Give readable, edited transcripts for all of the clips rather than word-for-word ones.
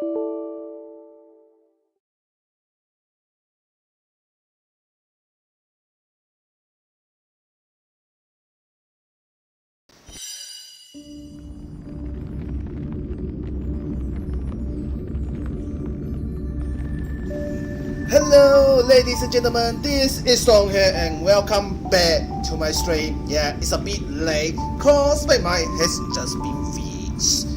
Hello ladies and gentlemen, this is Song here and welcome back to my stream. Yeah, it's a bit late cause my mic has just been fixed.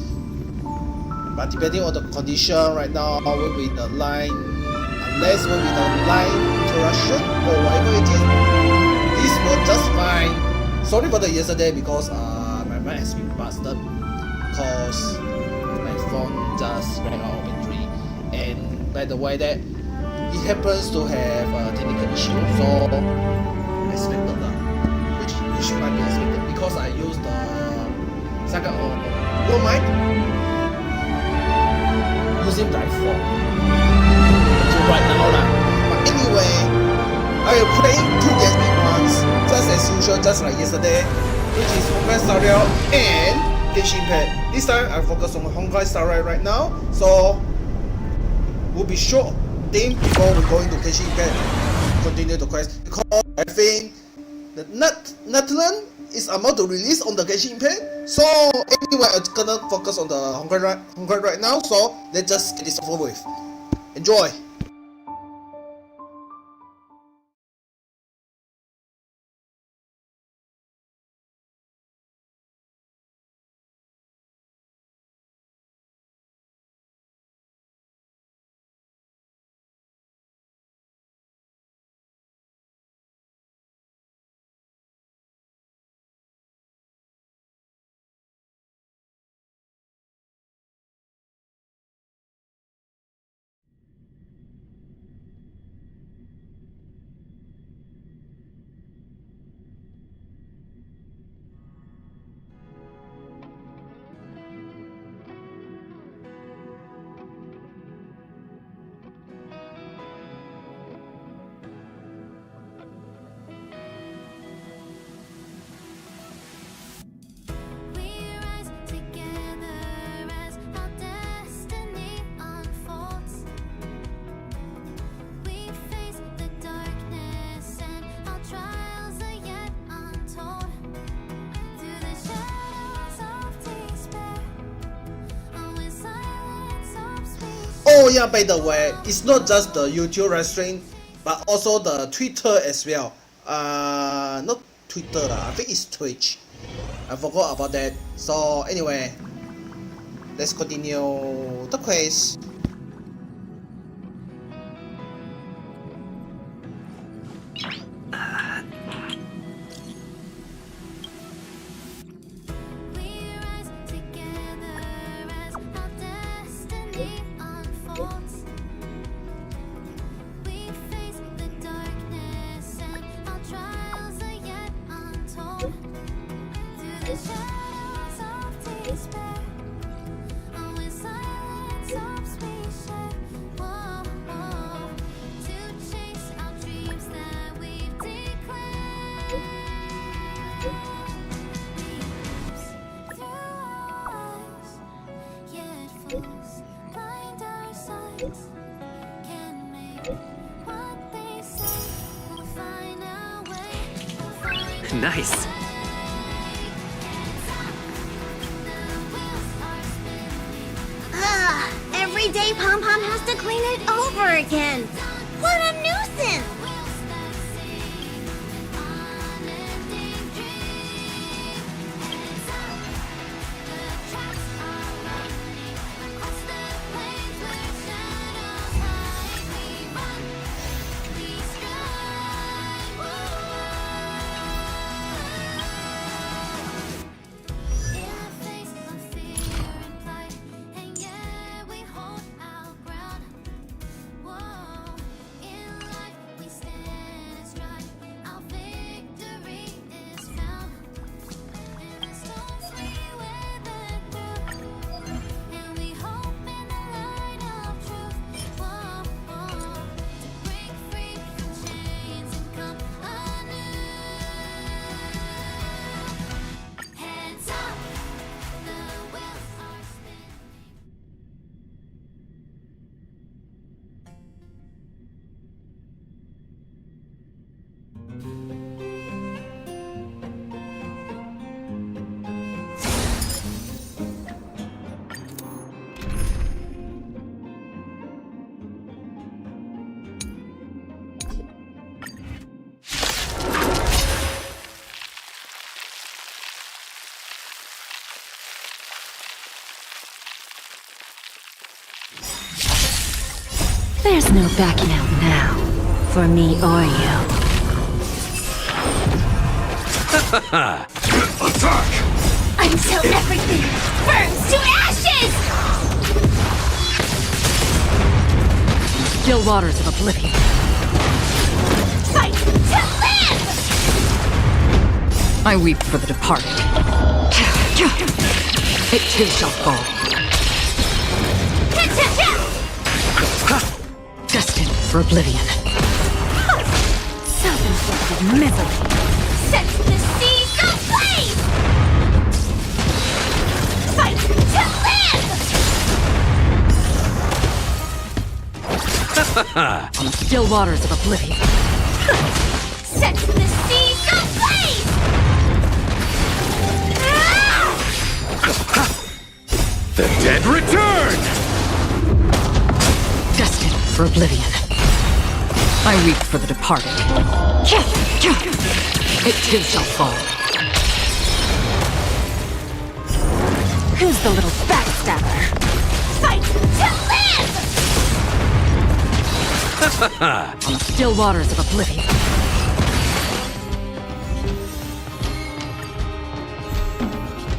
But depending on the condition right now will be the line, unless will be the line interruption or whatever it is, this will just fine. Sorry for the yesterday because my mic has been busted cause my phone just ran out of battery. And by the way that it happens to have a technical issue, so expected which might be expected because I use the second Google mic using the iPhone until right now lah. But anyway, I am playing 2 Genshin ones just as usual, just like yesterday, which is Honkai Star Rail and Genshin Impact. This time I focus on Honkai Star Rail right now, so we'll be short before we go into Genshin Impact, continue the quest, because I think the Netherlands is about to release on the Genshin Impact. So anyway, I'm gonna focus on the Honkai right now. So let's just get this over with. Enjoy. Oh yeah, by the way, it's not just the YouTube restaurant, but also the Twitter as well. Not Twitter lah, I think it's Twitch. I forgot about that. So anyway, let's continue the quest. Nice. Every day Pom Pom has to clean it over again. What a nuisance! There's no backing out now, for me or you. Attack! Until everything burns to ashes! Still waters of oblivion. Fight to live! I weep for the departed. It too shall fall. Destined for oblivion. Self-inflicted misery. Set the seas ablaze! Fight to live! On the still waters of oblivion. Set the seas ablaze! The dead return! Destined for oblivion. I weep for the departed. It too shall fall. Who's the little backstabber? Fight to live! On the still waters of oblivion.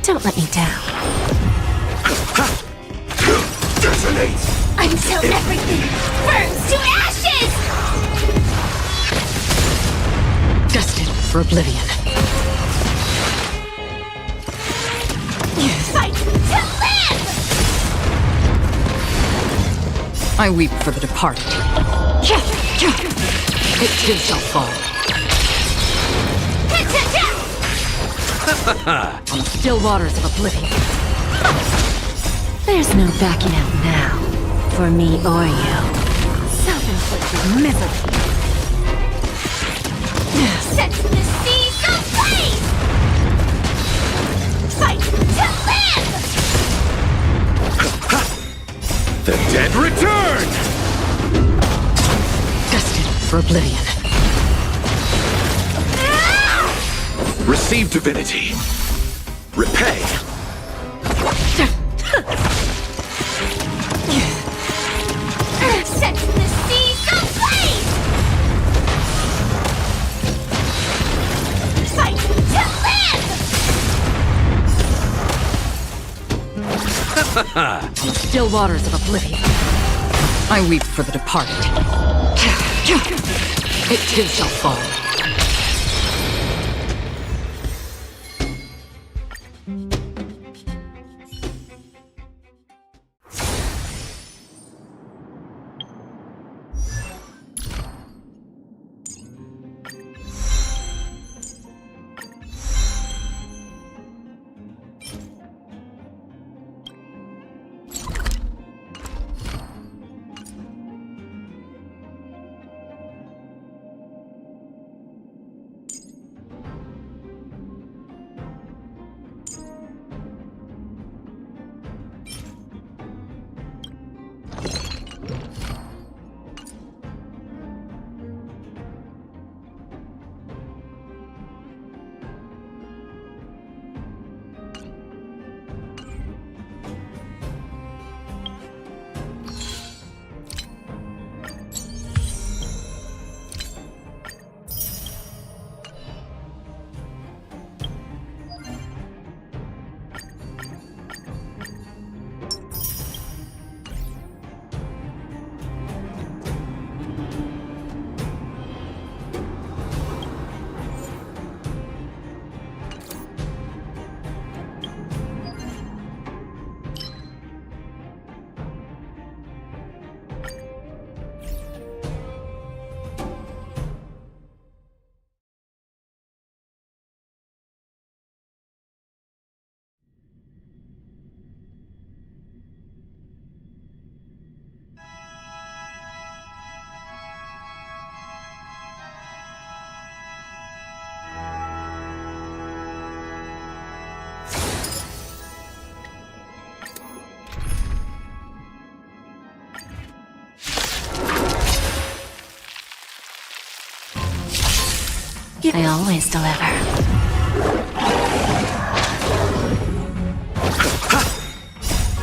Don't let me down. Detonate! Until everything burns to ashes! Destined for oblivion. Fight to live! I weep for the departed. It too shall fall. On the still waters of oblivion. There's no backing out now, for me or you. Self-inflicted misery. Set the seas ablaze! Fight to live! The dead return! Destined for oblivion. Receive divinity. Repay. Set the seas ablaze! Fight to live! On the still waters of oblivion. I weep for the departed. It too shall fall. I always deliver.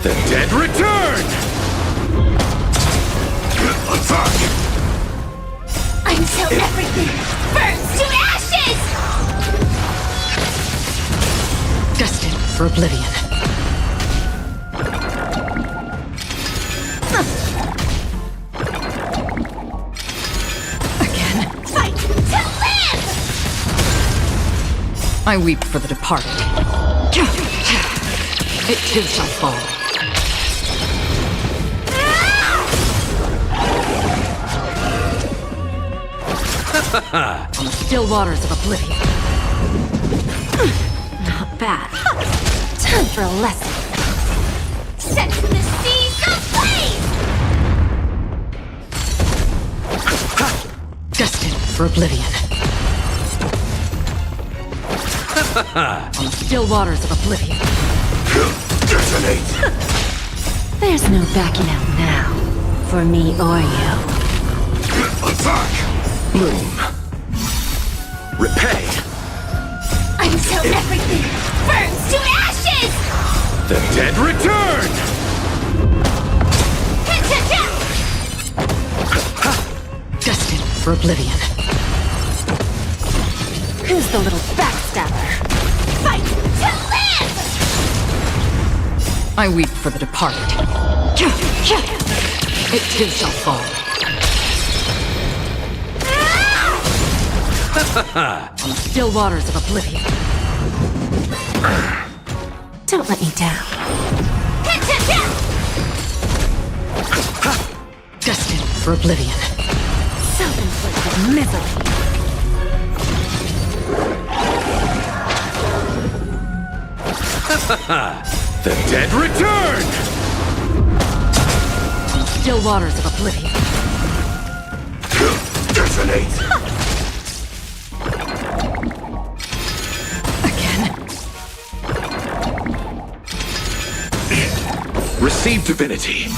The dead return! Attack! Until everything burns to ashes! Destined for oblivion. Again. Fight to live! I weep for the departed. It too shall fall. On the still waters of oblivion. Not bad. Time for a lesson. Set the seas ablaze! Destined for oblivion. On the still waters of oblivion. Detonate! There's no backing out now. For me or you. Attack! Bloom! Repay! Until everything burns to ashes! The dead return! Destined for oblivion. Who's the little backstabber? Fight to live! I weep for the departed. It too shall fall. On the still waters of oblivion. Don't let me down. Destined for oblivion. Self-inflicted misery. The dead return! On the still waters of oblivion. Detonate! Again. Receive divinity.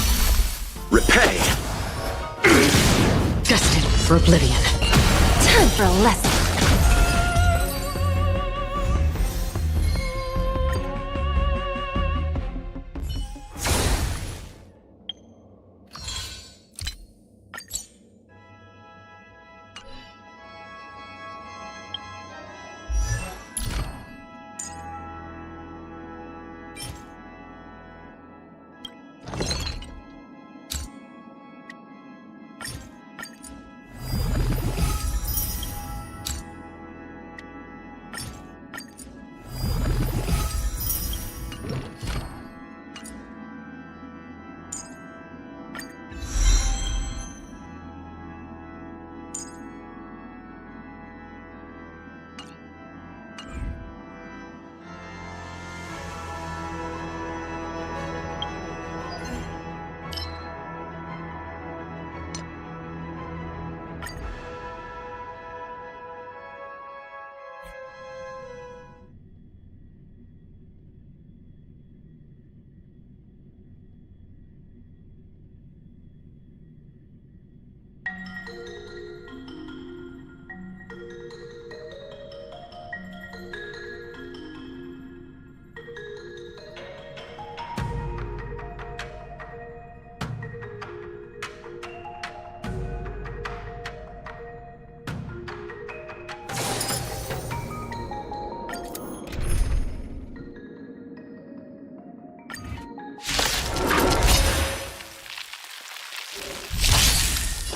Repay. Destined for oblivion. Time for a lesson.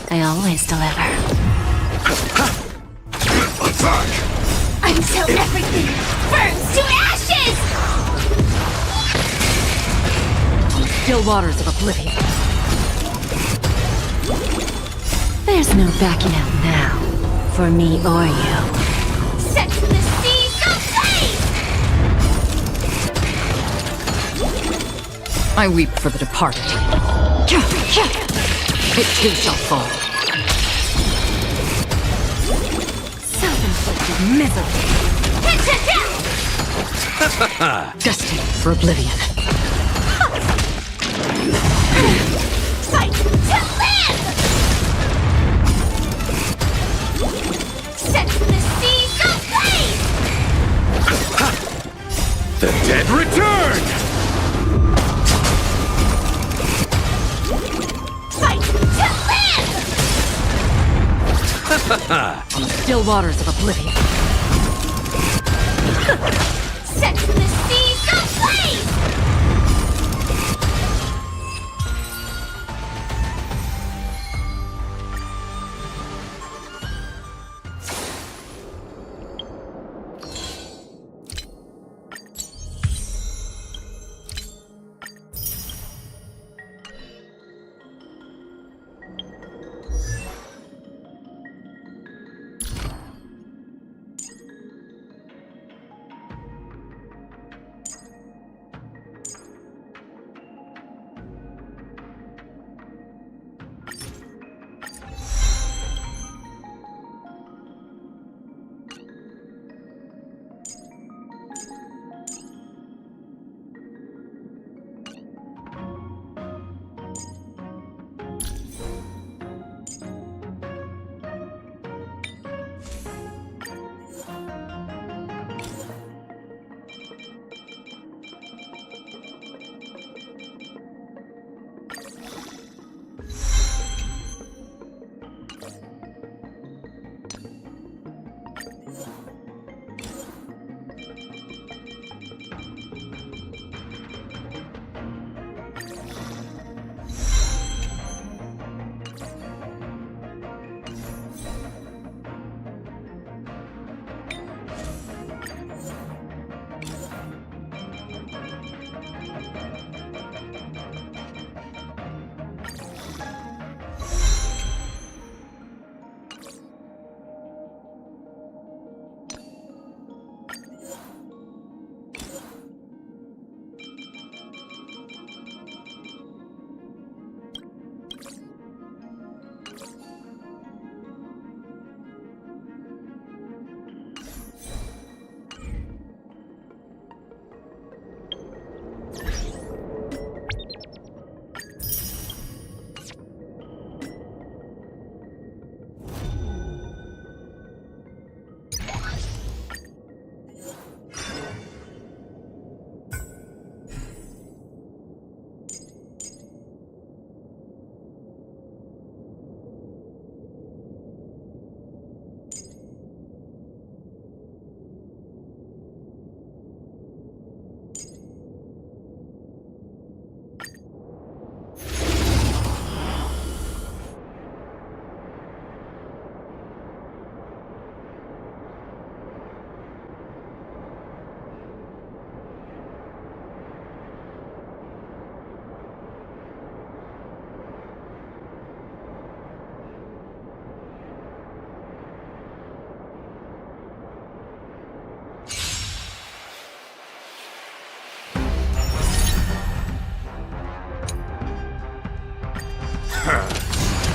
I always deliver. Attack! Until everything burns to ashes! On the still waters of oblivion. There's no backing out now. For me or you. Set the seas ablaze! I weep for the departed. It too shall fall. Self-inflicted misery. Destined for oblivion. Fight to live! Set the seas ablaze! The dead return! Fight to live! on the still waters of oblivion. Sex in the sea, go blaze!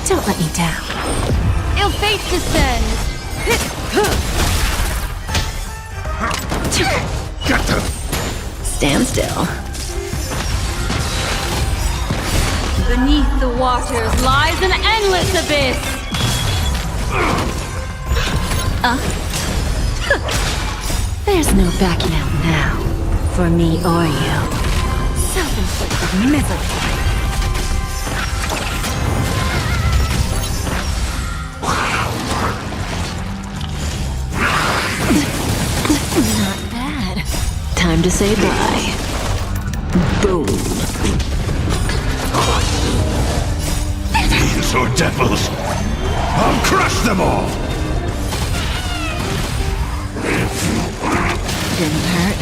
Don't let me down. Ill fate descends! Get them! Stand still. Beneath the waters lies an endless abyss! There's no backing out now. For me or you. Self-inflicted misery. Not bad. Time to say bye. Boom. These are devils! I'll crush them all! Didn't hurt.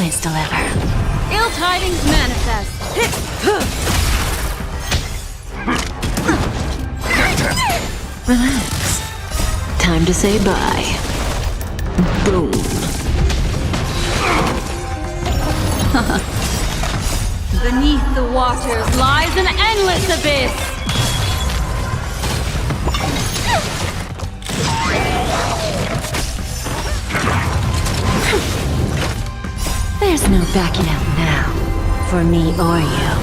always deliver. Ill tidings manifest. Relax. Time to say bye. Boom. Beneath the waters lies an endless abyss. There's no backing out now, for me or you.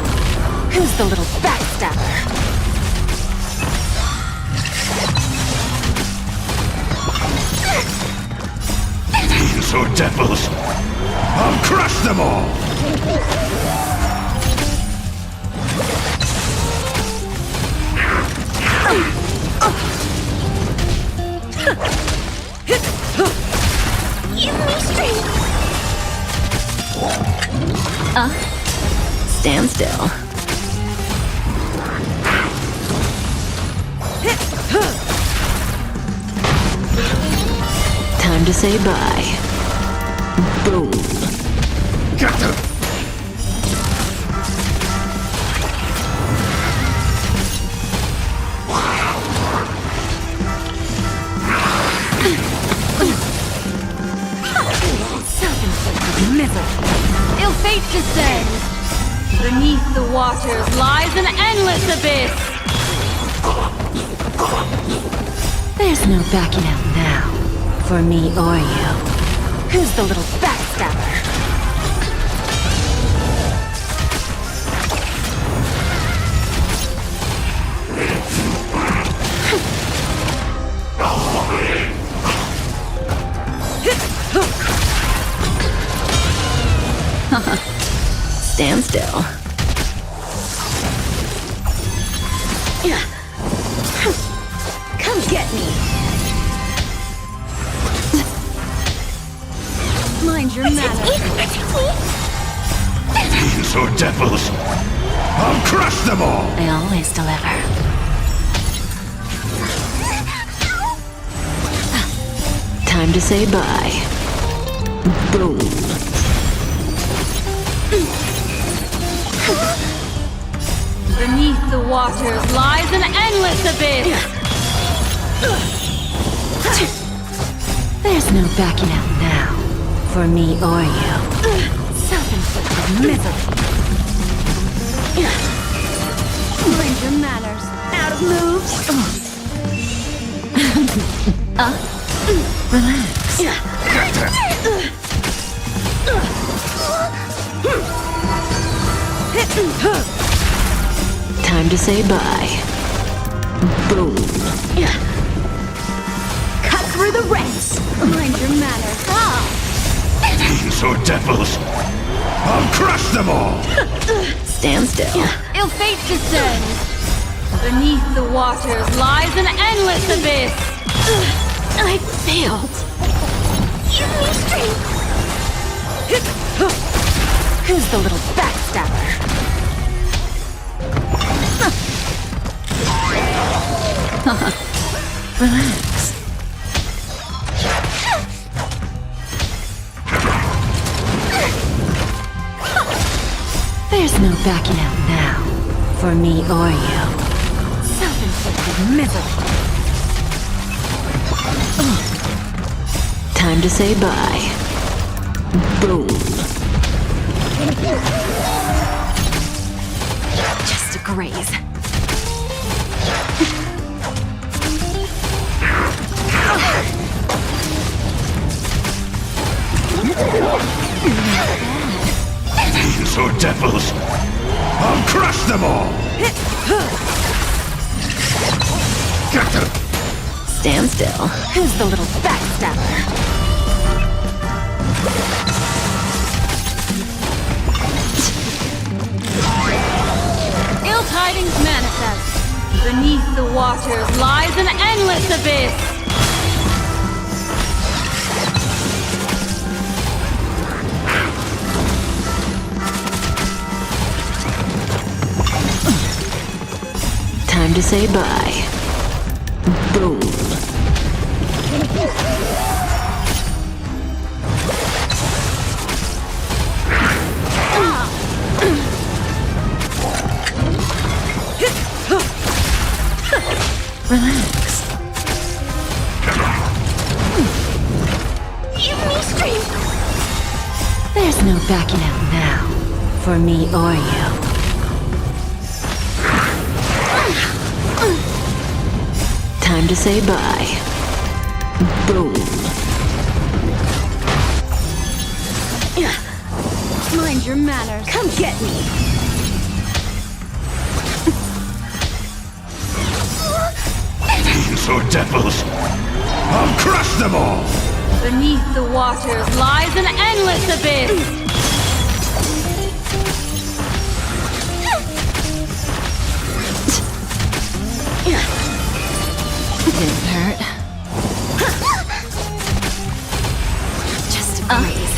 Who's the little backstabber? These are devils! I'll crush them all! Give me strength! Stand still. Time to say bye. Boom. Get them! Self-inflicted misery. Ill fate descends. Beneath the waters lies an endless abyss. There's no backing out now, for me or you. Who's the little backstabber? Stand still. Come get me. Mind your manners. These are devils! I'll crush them all! I always deliver. Time to say bye. Boom. Beneath the waters lies an endless abyss. There's no backing out now, for me or you. Self-inflicted misery. Mind your manners. Out of moves. Relax. Time to say bye. Boom. Cut through the ranks. Mind your manners. These are devils! I'll crush them all! Stand still. Ill fate descends. Beneath the waters lies an endless abyss. I failed. Give me strength! Who's the little backstabber? Relax. There's no backing out now, for me or you. Self-inflicted misery. Time to say bye. Boom. Just a graze. These are devils! I'll crush them all! Get them! Stand still. Who's the little backstabber? Ill tidings manifest. Beneath the waters lies an endless abyss. Time to say bye. Boom. Relax. Give me strength! There's no backing out now. For me or you. Time to say bye. Boom. Mind your manners. Come get me! Fiends or devils, I'll crush them all! Beneath the waters lies an endless abyss. Didn't hurt. Just a breeze.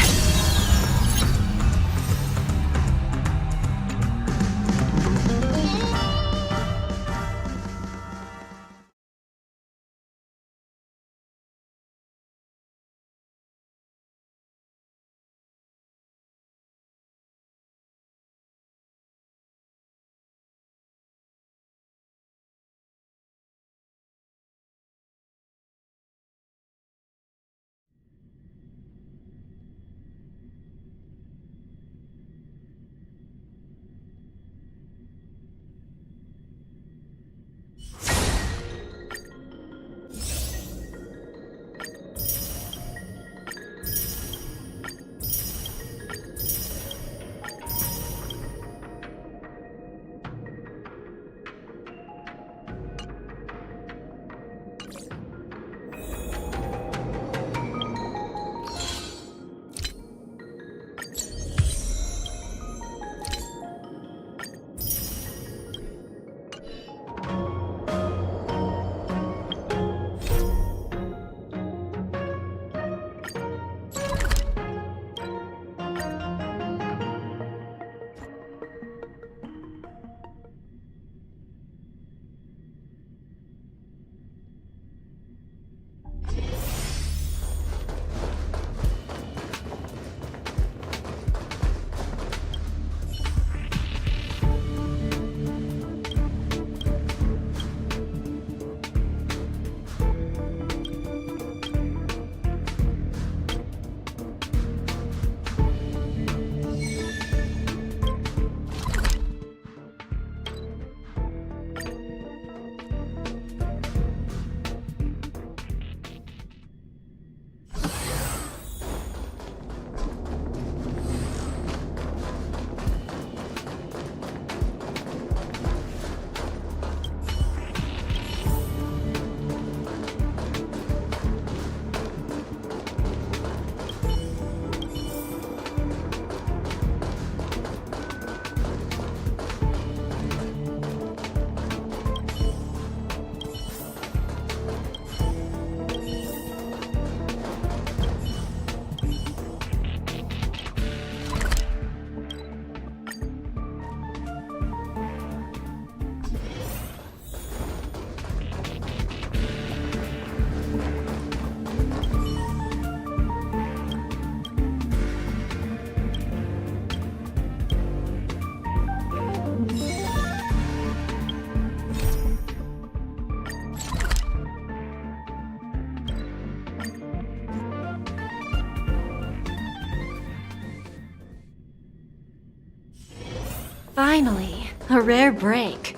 Finally, a rare break.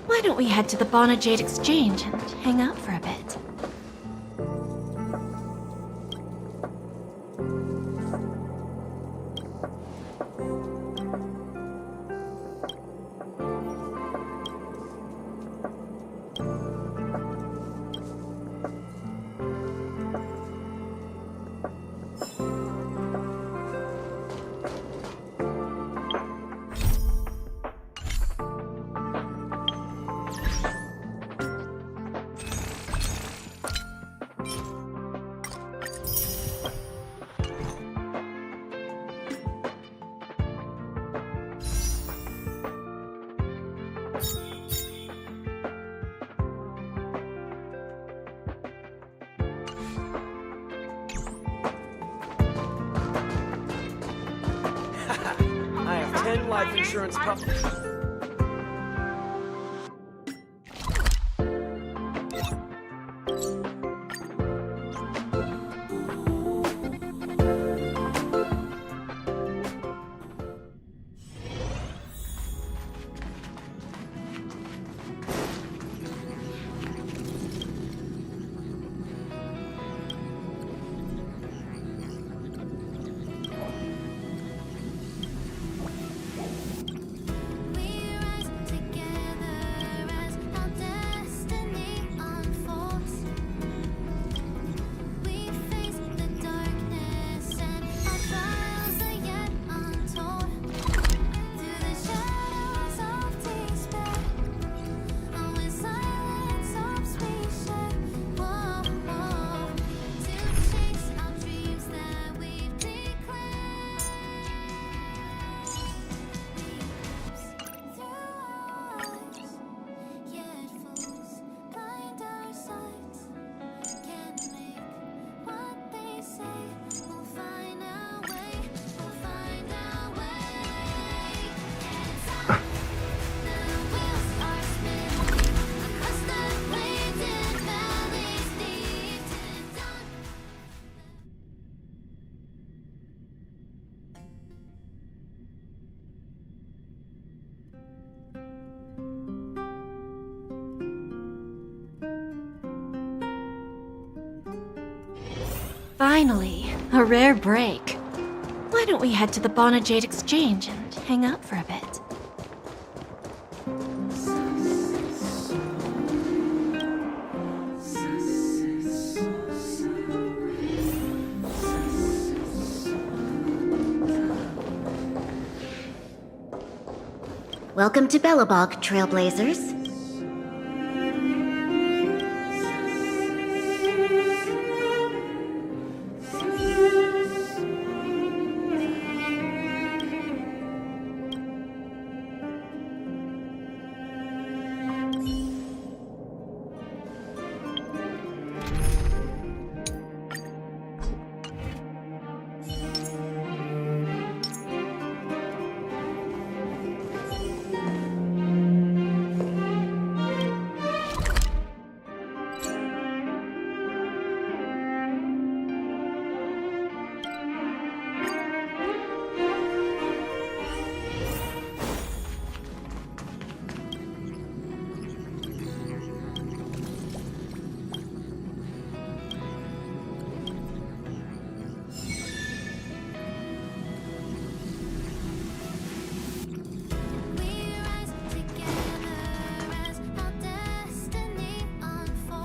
Why don't we head to the Bonajade Exchange and hang out for a bit? I have 10 life insurance Finally, a rare break. Why don't we head to the Bonajade Exchange and hang out for a bit? Welcome to Bellabog, Trailblazers.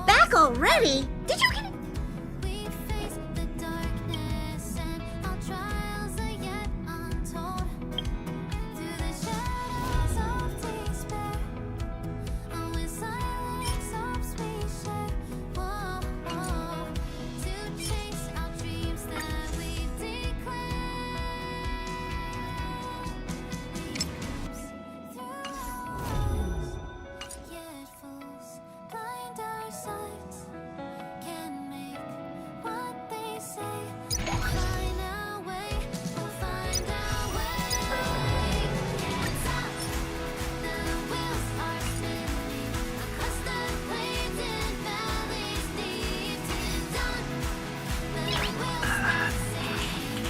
Back already? Did you get it? We face the darkness and our trials are yet untold. Through the shadows of despair, oh, in silence hopes we share. Whoa, whoa, to chase our dreams that we've declared. Through hours, yet fools blind our sights can make what they say. We'll find our way. We'll find our way. Can't stop. The wheels are spinning across the plains and valleys deep to dawn. The wheels are singing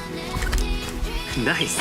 unending dreams. Nice.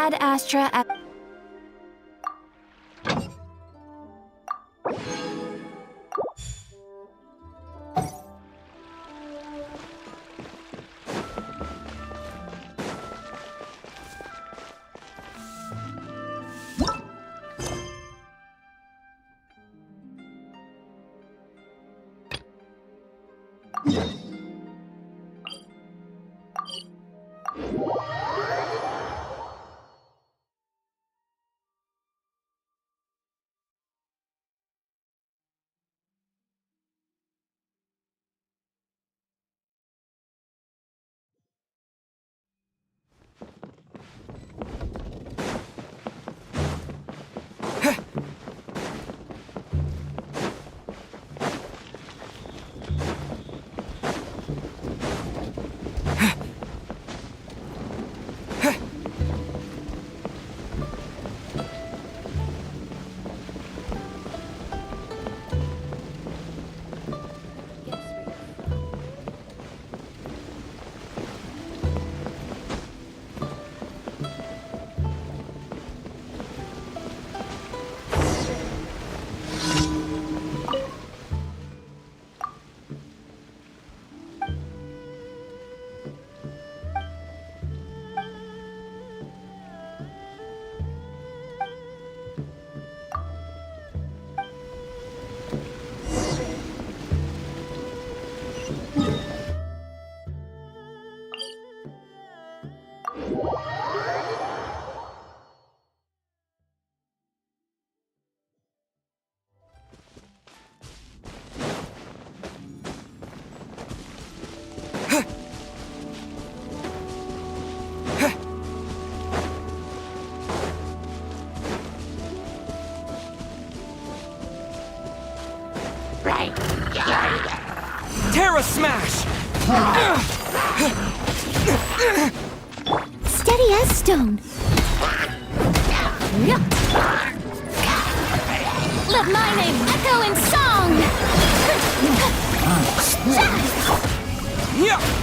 Ad Astra at Terra Smash! steady as stone. Let my name echo in song. Yeah!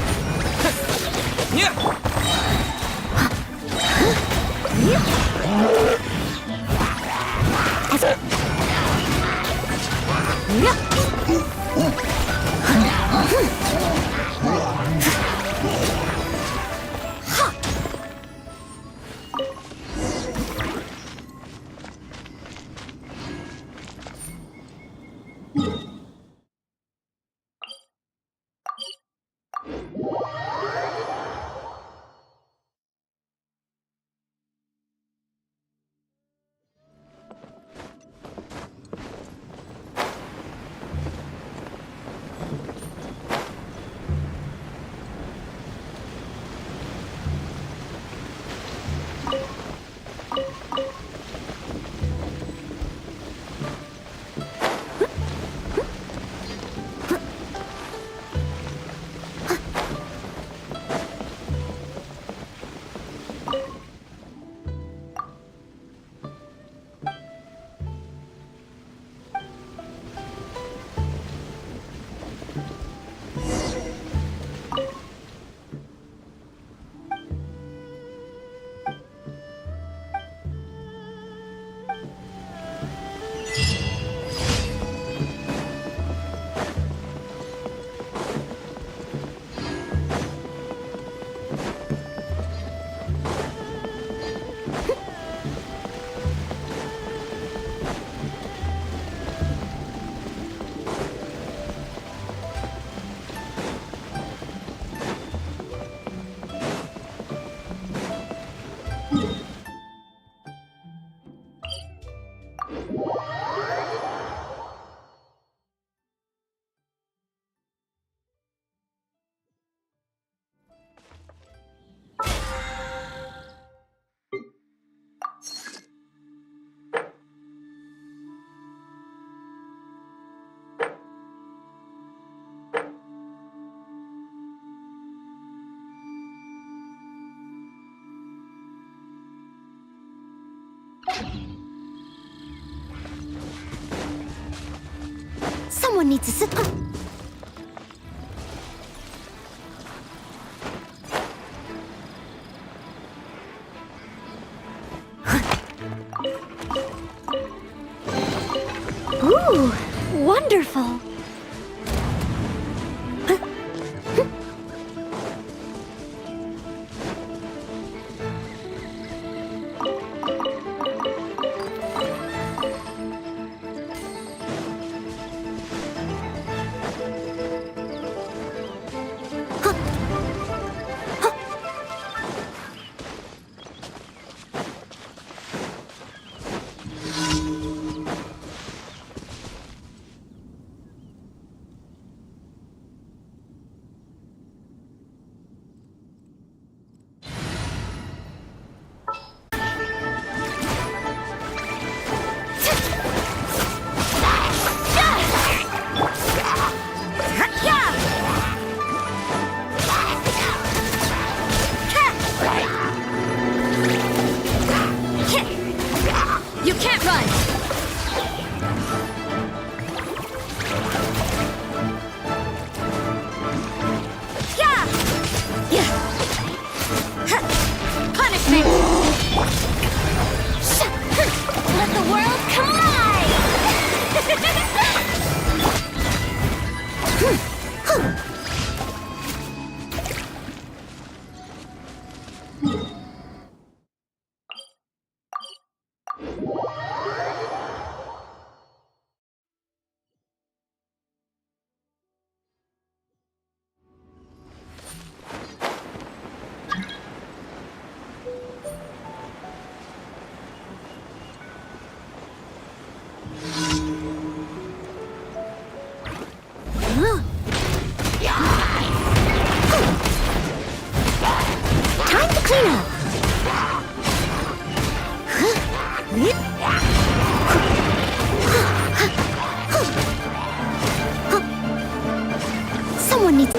Someone needs to sit. Ooh, wonderful. You can't run! Punishment! Let the world collide! Time to clean up. Someone needs.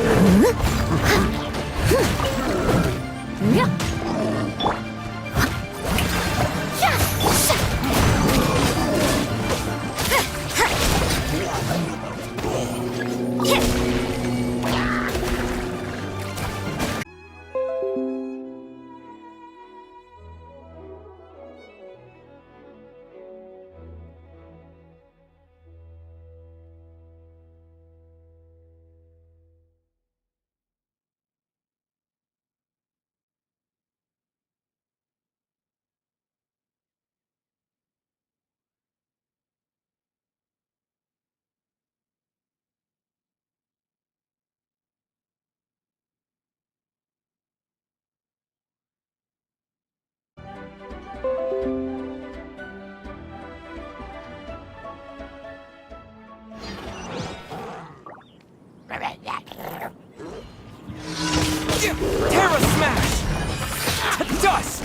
Terra Smash! To dust!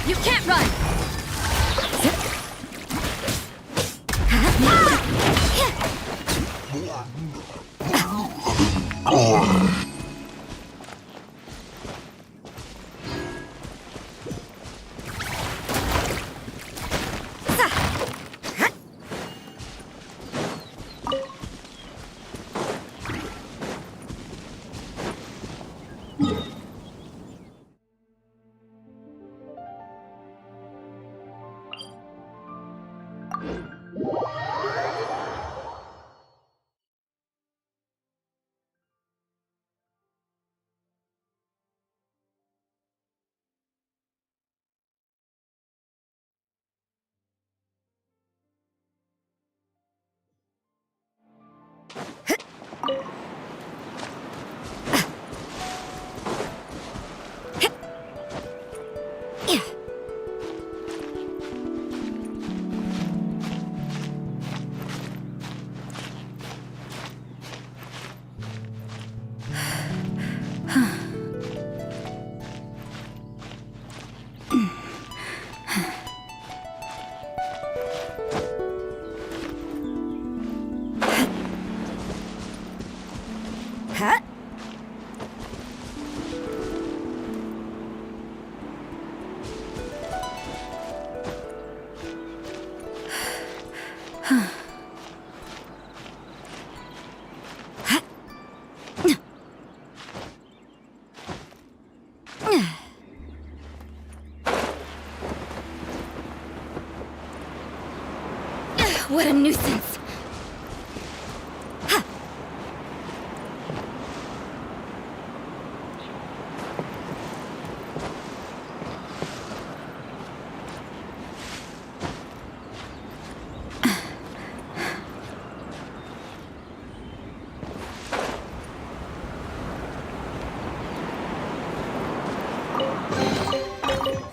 You can't run! What a nuisance! Ha!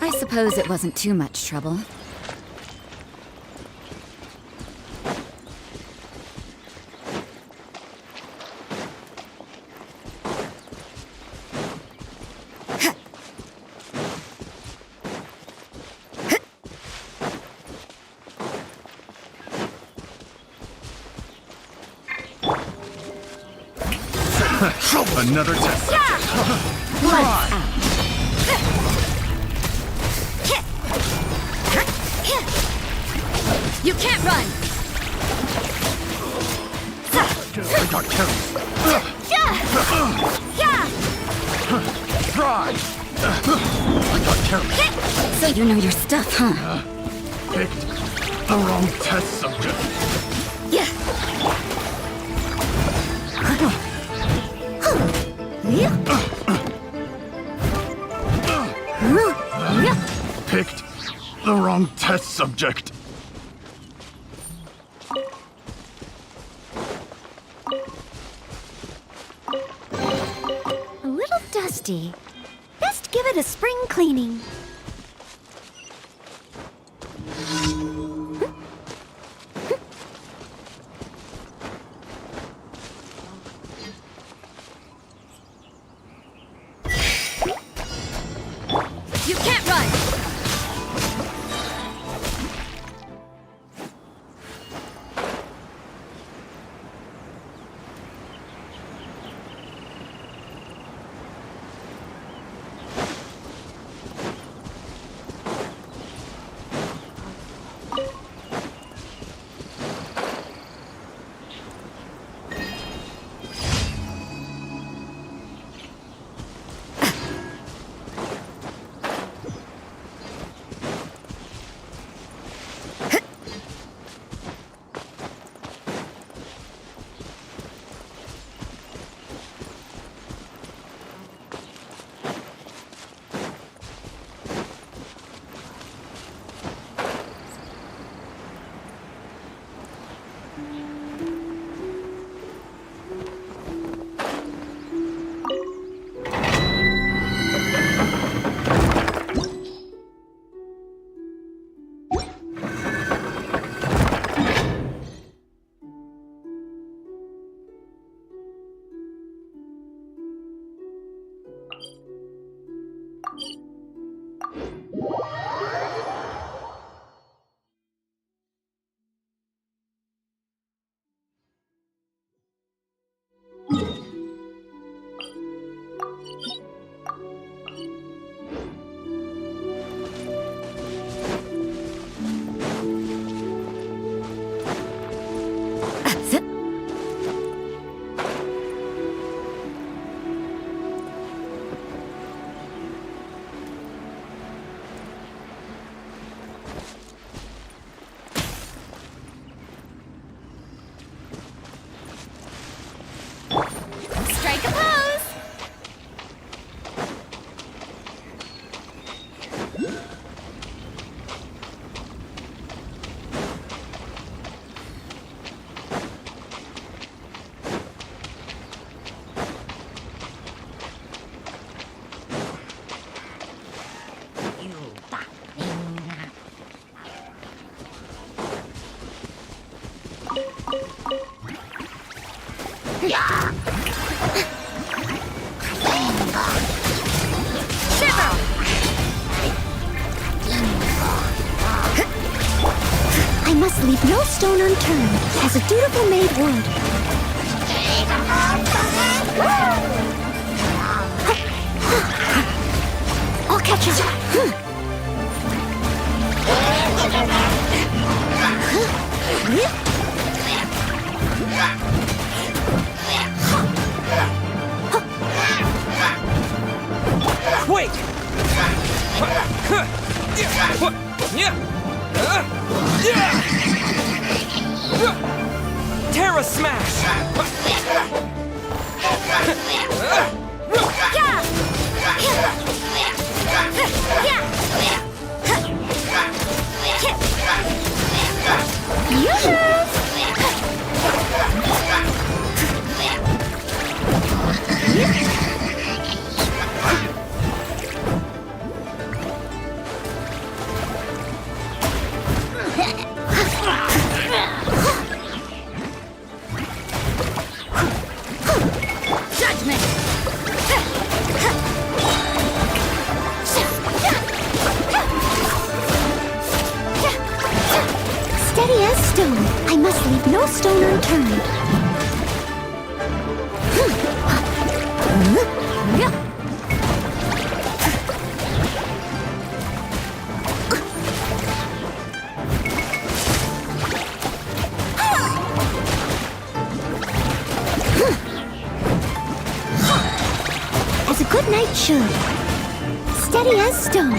I suppose it wasn't too much trouble. Another test. You can't run! I got carried. Try. I got carried. So you know your stuff, huh? Picked the wrong test subject. Yeah. Picked the wrong test subject. A little dusty. Best give it a spring cleaning. You can't run! Strike a pose! I must leave no stone unturned, as a dutiful maid would. I'll catch you. Wait! Terra Smash! Steady as stone. I must leave no stone unturned. As a good knight should. Steady as stone.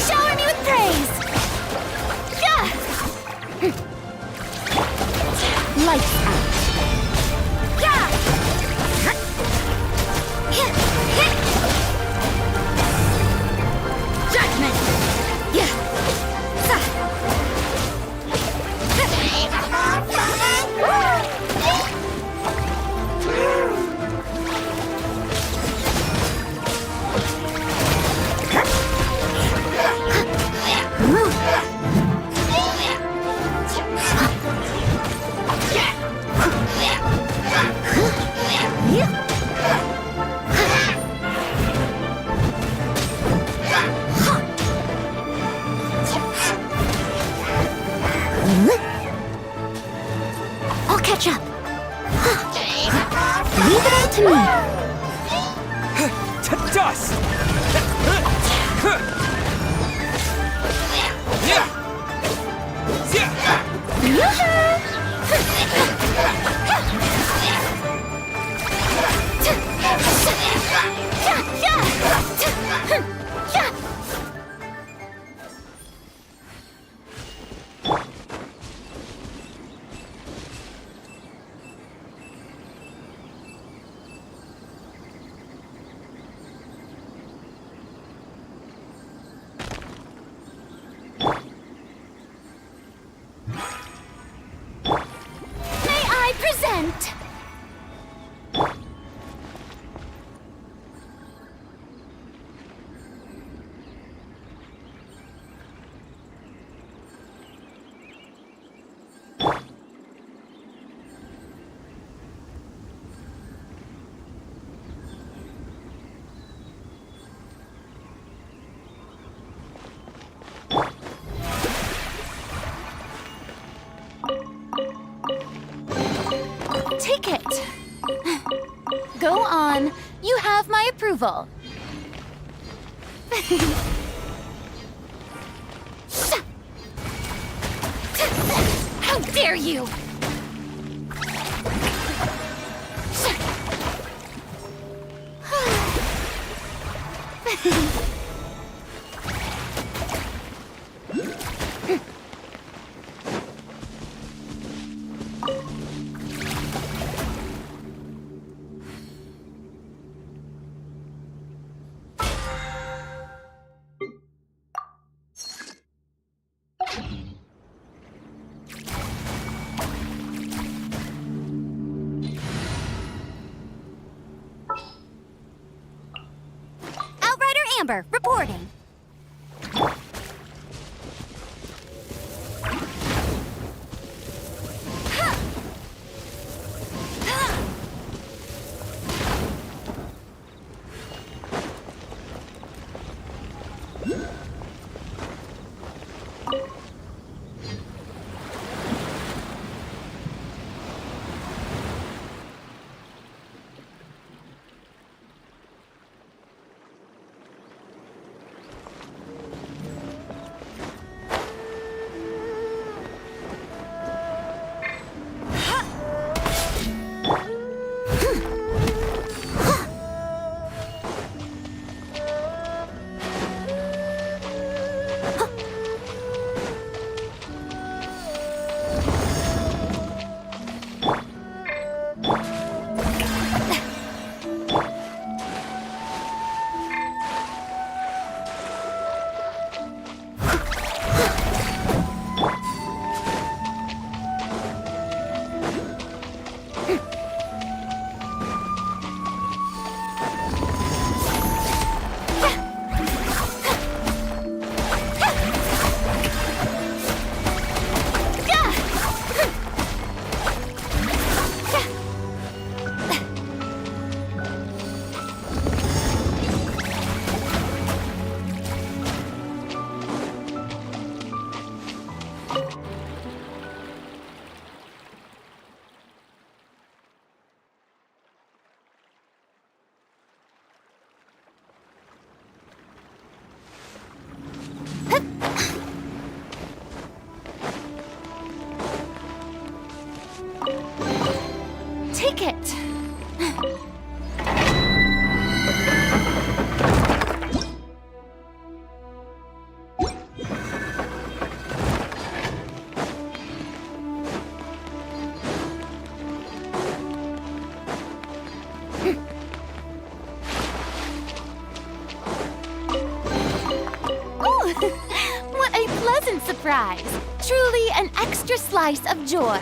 Shower me with praise. Lights out. Judgment. I'll catch up. Leave it all to me. To dust! May I present? Take it. Go on. You have my approval. How dare you! Amber, reporting. like it. What a pleasant surprise! Truly an extra slice of joy.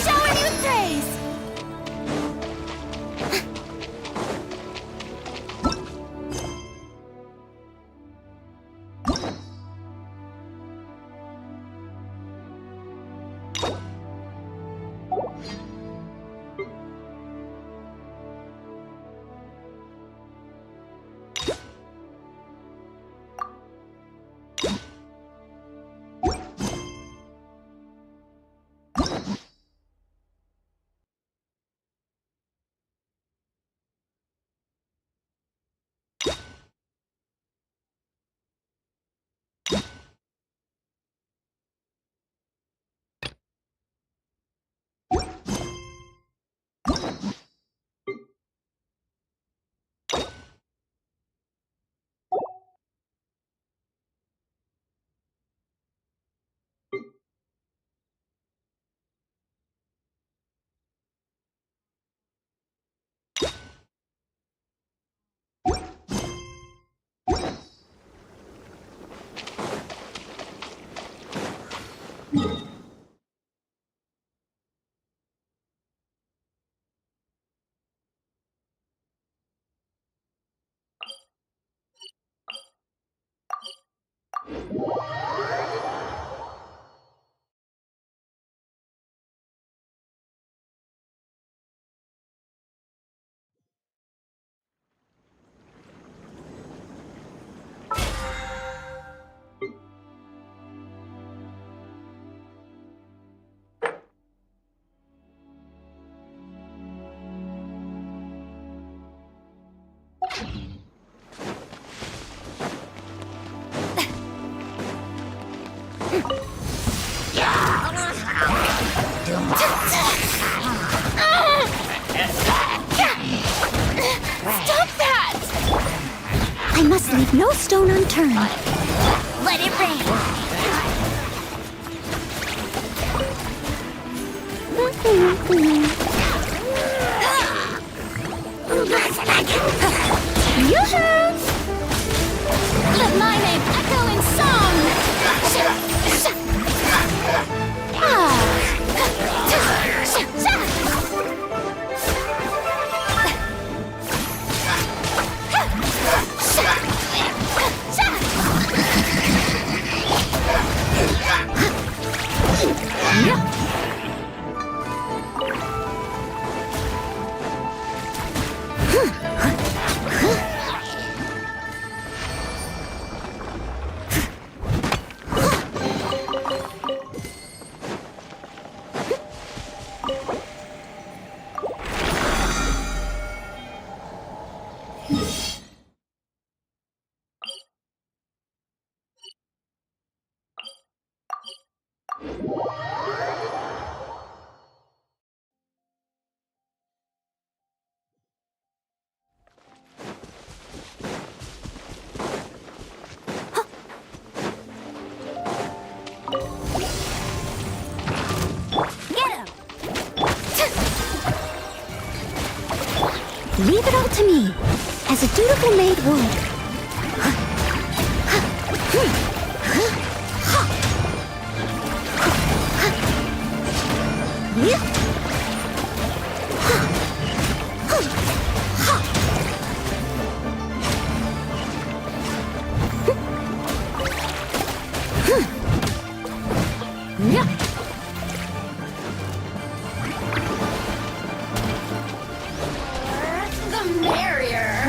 Shower me with praise! Stop that! I must leave no stone unturned. Let it rain. Yoo-hoo! Let my name echo in song! Leave it all to me, as a dutiful maid would.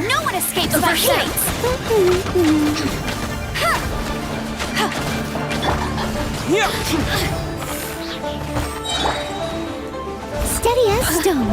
No one escapes our sights! Steady as stone.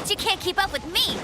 Bet you can't keep up with me!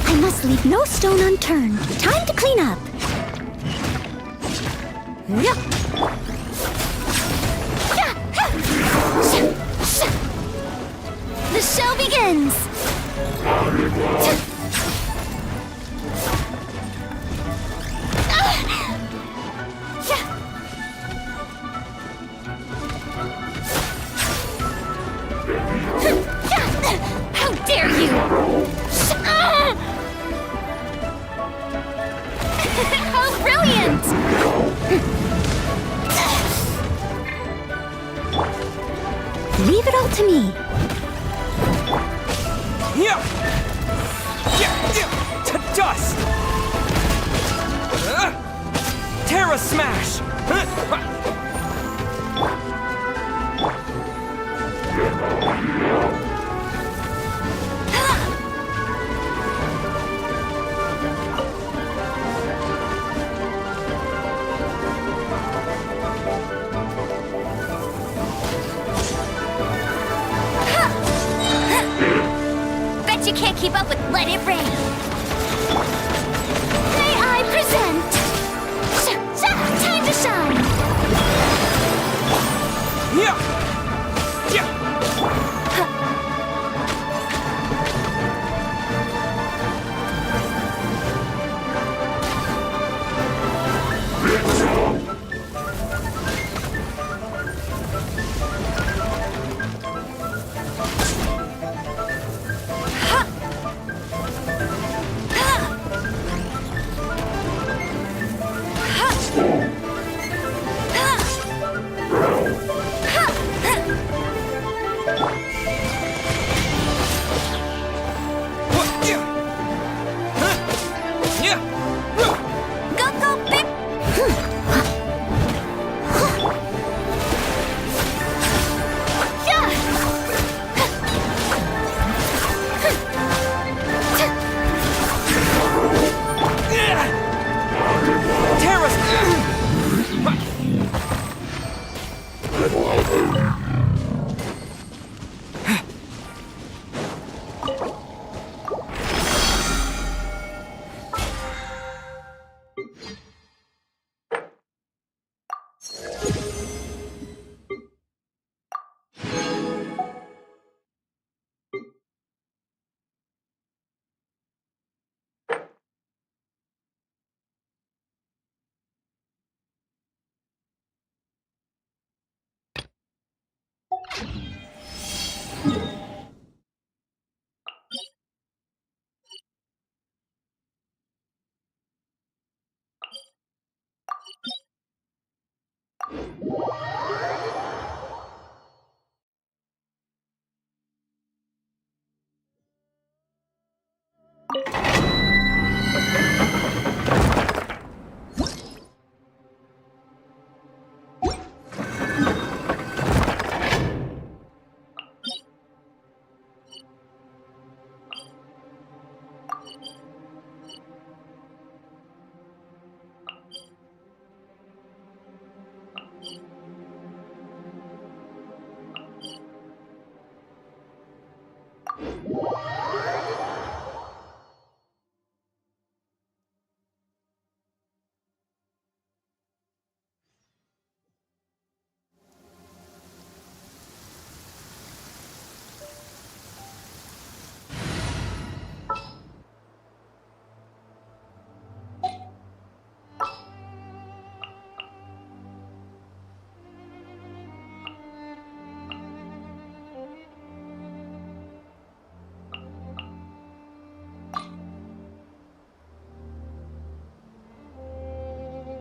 I must leave no stone unturned. Time to clean up. The show begins! How dare you! How brilliant! Leave it all to me. Yeah! To dust! Terra Smash! Bet you can't keep up with Let It Rain! May I present... Time to shine!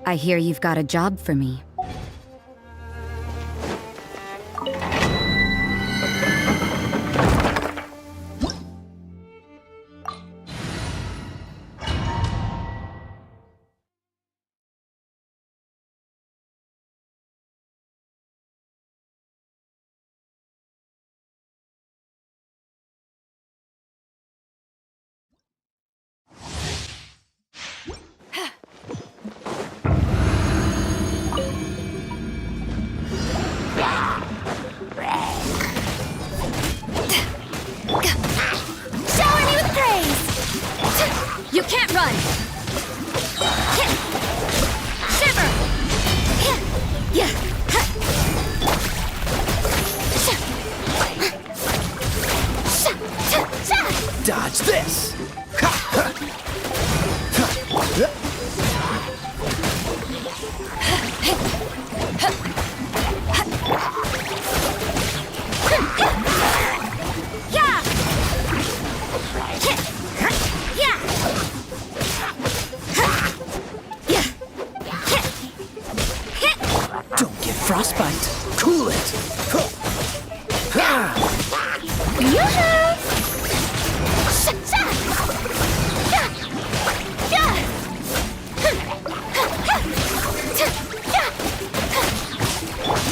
I hear you've got a job for me. Shower me with praise! You can't run! Shiver! Yeah. Dodge this! Yeah! Don't get frostbite. Cool it.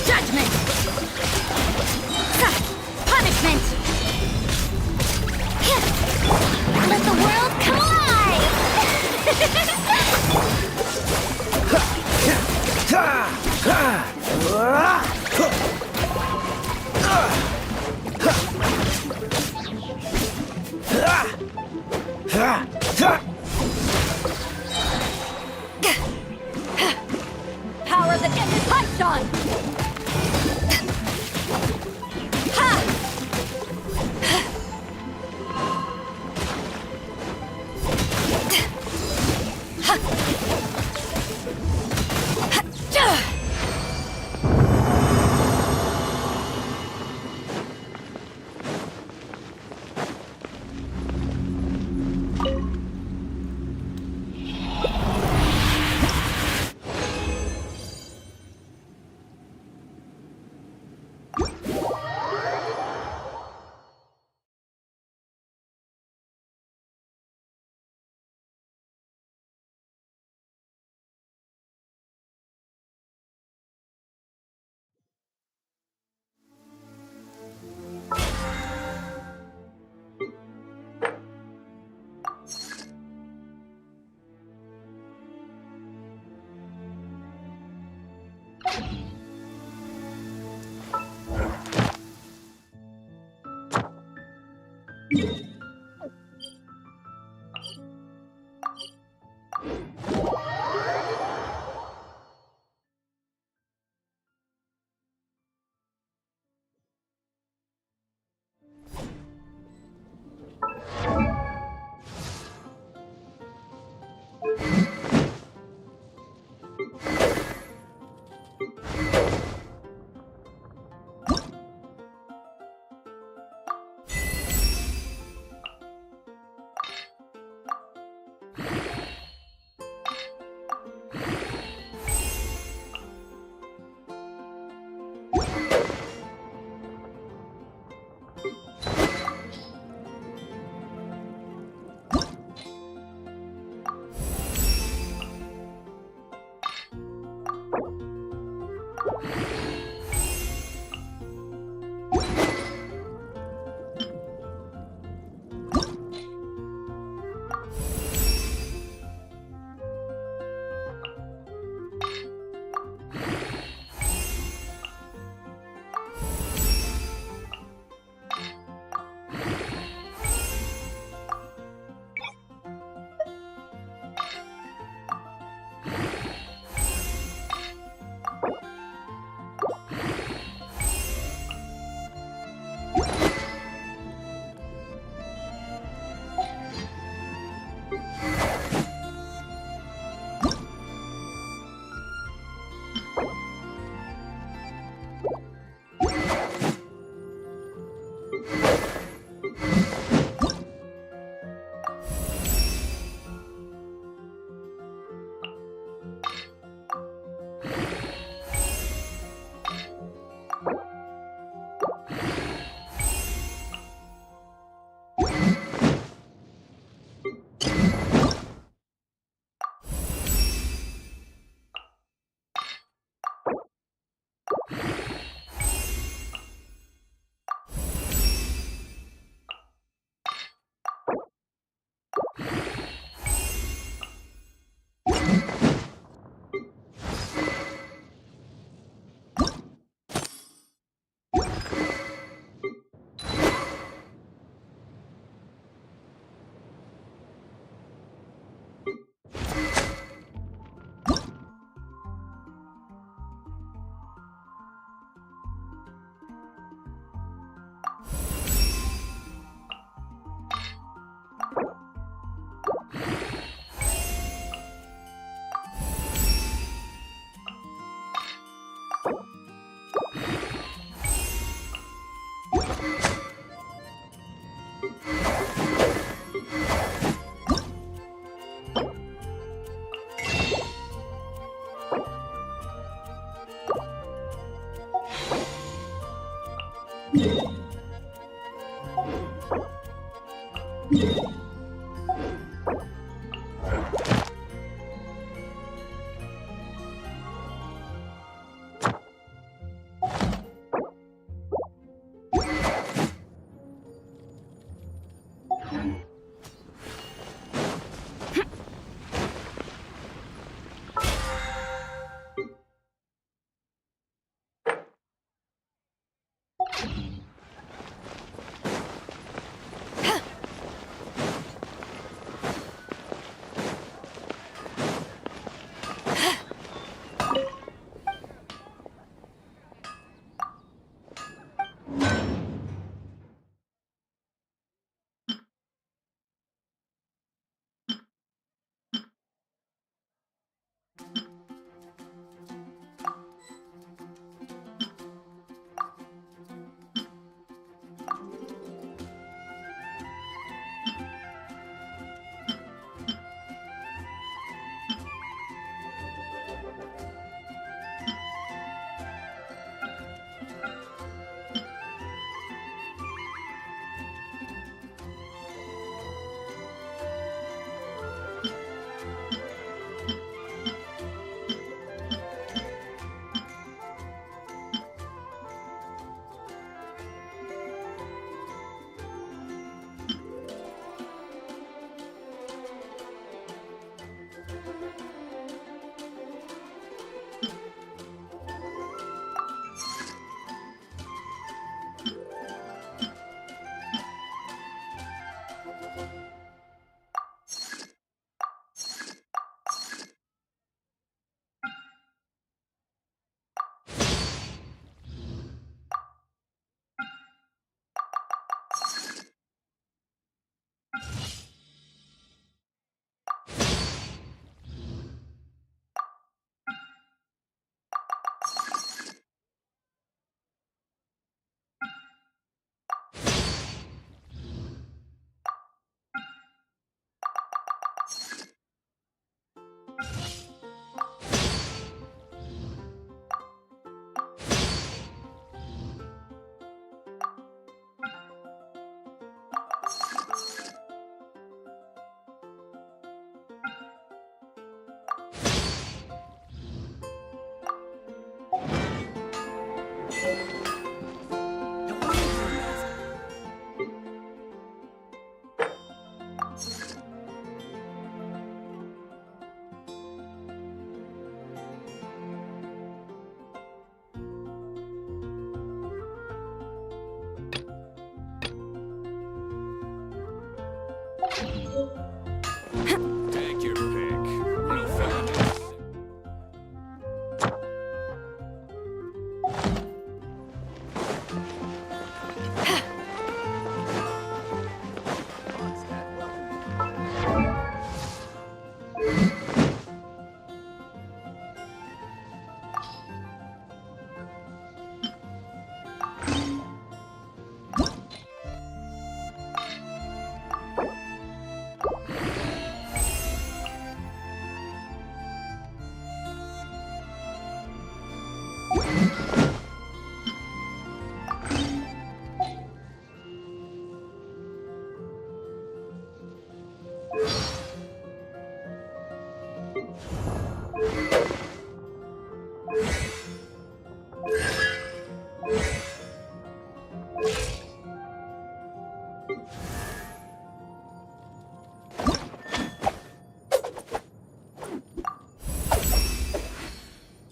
Judgment! Punishment! Let the world come alive! Power that gets punched on!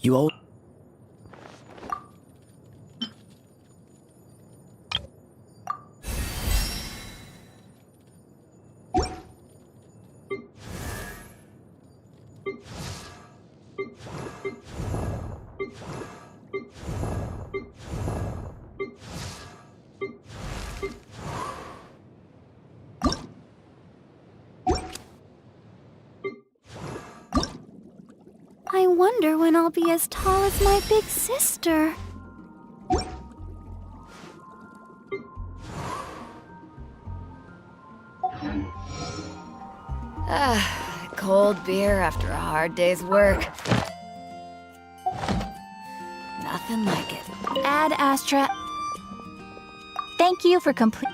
You all. I wonder when I'll be as tall as my big sister. Cold beer after a hard day's work. Nothing like it. Ad Astra. Thank you for complete.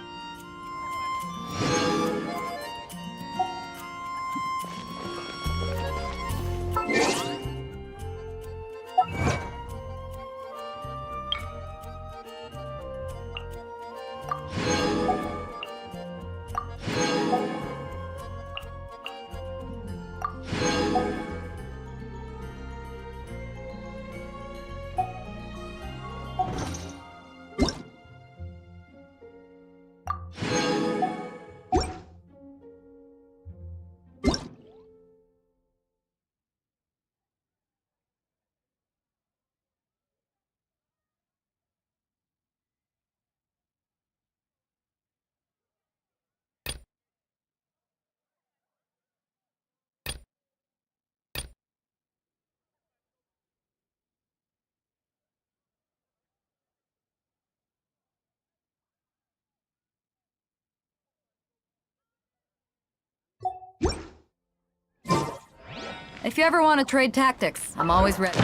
If you ever want to trade tactics, I'm always ready.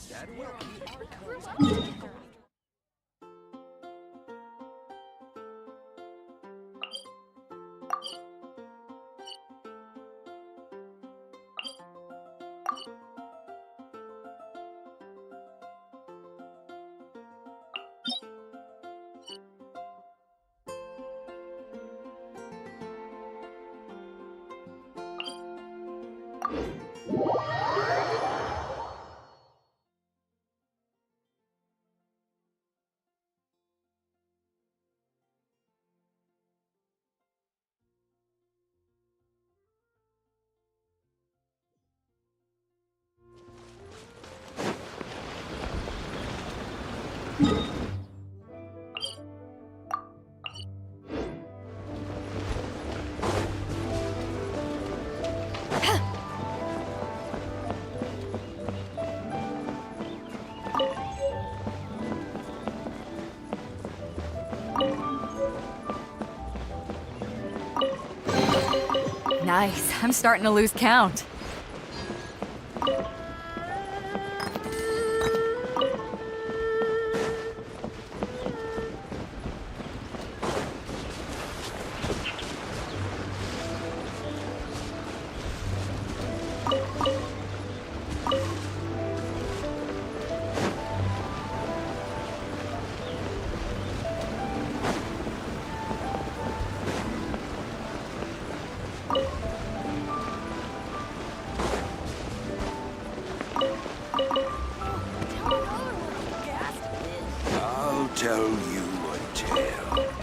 Dad, welcome. Nice. I'm starting to lose count. I'll tell you a tale.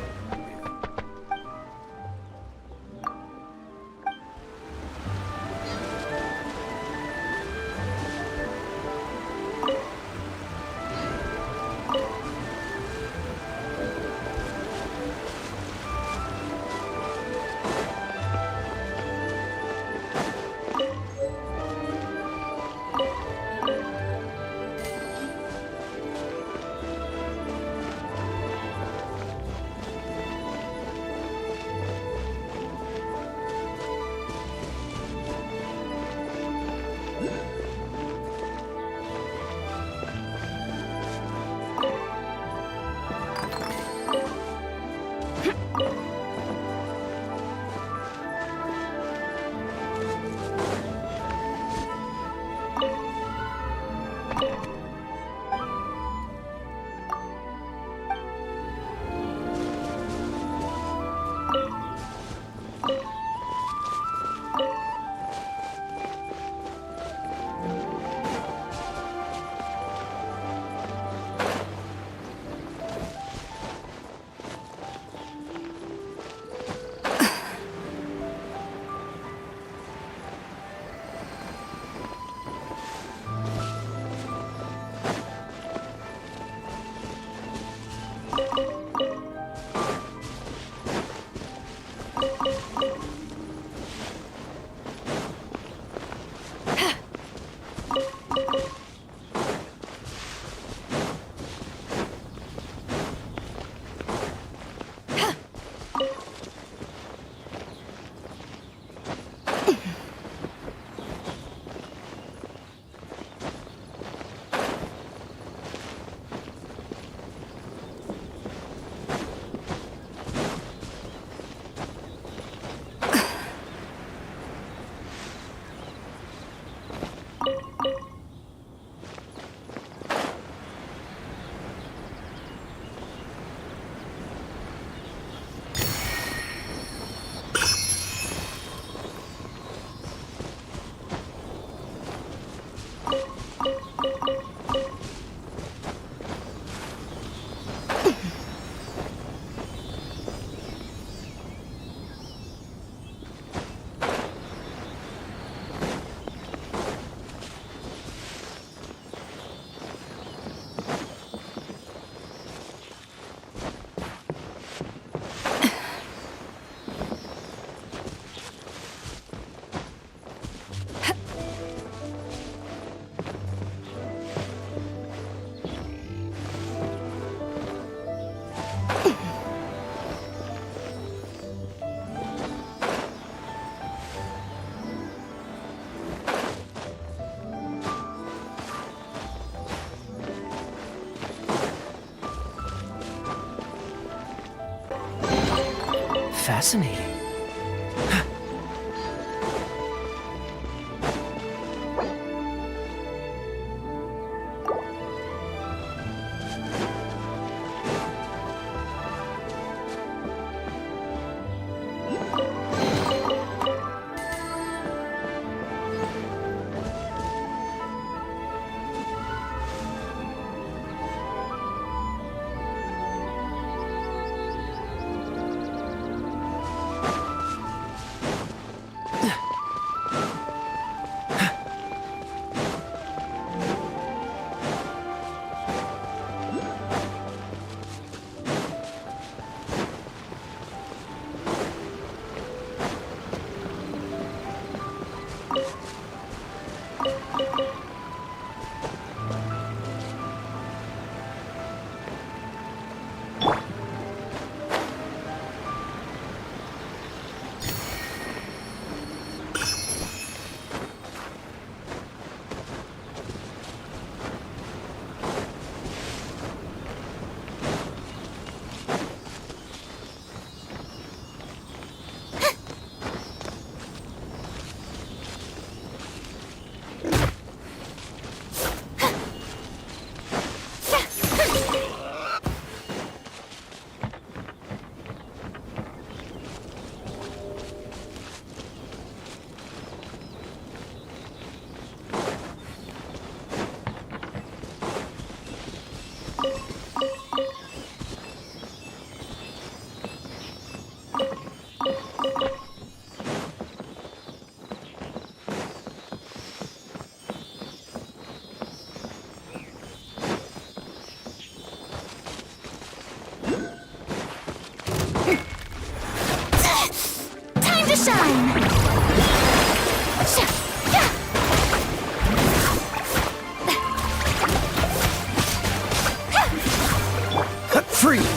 Fascinating.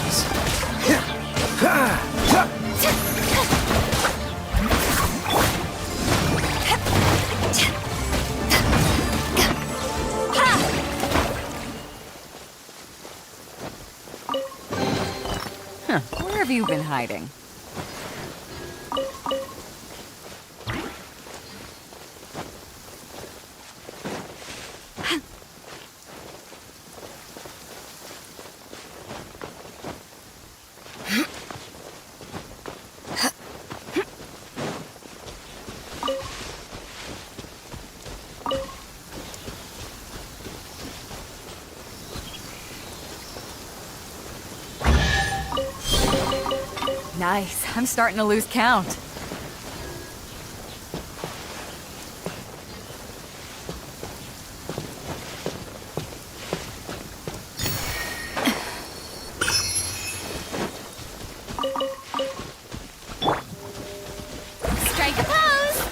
begins. Where have you been hiding? Nice. I'm starting to lose count. Strike a pose!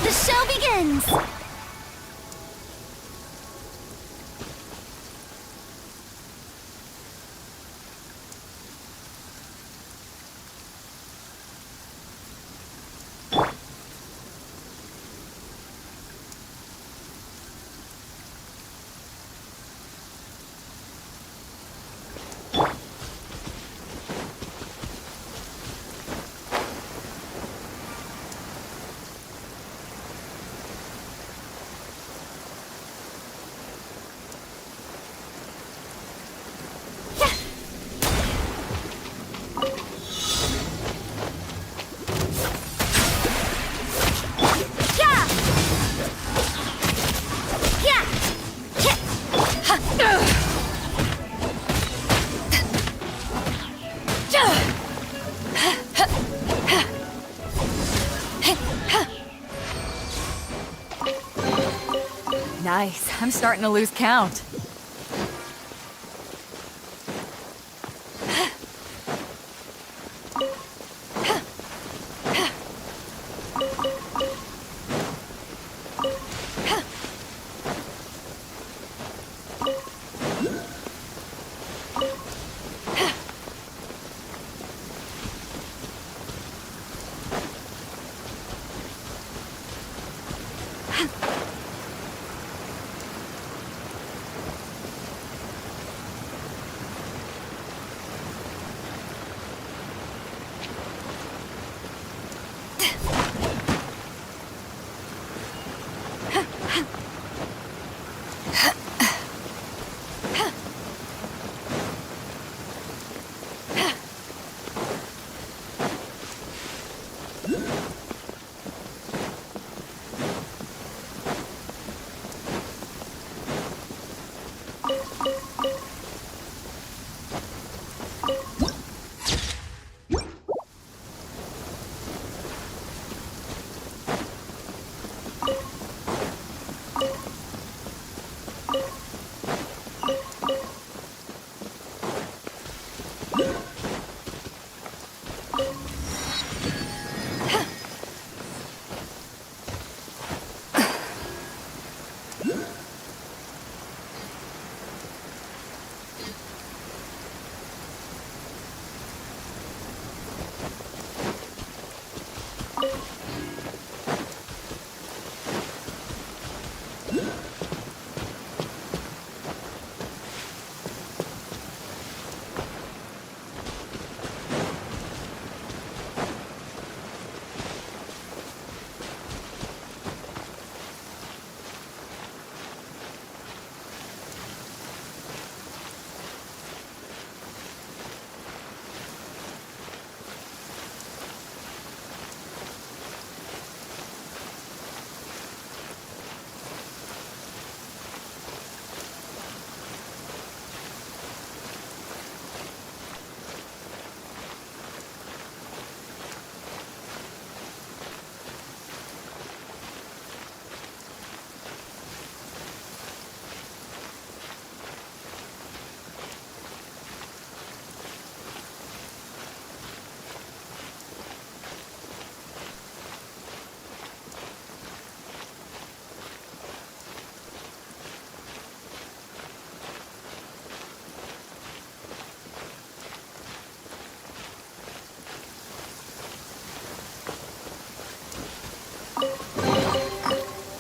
The show begins! Nice. I'm starting to lose count.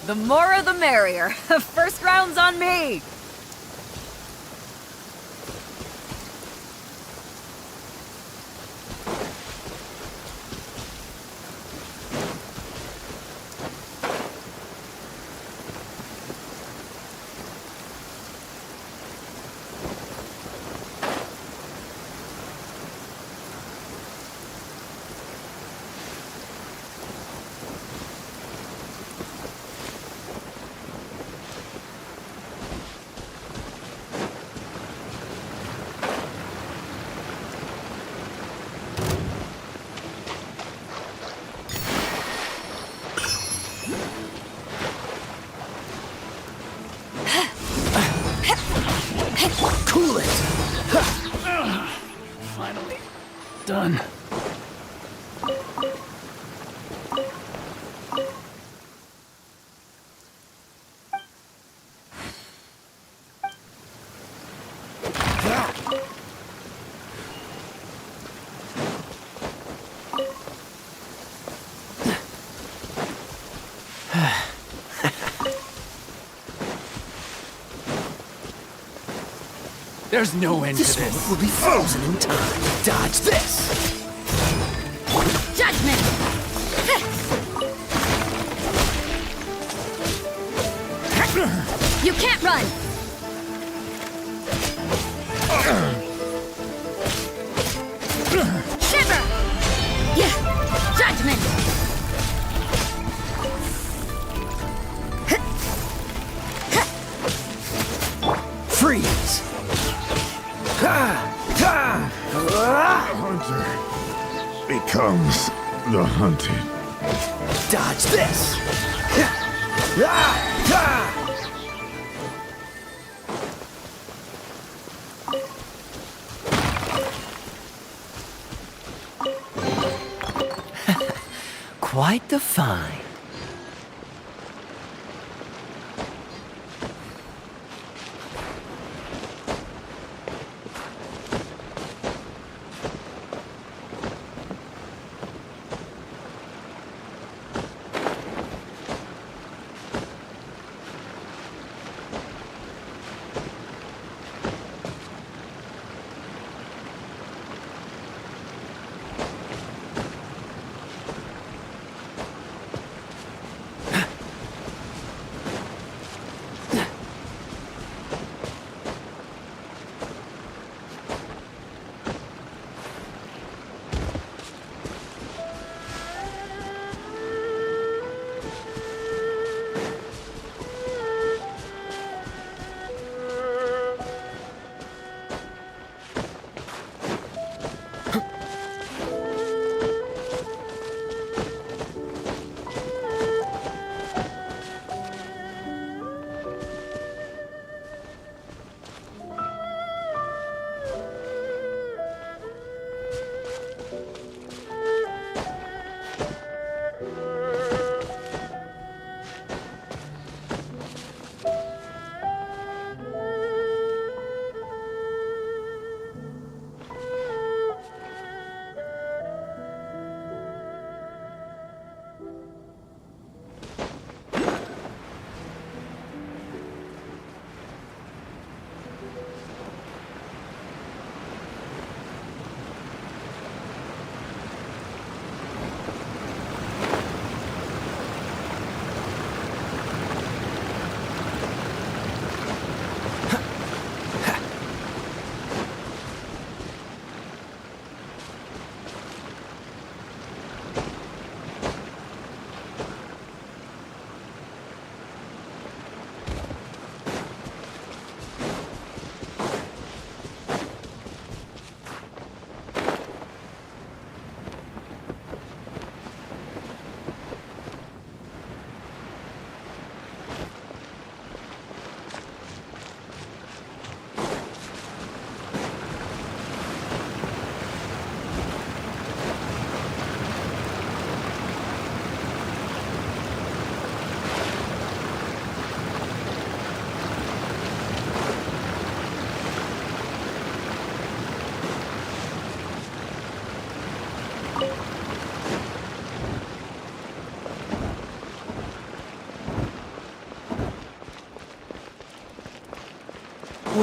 The more the merrier. First round's on me. Cool it! Finally. Done. There's no end This to one this. will be frozen in time. Dodge this! Judgment! You can't run! Shiver! Yeah! Judgment! Freeze! Hunter becomes the hunted. Dodge this! Quite the find.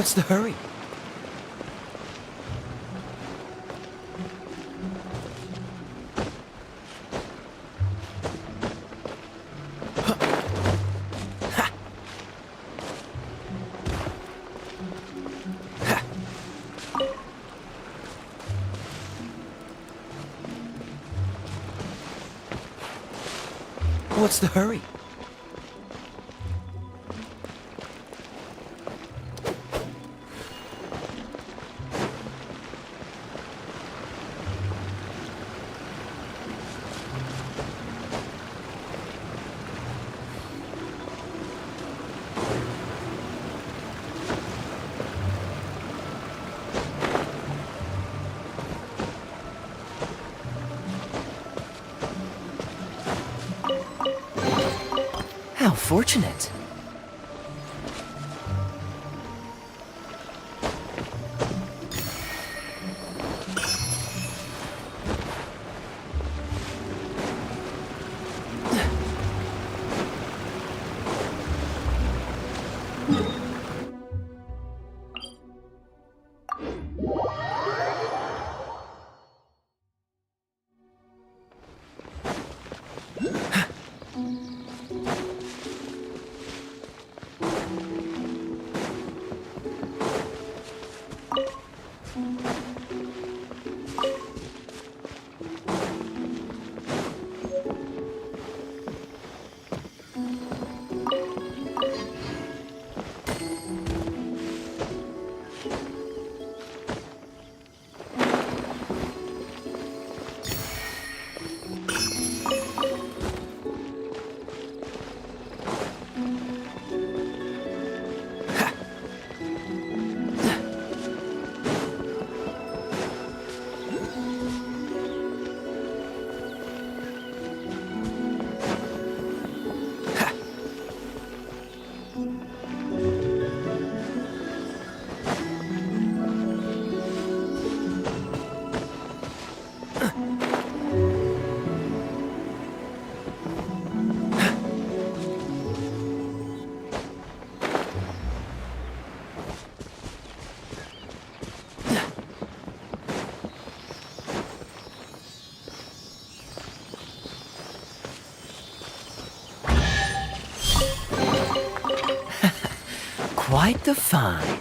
What's the hurry? What's the hurry? How fortunate. Quite the find.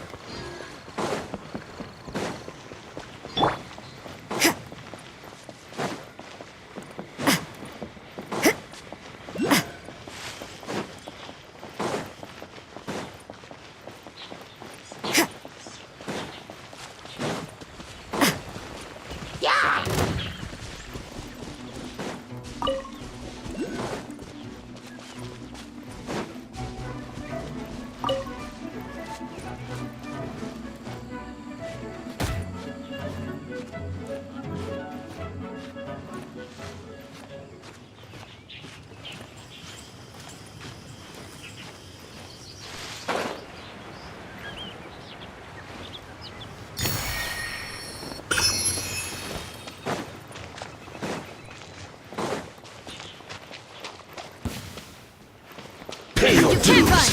Pay your Can't dues! run!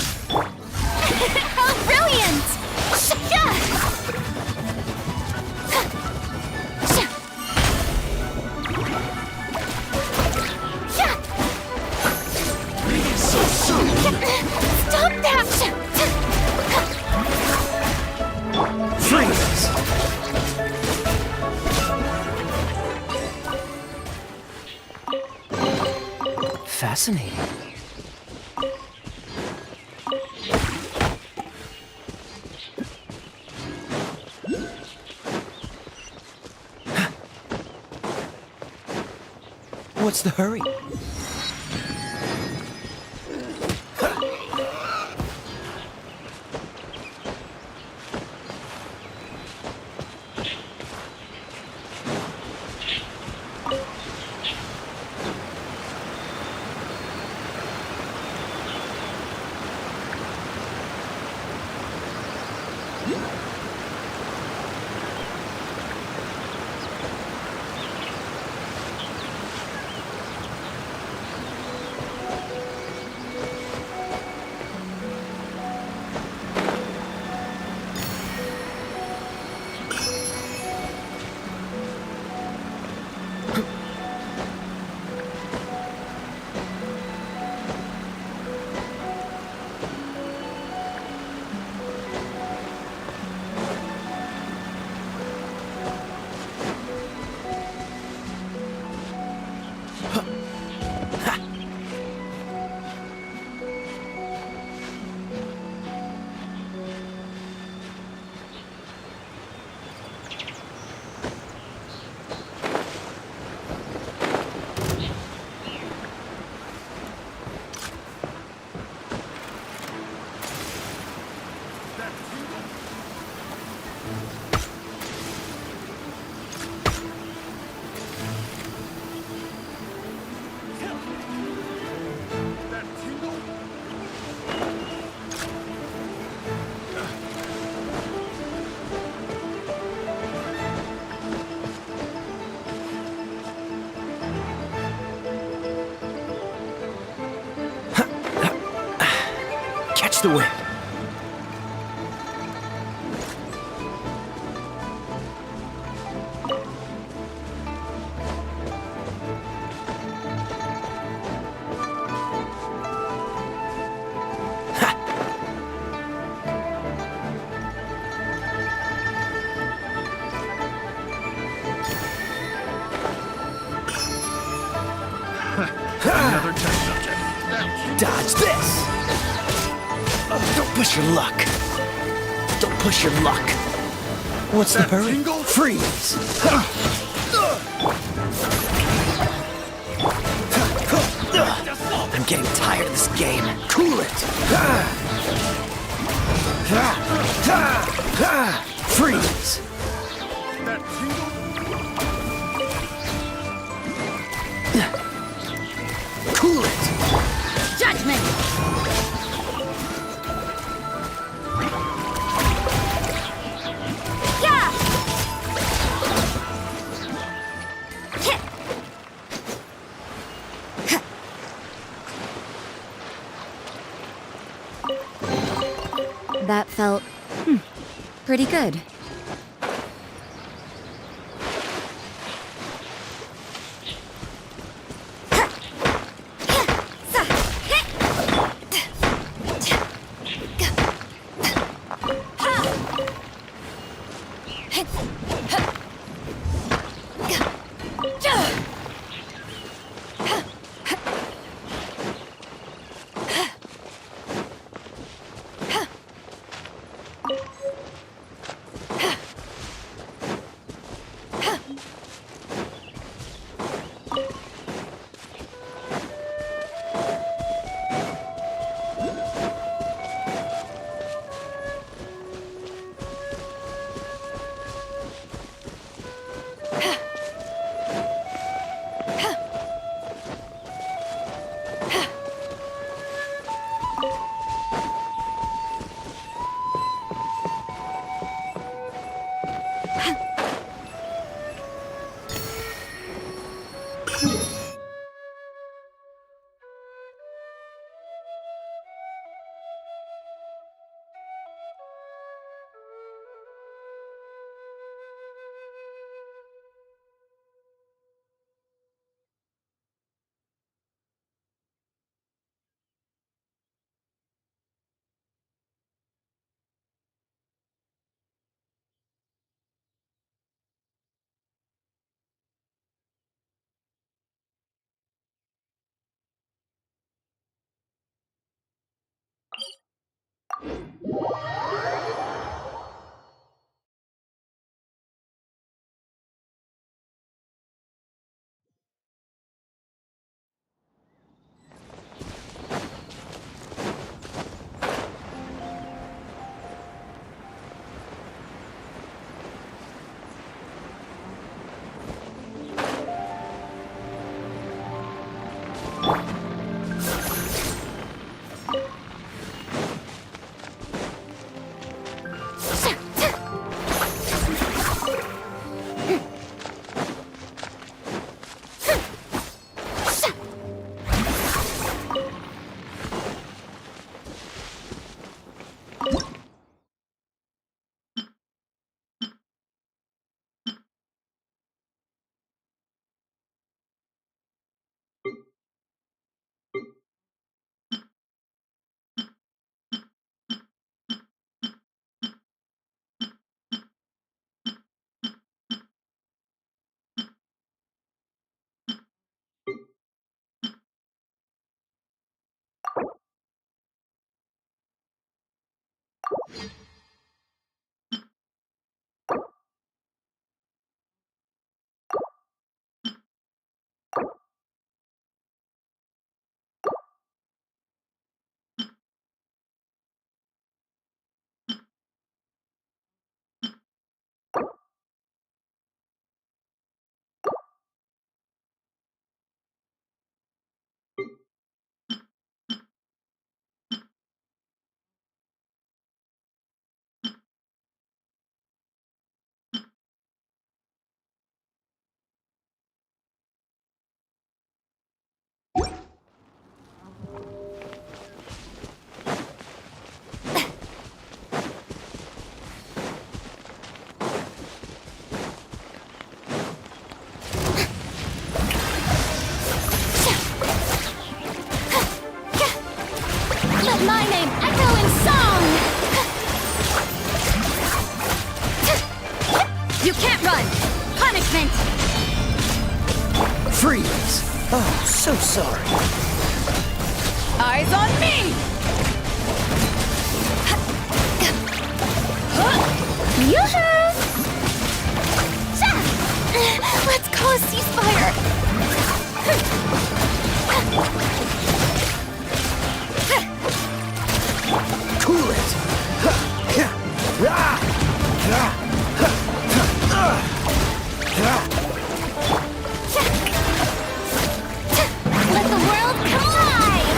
How brilliant! So soon! Stop that! Freeze! Fascinating. What's the hurry? Catch the wind. Another test subject. Dodge this! Don't push your luck. Don't push your luck. What's the hurry? tingle? Freeze! I'm getting tired of this game. Cool it! Freeze! That tingle? Cool it! Judgment! Yeah! That felt pretty good. Freeze! Oh, so sorry. Eyes on me! Yoo-hoo! Let's call a ceasefire! Cool it! Let the world come alive!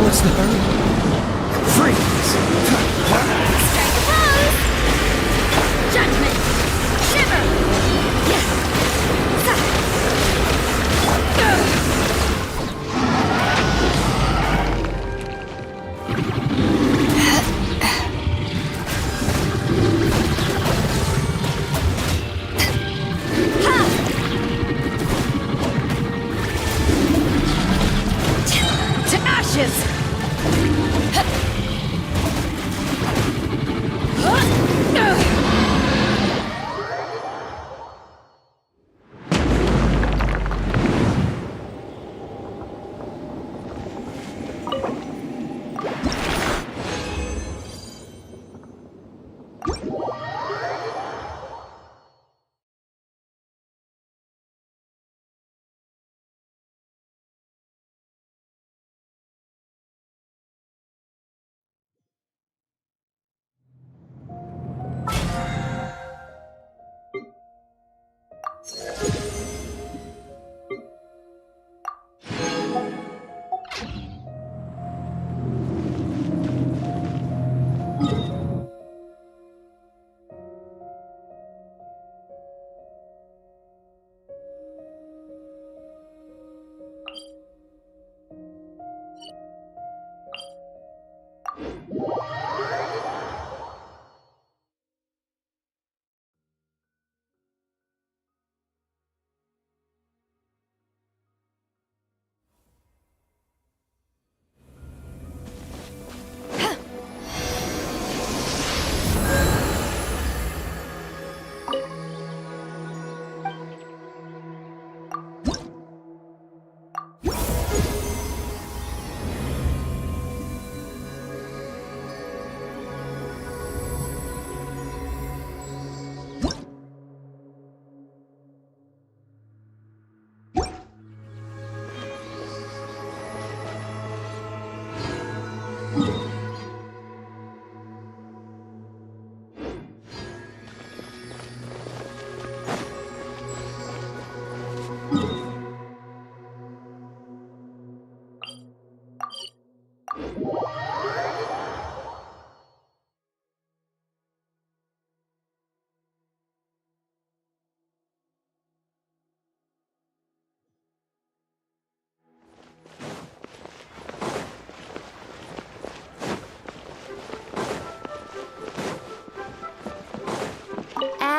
What's the hurry? Freeze! Strike a pose! Judgment! Shiver! inches!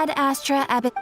Ad Astra Abbott.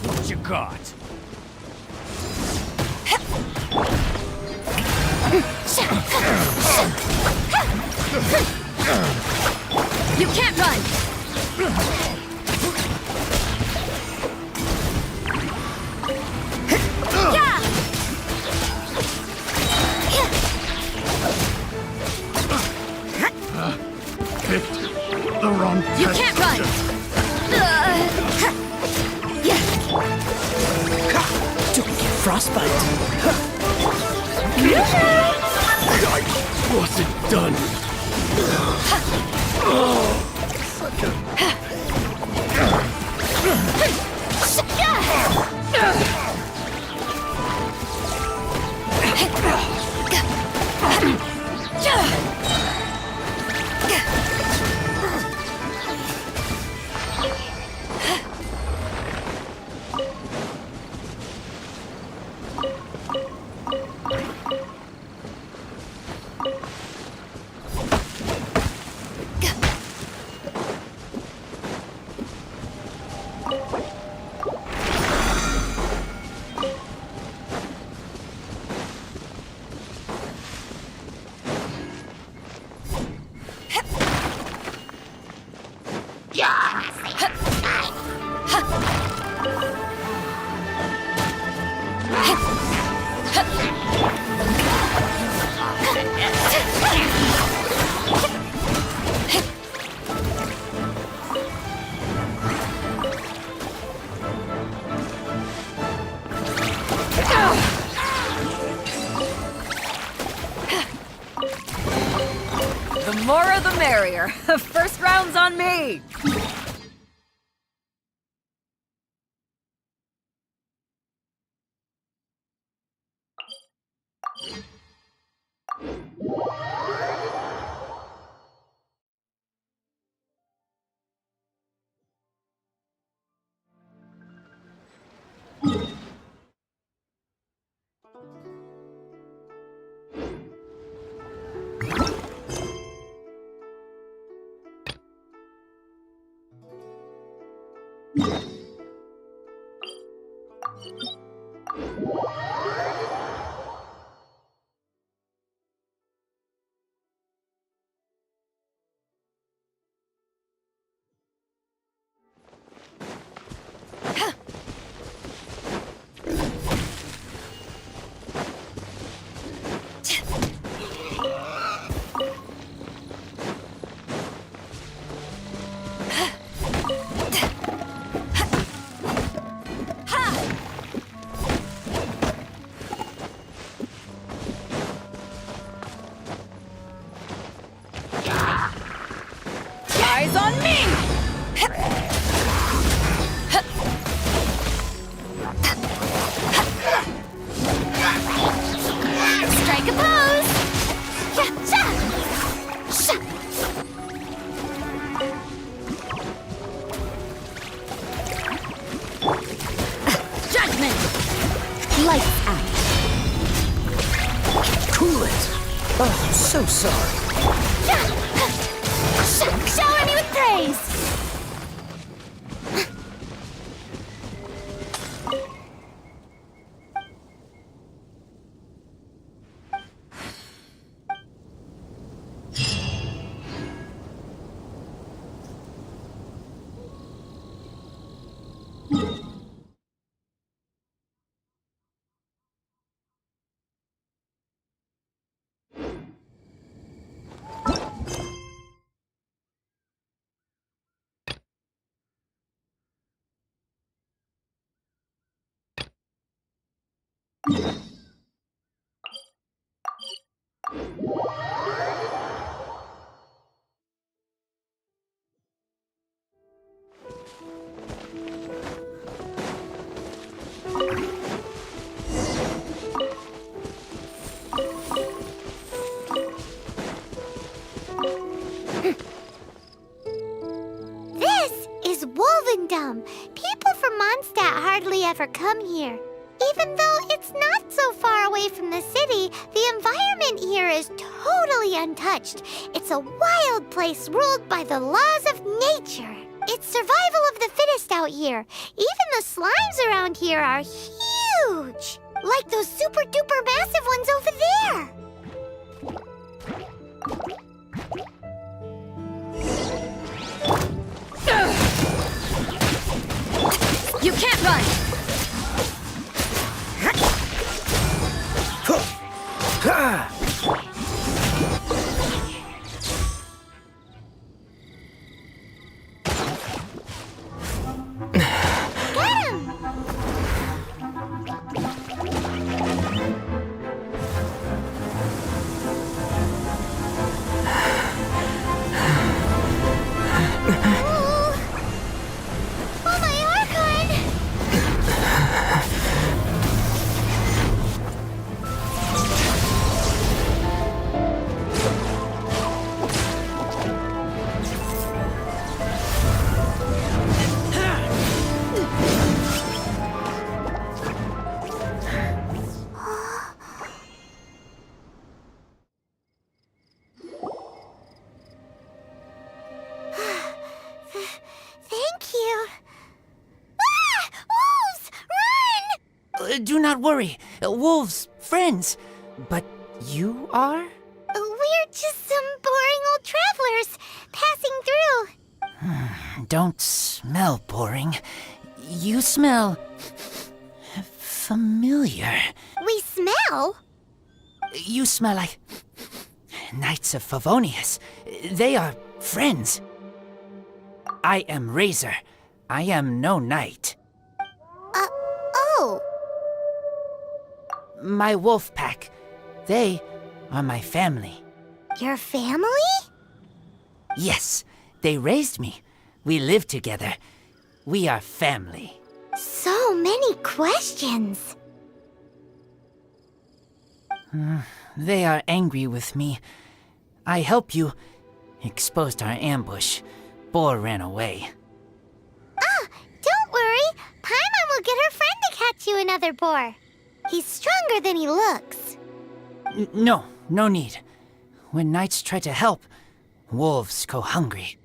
What you got? You can't run! Yeah! Picked the wrong You can't run! Yeah! Don't get frostbite. I wasn't done. The more the merrier. First round's on me. Eyes on me! Strike a pose! Yacha! Sha! Judgment! Lights out. Cool it. Oh, I'm so sorry. Shower me with praise! This is Wolvendom. People from Mondstadt hardly ever come here. Even though it's not so far away from the city, the environment here is totally untouched. It's a wild place ruled by the laws of nature. It's survival of the fittest out here. Even the slimes around here are huge. Like those super duper massive ones over there. You can't run! Oh, my Archon! Thank you. Ah! Wolves! Run! Do not worry. Wolves, friends. But you are? We're just some boring old travelers passing through. Don't smell boring. You smell familiar. We smell? You smell like Knights of Favonius. They are friends. I am Razor. I am no knight. Oh. My wolf pack. They are my family. Your family? Yes, they raised me. We live together. We are family. So many questions. They are angry with me. I help you. Exposed our ambush. Boar ran away. Don't worry. Paimon will get her friend to catch you another boar. He's stronger than he looks. No need. When knights try to help, wolves go hungry.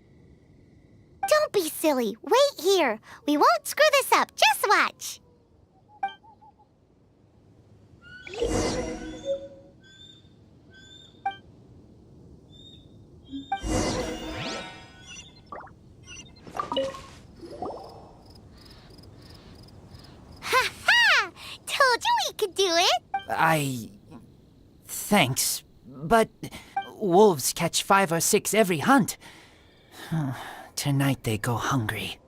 Don't be silly. Wait here. We won't screw this up. Just watch. Ha ha! Told you we could do it. Thanks, but wolves catch 5 or 6 every hunt. Tonight they go hungry.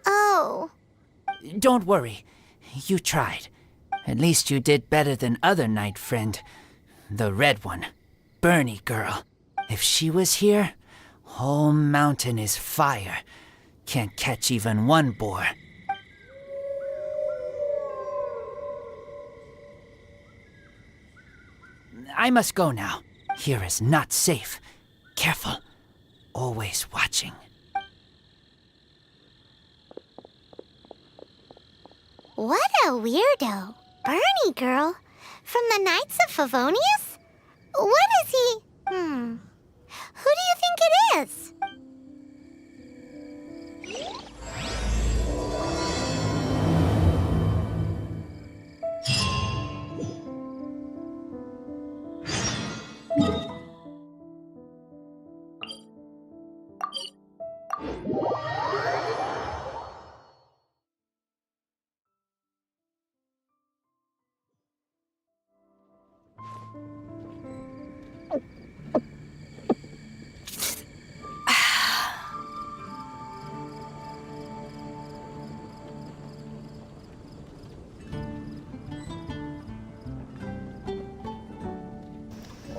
Oh. Don't worry. You tried. At least you did better than other knight friend. The red one. Bernie girl. If she was here, whole mountain is fire. Can't catch even one boar. I must go now. Here is not safe. Careful. Always watching. What a weirdo. Bernie girl. From the Knights of Favonius? What is he? Who do you think it is?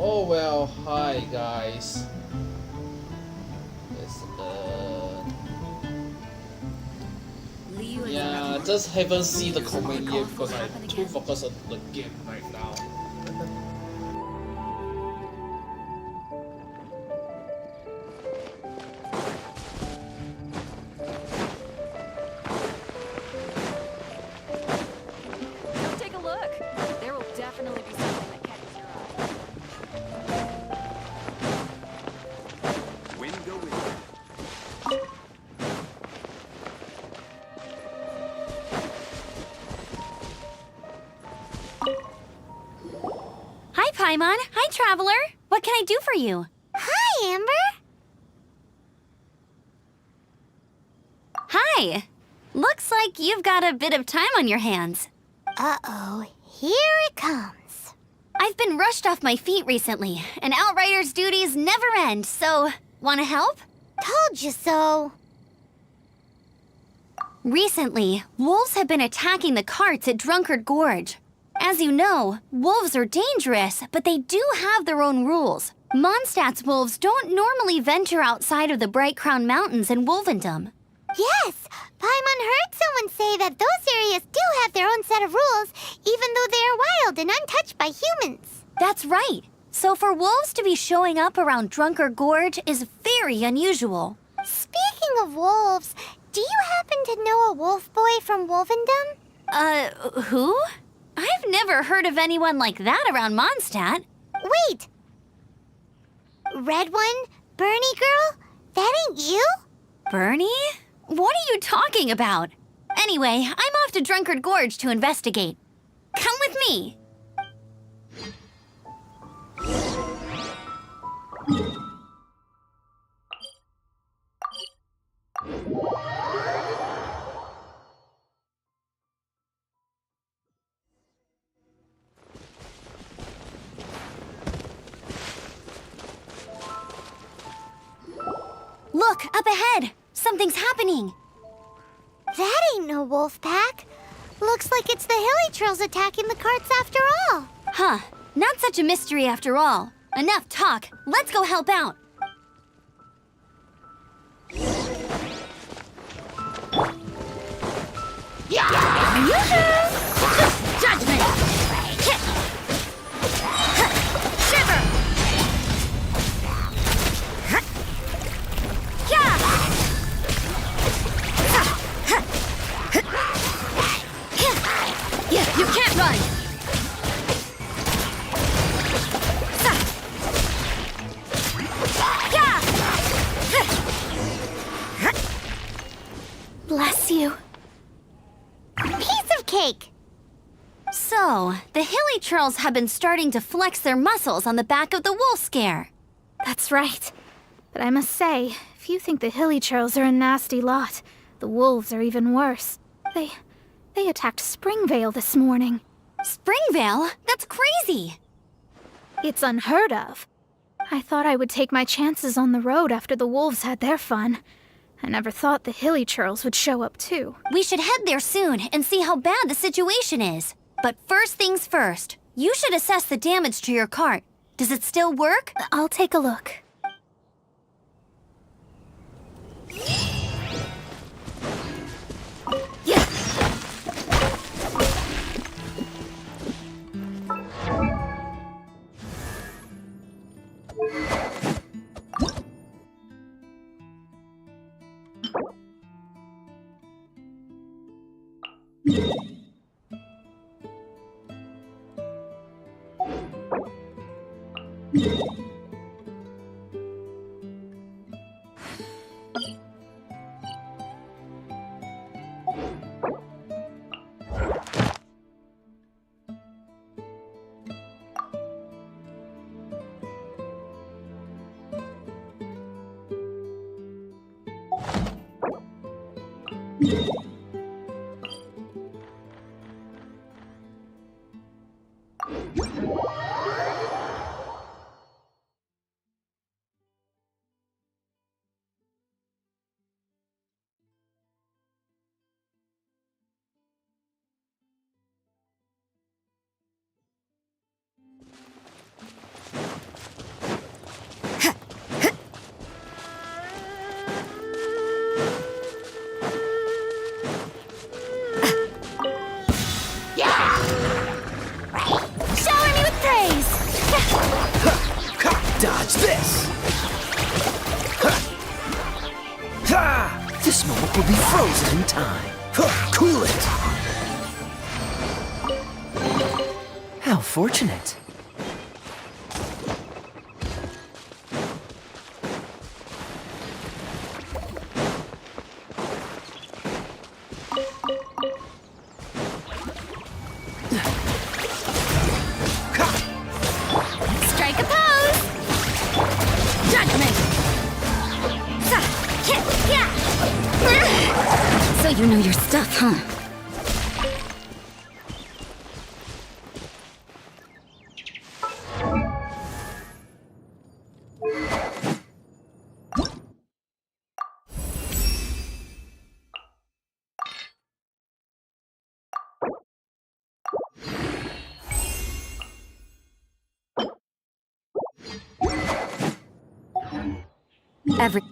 Oh well, hi guys. It's yeah, just haven't seen the comment yet because I'm too focused on the game right now. Come take a look. There will definitely be something that catches your eye. Wind go with Hi, Paimon. Hi, Traveler. What can I do for you? Hi, Amber. Hi. Looks like you've got a bit of time on your hands. Uh-oh, here it comes. I've been rushed off my feet recently, and Outrider's duties never end, so wanna help? Told you so. Recently, wolves have been attacking the carts at Drunkard Gorge. As you know, wolves are dangerous, but they do have their own rules. Mondstadt's wolves don't normally venture outside of the Bright Crown Mountains in Wolvendom. Yes, Paimon heard someone say that those areas do have their own set of rules, even though they are wild and untouched by humans. That's right. So for wolves to be showing up around Drunkard Gorge is very unusual. Speaking of wolves, do you happen to know a wolf boy from Wolvendom? Who? I've never heard of anyone like that around Mondstadt. Wait! Red one? Bernie girl? That ain't you? Bernie? What are you talking about? Anyway, I'm off to Drunkard Gorge to investigate. Come with me. Look, up ahead! Something's happening! That ain't no wolf pack. Looks like it's the Hilly Trolls attacking the carts after all. Huh, not such a mystery after all. Enough talk, let's go help out! Judgment! Shiver! Yeah, you can't run! Bless you. Piece of cake. So, the Hilly Trolls have been starting to flex their muscles on the back of the wolf scare. That's right. But I must say, if you think the Hilly Trolls are a nasty lot, the wolves are even worse. They attacked Springvale this morning. Springvale? That's crazy! It's unheard of. I thought I would take my chances on the road after the wolves had their fun. I never thought the Hilly Trolls would show up too. We should head there soon and see how bad the situation is. But first things first, you should assess the damage to your cart. Does it still work? I'll take a look. Watch this! This moment will be frozen in time. Cool it! How fortunate. Strike a pose! Judgment! So you know your stuff, huh? Every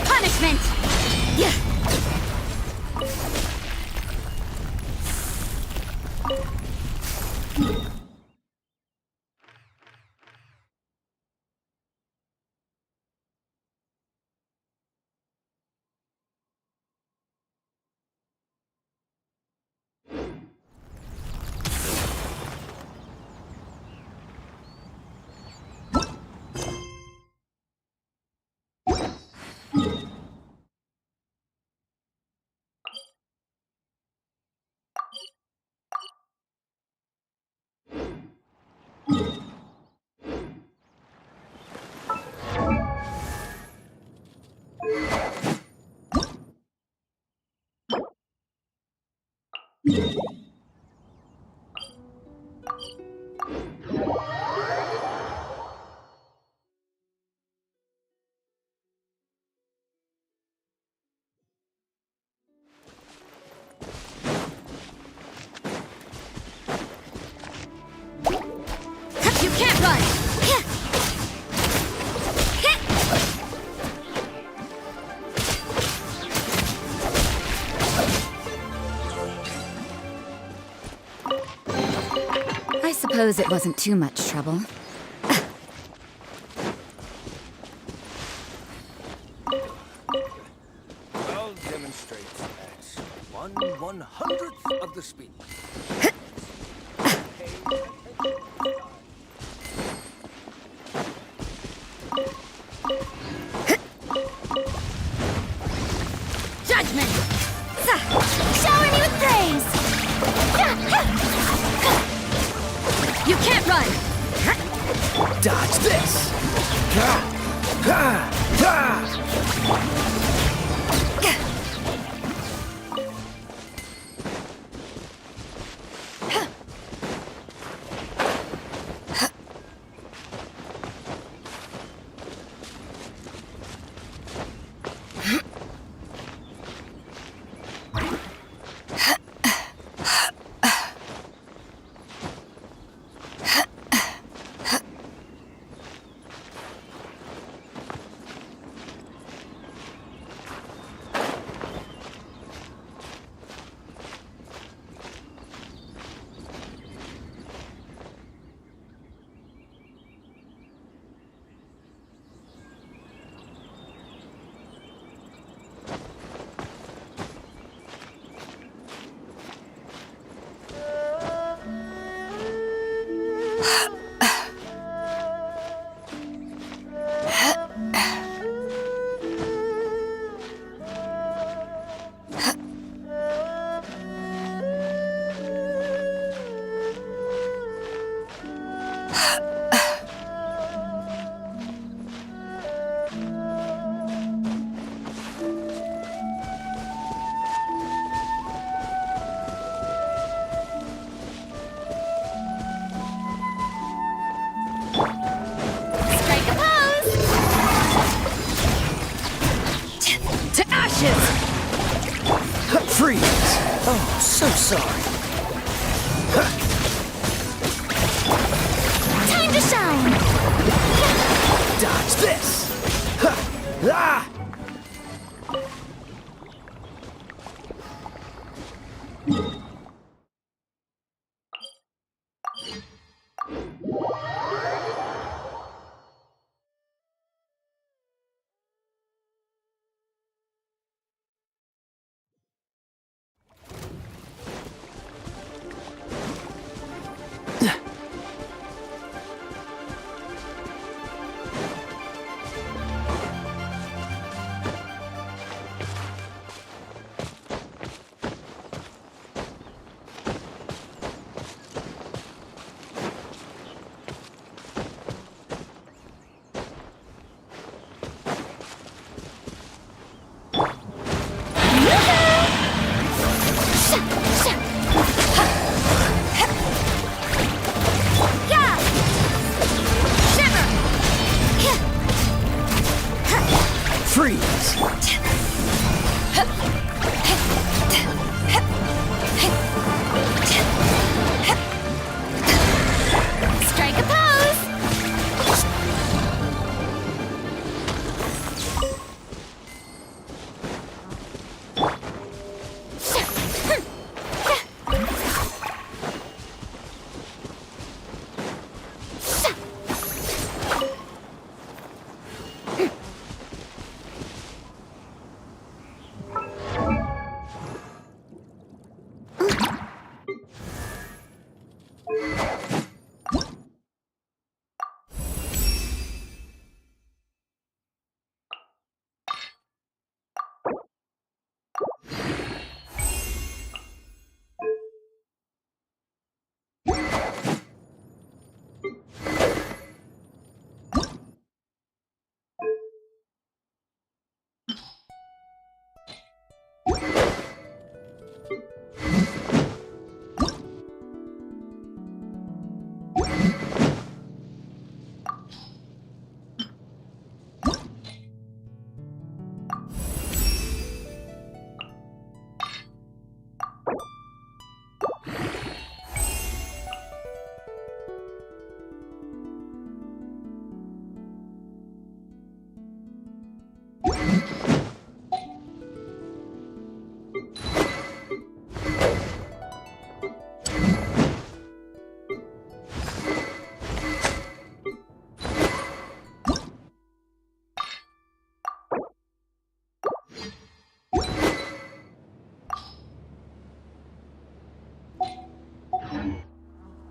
Punishment! Yeah. You can't run! I suppose it wasn't too much trouble. 1/100th of the speed. Judgment! Shower me with praise! You can't run! Dodge this! Strike a pose! To ashes! Freeze! Oh, so sorry. Time to shine! Dodge this! Ah!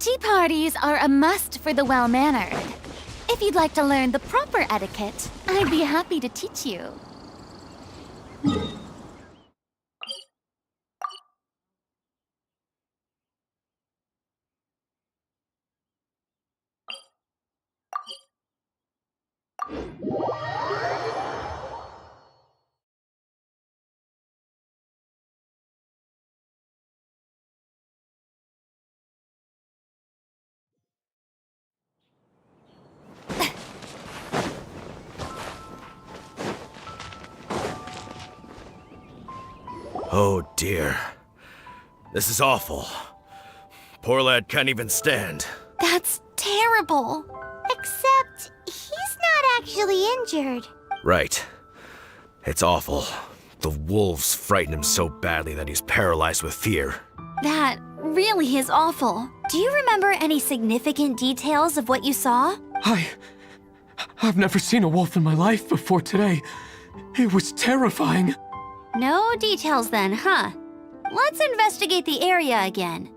Tea parties are a must for the well-mannered. If you'd like to learn the proper etiquette, I'd be happy to teach you. Oh dear. This is awful. Poor lad can't even stand. That's terrible. Except he's not actually injured. Right. It's awful. The wolves frighten him so badly that he's paralyzed with fear. That really is awful. Do you remember any significant details of what you saw? I've never seen a wolf in my life before today. It was terrifying. No details then, huh? Let's investigate the area again.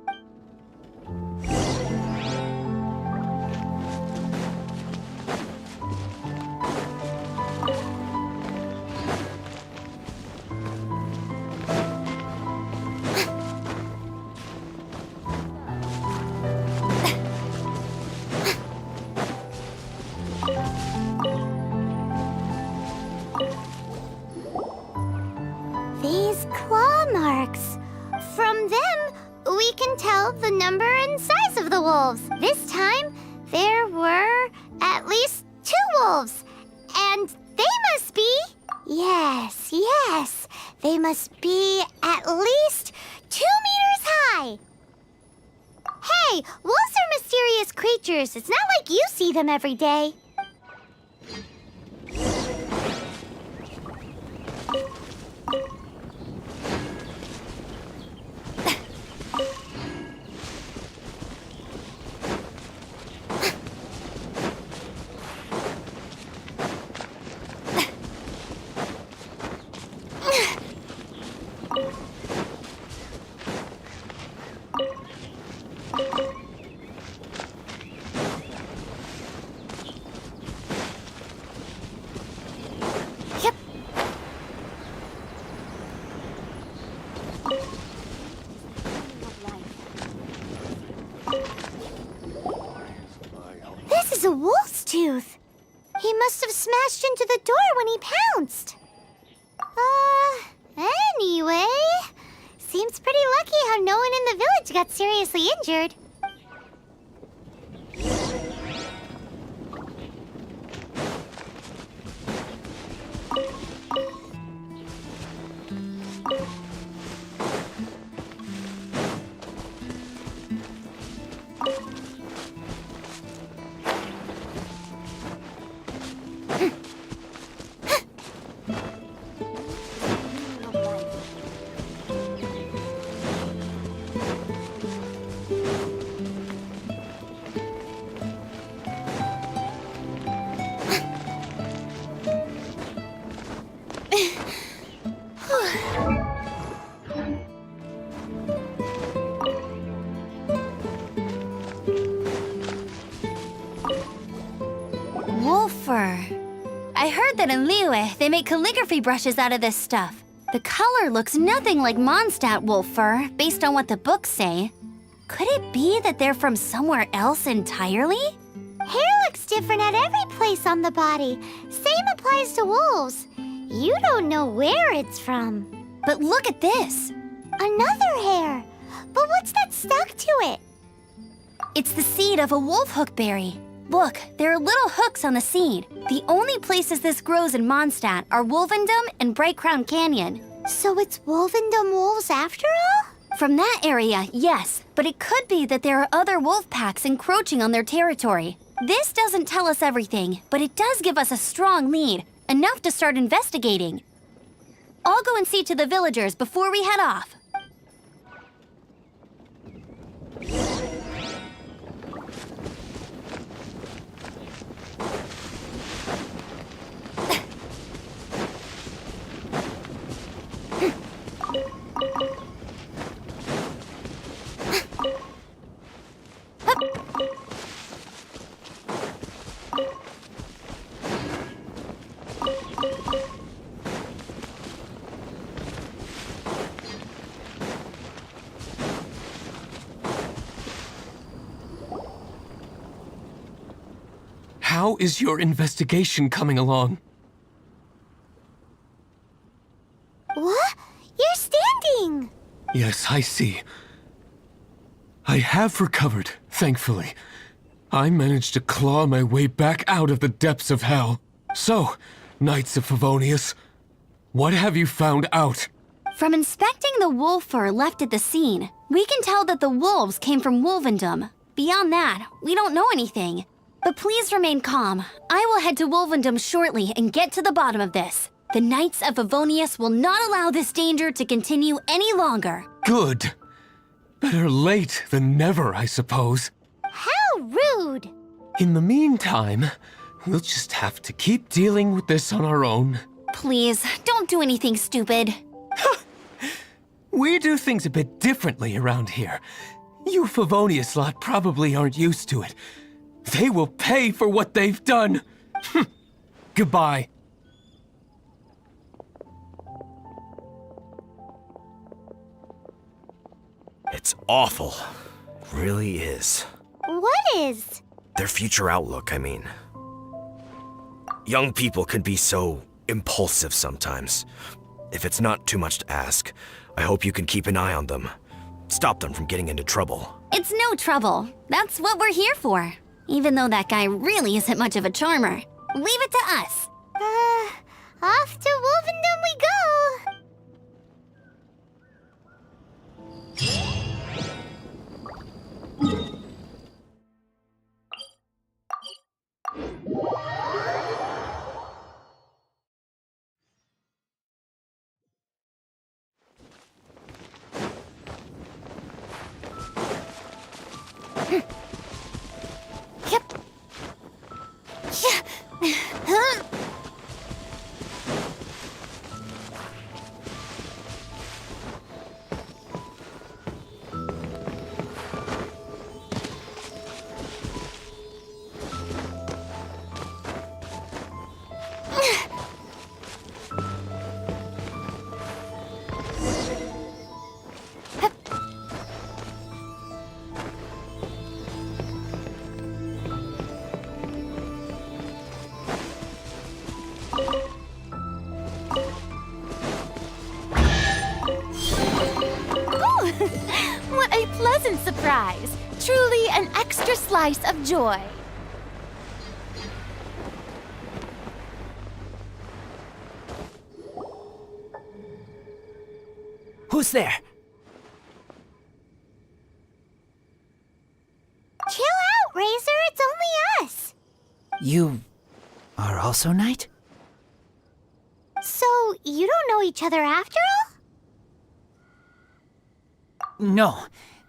These claw marks. From them, we can tell the number and size of the wolves. This time, there were at least 2 wolves. And they must be... Yes. They must be at least 2 meters high. Hey, wolves are mysterious creatures. It's not like you see them every day. Yep. This is a wolf's tooth. He must have smashed into the door when he pounced. Anyway, seems pretty lucky how no one in the village got seriously injured. Wolf fur. I heard that in Liyue, they make calligraphy brushes out of this stuff. The color looks nothing like Mondstadt wolf fur, based on what the books say. Could it be that they're from somewhere else entirely? Hair looks different at every place on the body. Same applies to wolves. You don't know where it's from. But look at this. Another hair. But what's that stuck to it? It's the seed of a wolf hookberry. Look, there are little hooks on the seed. The only places this grows in Mondstadt are Wolvendom and Bright Crown Canyon. So it's Wolvendom wolves after all? From that area, yes, but it could be that there are other wolf packs encroaching on their territory. This doesn't tell us everything, but it does give us a strong lead, enough to start investigating. I'll go and see to the villagers before we head off. Hup. how is your investigation coming along? What? You're standing! Yes, I see. I have recovered, thankfully. I managed to claw my way back out of the depths of hell. So, Knights of Favonius, what have you found out? From inspecting the wolf fur left at the scene, we can tell that the wolves came from Wolvendom. Beyond that, we don't know anything. But please remain calm. I will head to Wolvendom shortly and get to the bottom of this. The Knights of Favonius will not allow this danger to continue any longer. Good. Better late than never, I suppose. How rude! In the meantime, we'll just have to keep dealing with this on our own. Please, don't do anything stupid. We do things a bit differently around here. You Favonius lot probably aren't used to it. They will pay for what they've done. Goodbye. It's awful. It really is. What is? Their future outlook, I mean. Young people can be so impulsive sometimes. If it's not too much to ask, I hope you can keep an eye on them. Stop them from getting into trouble. It's no trouble. That's what we're here for. Even though that guy really isn't much of a charmer. Leave it to us. Off to Wolvendom we go! Yep. Huh? What a pleasant surprise! Truly an extra slice of joy. Who's there? Chill out, Razor. It's only us. You are also Knight? So, you don't know each other after all? No.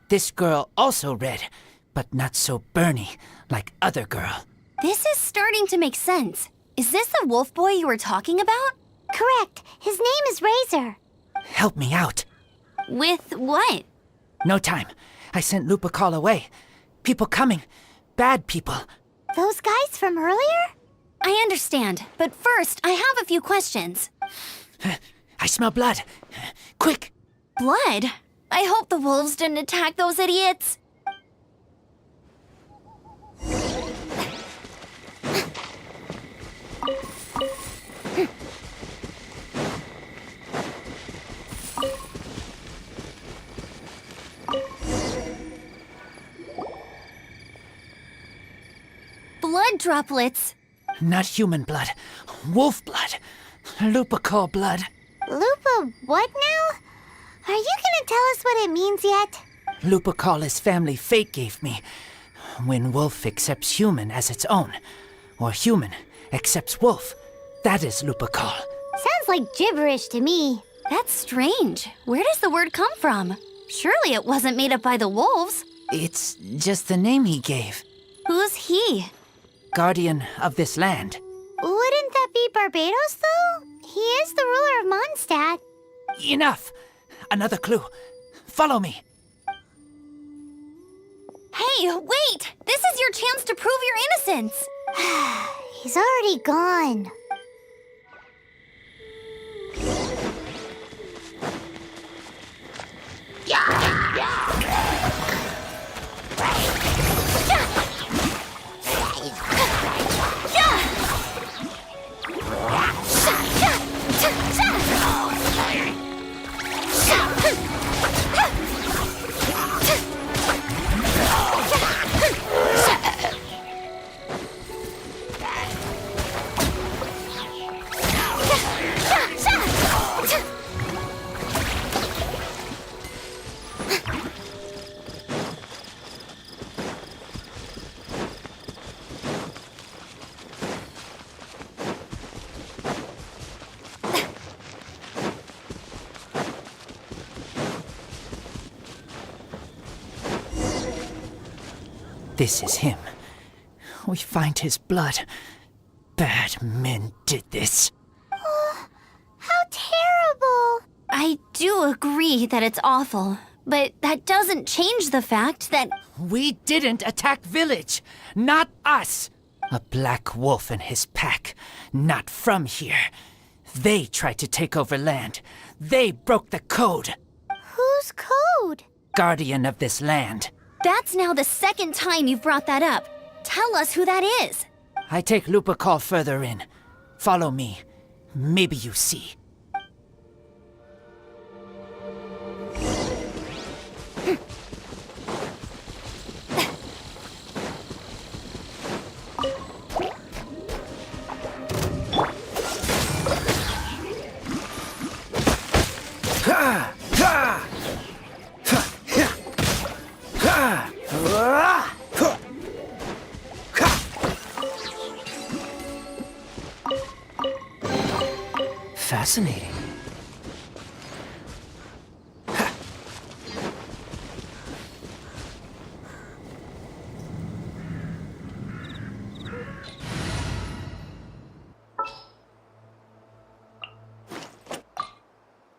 This girl also red, but not so burny like other girl. This is starting to make sense. Is this the wolf boy you were talking about? Correct. His name is Razor. Help me out. With what? No time. I sent Lupercal away. People coming. Bad people. Those guys from earlier? I understand, but first, I have a few questions. I smell blood. Quick! Blood? I hope the wolves didn't attack those idiots. Blood droplets. Not human blood. Wolf blood. Lupercal blood. Lupa what now? Are you gonna tell us what it means yet? Lupercal is family fate gave me. When wolf accepts human as its own, or human accepts wolf, that is Lupercal. Sounds like gibberish to me. That's strange. Where does the word come from? Surely it wasn't made up by the wolves. It's just the name he gave. Who's he? Guardian of this land. Wouldn't that be Barbados, though? He is the ruler of Mondstadt. Enough! Another clue. Follow me. Hey, wait! This is your chance to prove your innocence! He's already gone. This is him. We find his blood. Bad men did this. How terrible! I do agree that it's awful, but that doesn't change the fact that We didn't attack village. Not us. A black wolf and his pack. Not from here. They tried to take over land. They broke the code. Whose code? Guardian of this land. that's now the second time you've brought that up. Tell us who that is. I take Lupa call further in. Follow me. Maybe you see. Fascinating.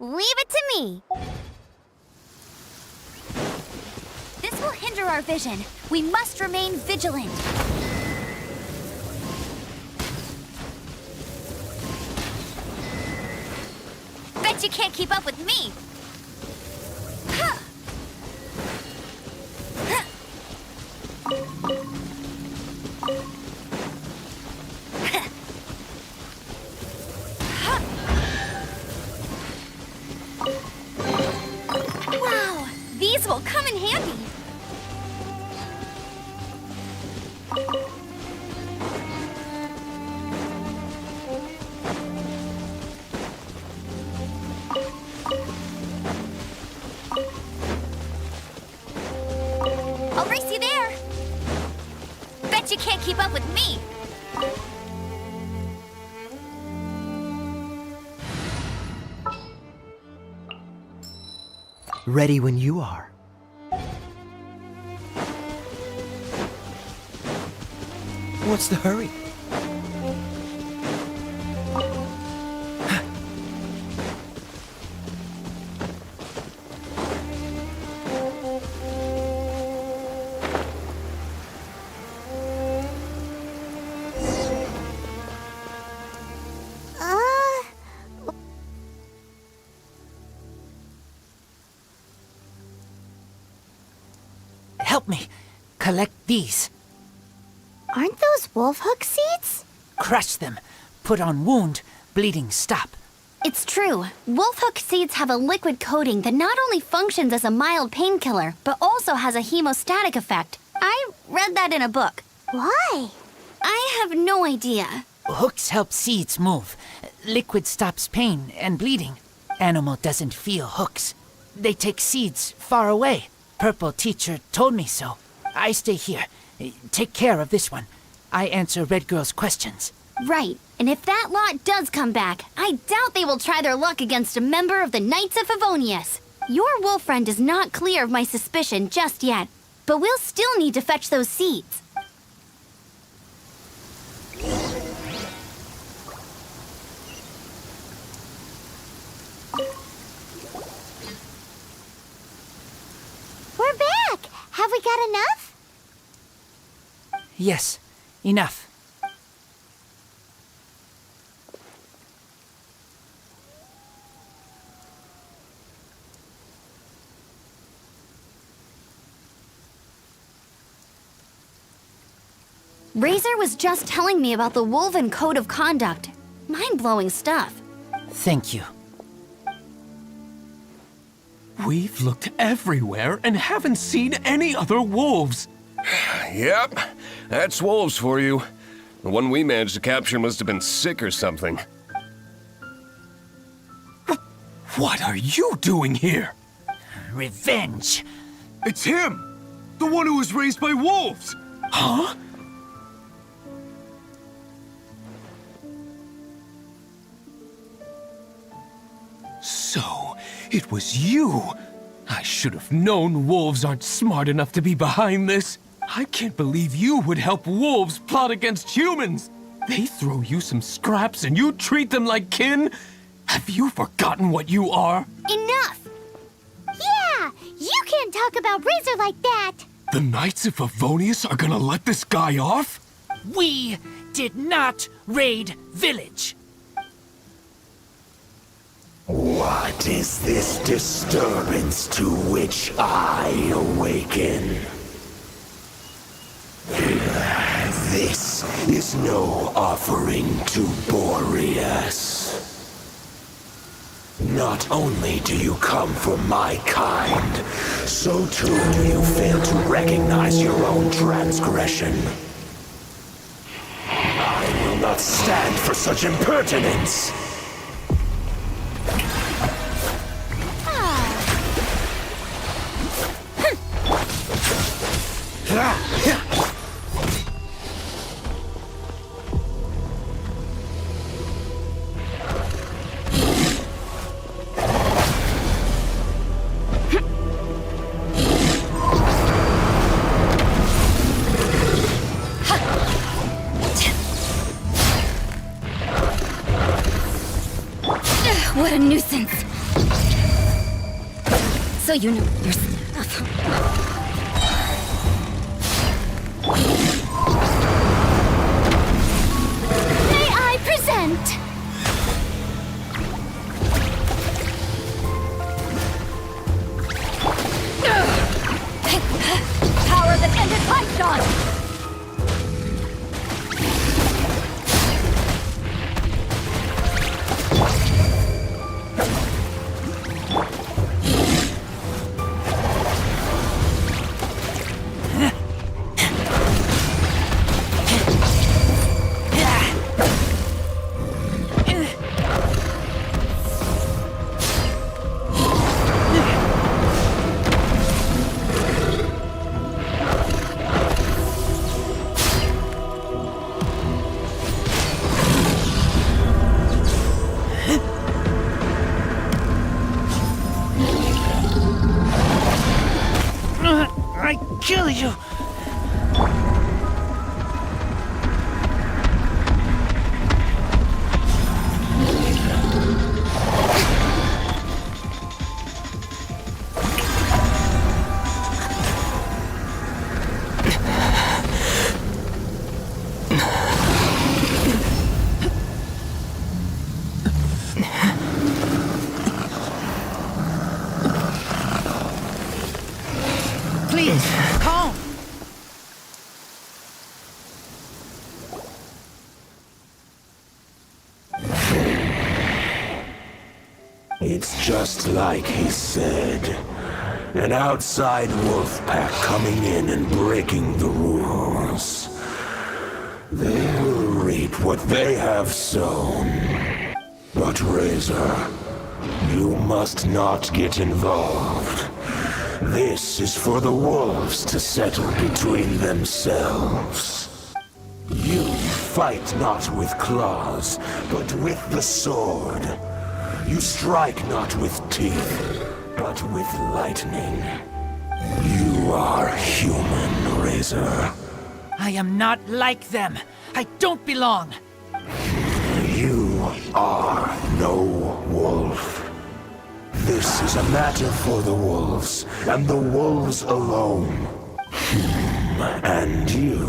Leave it to me. This will hinder our vision. We must remain vigilant. Bet you can't keep up with me. Huh. Huh. Huh. Wow, these will come in handy. I'll race you there. Bet you can't keep up with me. Ready when you are. What's the hurry? Help me. Collect these. Aren't those wolf hook seeds? Crush them. Put on wound. Bleeding stop. It's true. Wolfhook seeds have a liquid coating that not only functions as a mild painkiller, but also has a hemostatic effect. I read that in a book. Why? I have no idea. Hooks help seeds move. Liquid stops pain and bleeding. Animal doesn't feel hooks. They take seeds far away. Purple teacher told me so. I stay here. Take care of this one. I answer Red Girl's questions. Right. And if that lot does come back, I doubt they will try their luck against a member of the Knights of Favonius. Your wolf friend is not clear of my suspicion just yet, but we'll still need to fetch those seeds. We're back! Have we got enough? Yes, enough. Razor was just telling me about the Woven Code of Conduct. Mind-blowing stuff. Thank you. We've looked everywhere and haven't seen any other wolves. Yep, that's wolves for you. The one we managed to capture must have been sick or something. What are you doing here? Revenge. It's him! The one who was raised by wolves! Huh? So, it was you. I should have known wolves aren't smart enough to be behind this. I can't believe you would help wolves plot against humans! They throw you some scraps and you treat them like kin? Have you forgotten what you are? Enough! Yeah! You can't talk about Razor like that! The Knights of Favonius are gonna let this guy off? We did not raid village. What is this disturbance to which I awaken? This is no offering to Boreas. Not only do you come from my kind, so too do you fail to recognize your own transgression. I will not stand for such impertinence! What a nuisance. So you know your stuff. May I present? Power that ended Python! I kill you! Please, calm! It's just like he said. An outside wolf pack coming in and breaking the rules. They will reap what they have sown. But Razor, you must not get involved. This is for the wolves to settle between themselves. You fight not with claws, but with the sword. You strike not with teeth, but with lightning. You are human, Razor. I am not like them. I don't belong. You are no wolf. This is a matter for the wolves, and the wolves alone. And you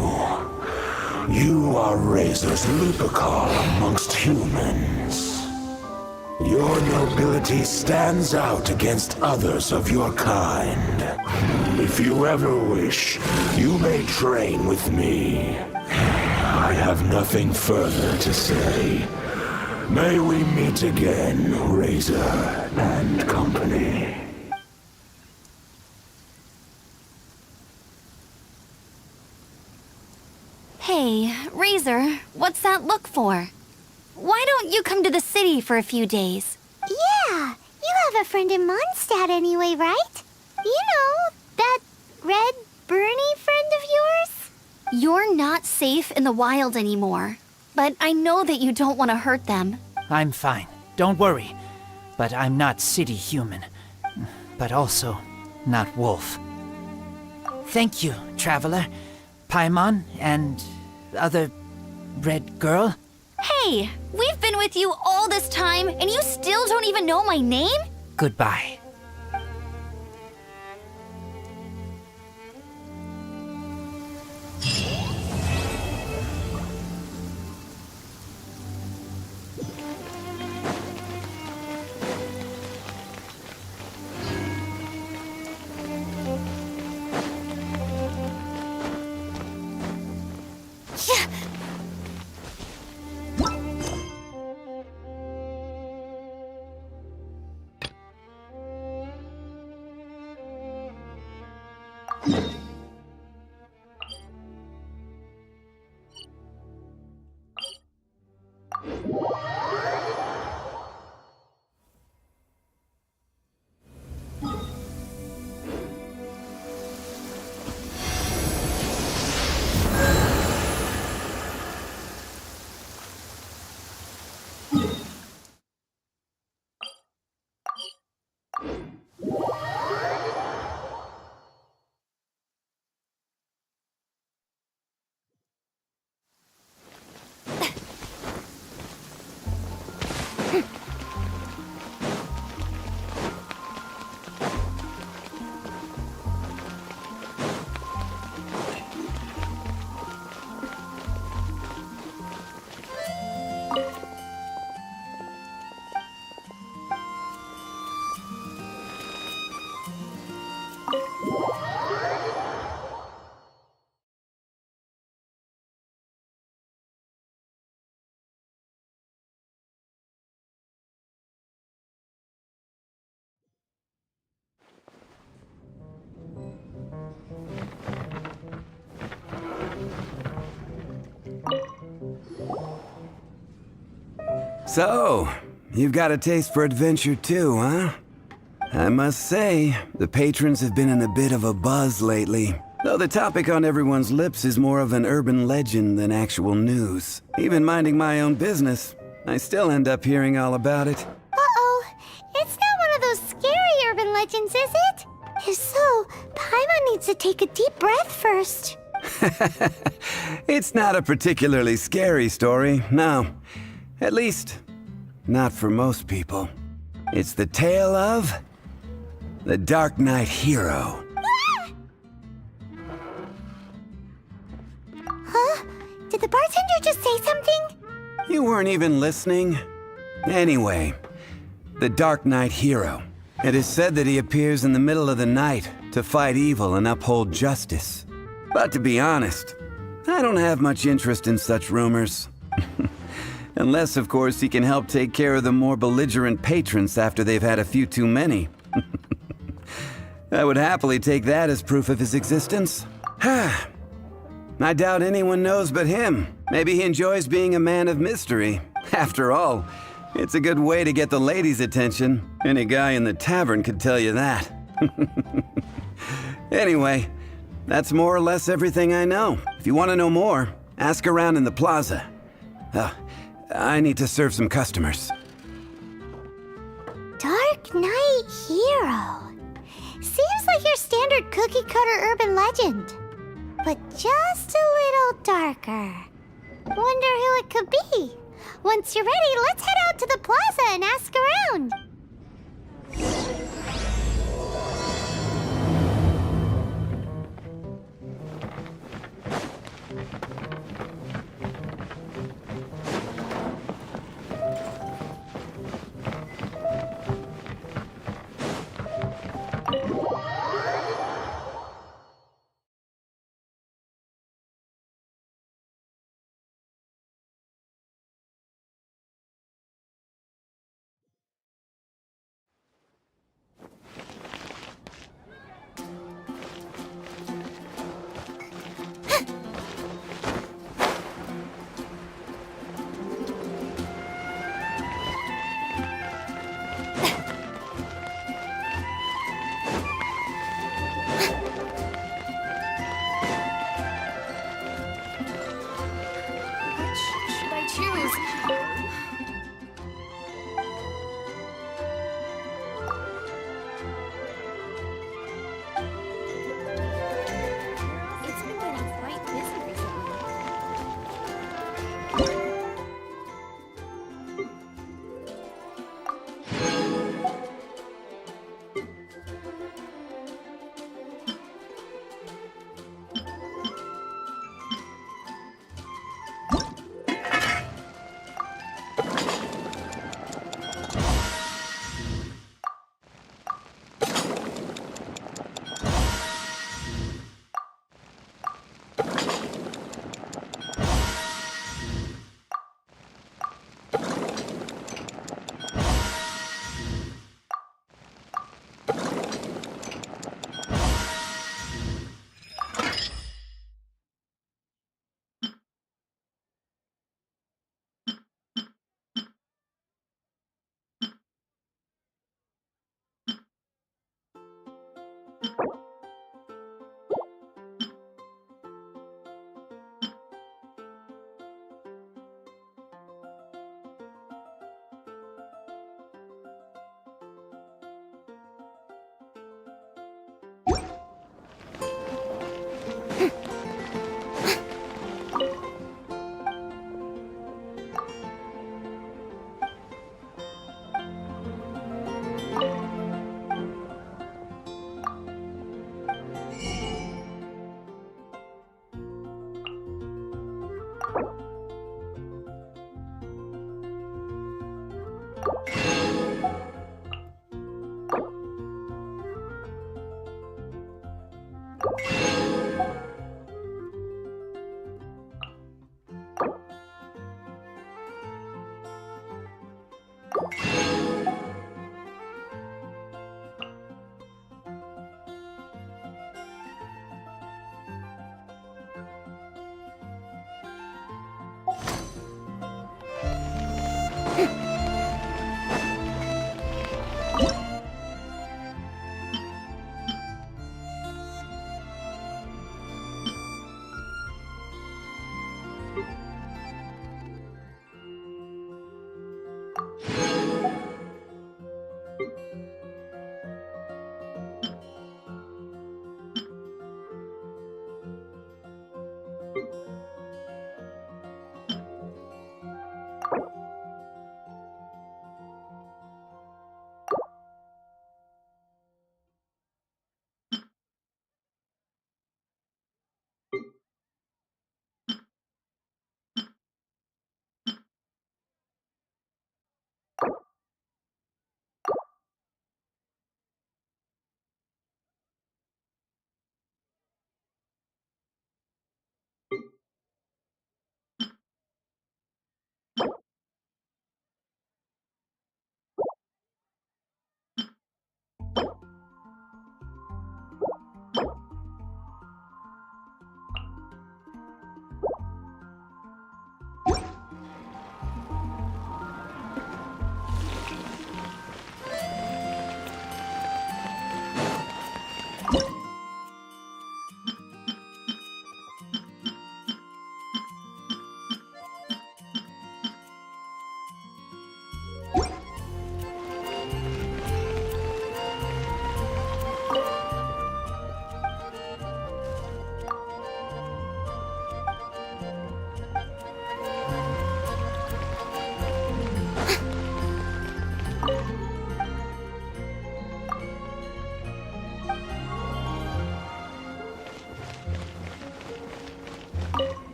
are Razor's Lupercal amongst humans. Your nobility stands out against others of your kind. If you ever wish, you may train with me. I have nothing further to say. May we meet again, Razor and company. Hey, Razor, what's that look for? Why don't you come to the city for a few days? Yeah, you have a friend in Mondstadt anyway, right? You know, that red Bernie friend of yours? You're not safe in the wild anymore. But I know that you don't want to hurt them. I'm fine. Don't worry. But I'm not city human. But also not wolf. Thank you, traveler. Paimon and the other red girl? Hey, we've been with you all this time, and you still don't even know my name? Goodbye. So, you've got a taste for adventure too, huh? I must say, the patrons have been in a bit of a buzz lately. Though the topic on everyone's lips is more of an urban legend than actual news. Even minding my own business, I still end up hearing all about it. Uh-oh. It's not one of those scary urban legends, is it? If so, Paimon needs to take a deep breath first. It's not a particularly scary story, no. At least, not for most people. It's the tale of the Dark Knight hero. Huh? Did the bartender just say something? You weren't even listening? Anyway, the Dark Knight hero. It is said that he appears in the middle of the night to fight evil and uphold justice. But to be honest, I don't have much interest in such rumors. Unless, of course, he can help take care of the more belligerent patrons after they've had a few too many. I would happily take that as proof of his existence. I doubt anyone knows but him. Maybe he enjoys being a man of mystery. After all, it's a good way to get the ladies' attention. Any guy in the tavern could tell you that. Anyway, that's more or less everything I know. If you want to know more, ask around in the plaza. I need to serve some customers. Dark Knight hero. Seems like your standard cookie-cutter urban legend. But just a little darker. Wonder who it could be. Once you're ready, let's head out to the plaza and ask around.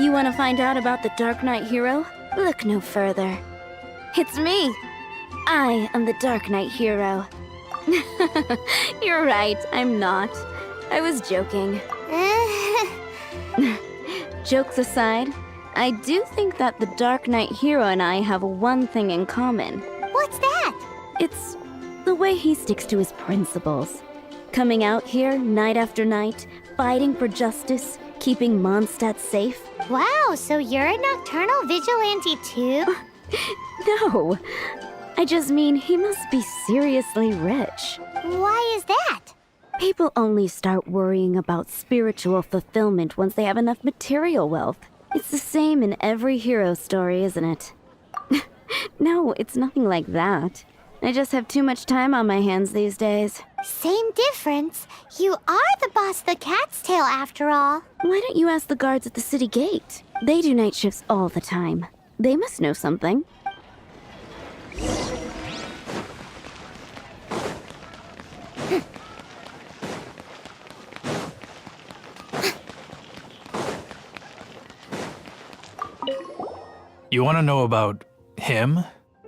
You want to find out about the Dark Knight hero? Look no further. It's me! I am the Dark Knight hero. You're right, I'm not. I was joking. Jokes aside, I do think that the Dark Knight hero and I have one thing in common. What's that? It's the way he sticks to his principles. Coming out here night after night, fighting for justice, keeping Mondstadt safe. Wow, so you're a nocturnal vigilante too? No, I just mean he must be seriously rich. Why is that? People only start worrying about spiritual fulfillment once they have enough material wealth. It's the same in every hero story, isn't it? No, it's nothing like that. I just have too much time on my hands these days. Same difference. You are the boss of the Cat's Tail after all. Why don't you ask the guards at the city gate? They do night shifts all the time. They must know something. You want to know about him?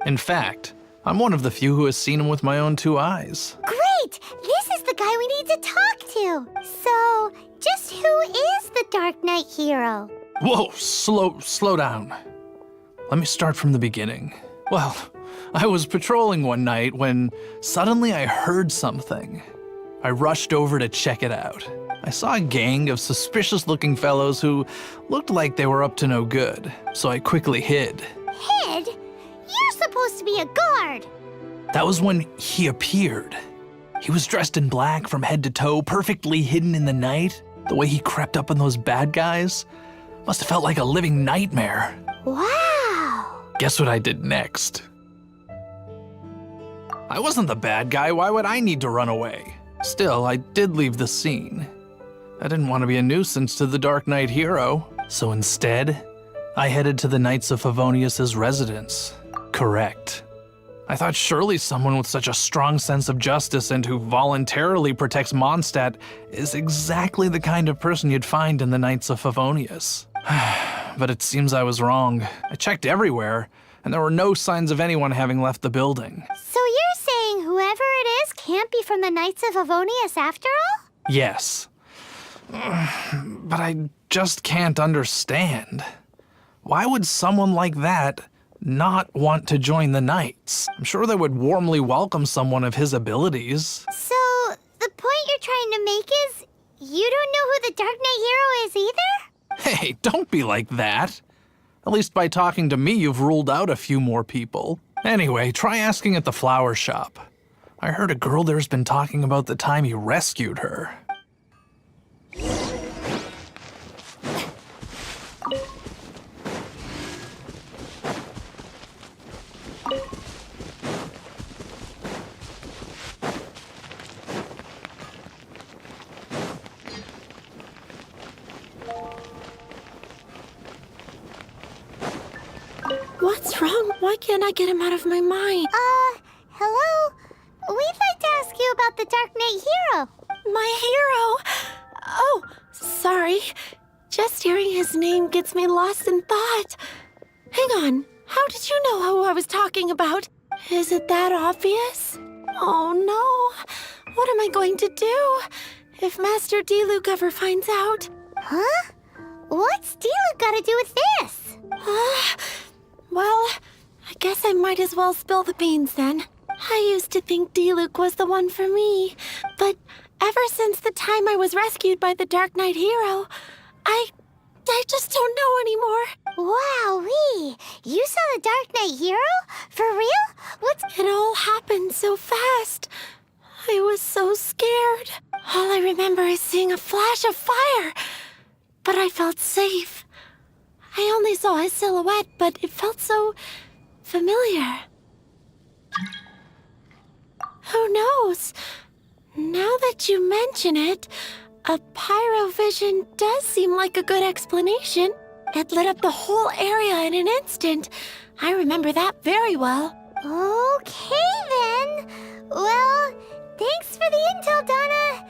In fact, I'm one of the few who has seen him with my own 2 eyes. Great! This is the guy we need to talk to. So, just who is the Dark Knight hero? Whoa, slow down. Let me start from the beginning. Well, I was patrolling one night when suddenly I heard something. I rushed over to check it out. I saw a gang of suspicious-looking fellows who looked like they were up to no good, so I quickly hid. Hid? You're supposed to be a guard. That was when he appeared. He was dressed in black from head to toe, perfectly hidden in the night. The way he crept up on those bad guys must have felt like a living nightmare. Wow! Guess what I did next? I wasn't the bad guy. Why would I need to run away? Still, I did leave the scene. I didn't want to be a nuisance to the Dark Knight hero, so instead, I headed to the Knights of Favonius' residence. Correct. I thought surely someone with such a strong sense of justice and who voluntarily protects Mondstadt is exactly the kind of person you'd find in the Knights of Favonius. But it seems I was wrong. I checked everywhere, and there were no signs of anyone having left the building. So you're saying whoever it is can't be from the Knights of Favonius after all? Yes. But I just can't understand. Why would someone like that not want to join the Knights? I'm sure they would warmly welcome someone of his abilities. So, the point you're trying to make is you don't know who the Dark Knight hero is either? Hey, don't be like that. At least by talking to me, you've ruled out a few more people. Anyway, try asking at the flower shop. I heard a girl there's been talking about the time you rescued her. What's wrong? Why can't I get him out of my mind? Hello? We'd like to ask you about the Dark Knight hero. My hero? Oh, sorry. Just hearing his name gets me lost in thought. Hang on. How did you know who I was talking about? Is it that obvious? Oh no. What am I going to do if Master D-Luke ever finds out? Huh? What's D-Luke got to do with this? Well, I guess I might as well spill the beans then. I used to think D-Luke was the one for me, but ever since the time I was rescued by the Dark Knight hero, I just don't know anymore. Wowee! You saw the Dark Knight hero? For real? It all happened so fast. I was so scared. All I remember is seeing a flash of fire, but I felt safe. I only saw his silhouette, but it felt so familiar. Who knows? Now that you mention it, a pyrovision does seem like a good explanation. It lit up the whole area in an instant. I remember that very well. Okay then. Well, thanks for the intel, Donna.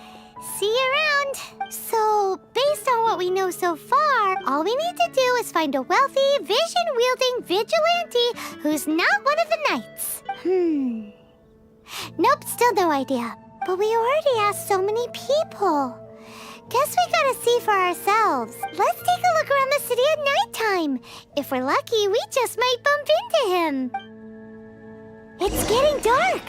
See you around. So, based on what we know so far, all we need to do is find a wealthy, vision-wielding vigilante who's not one of the knights. Nope, still no idea. But we already asked so many people. Guess we gotta see for ourselves. Let's take a look around the city at nighttime. If we're lucky, we just might bump into him. It's getting dark.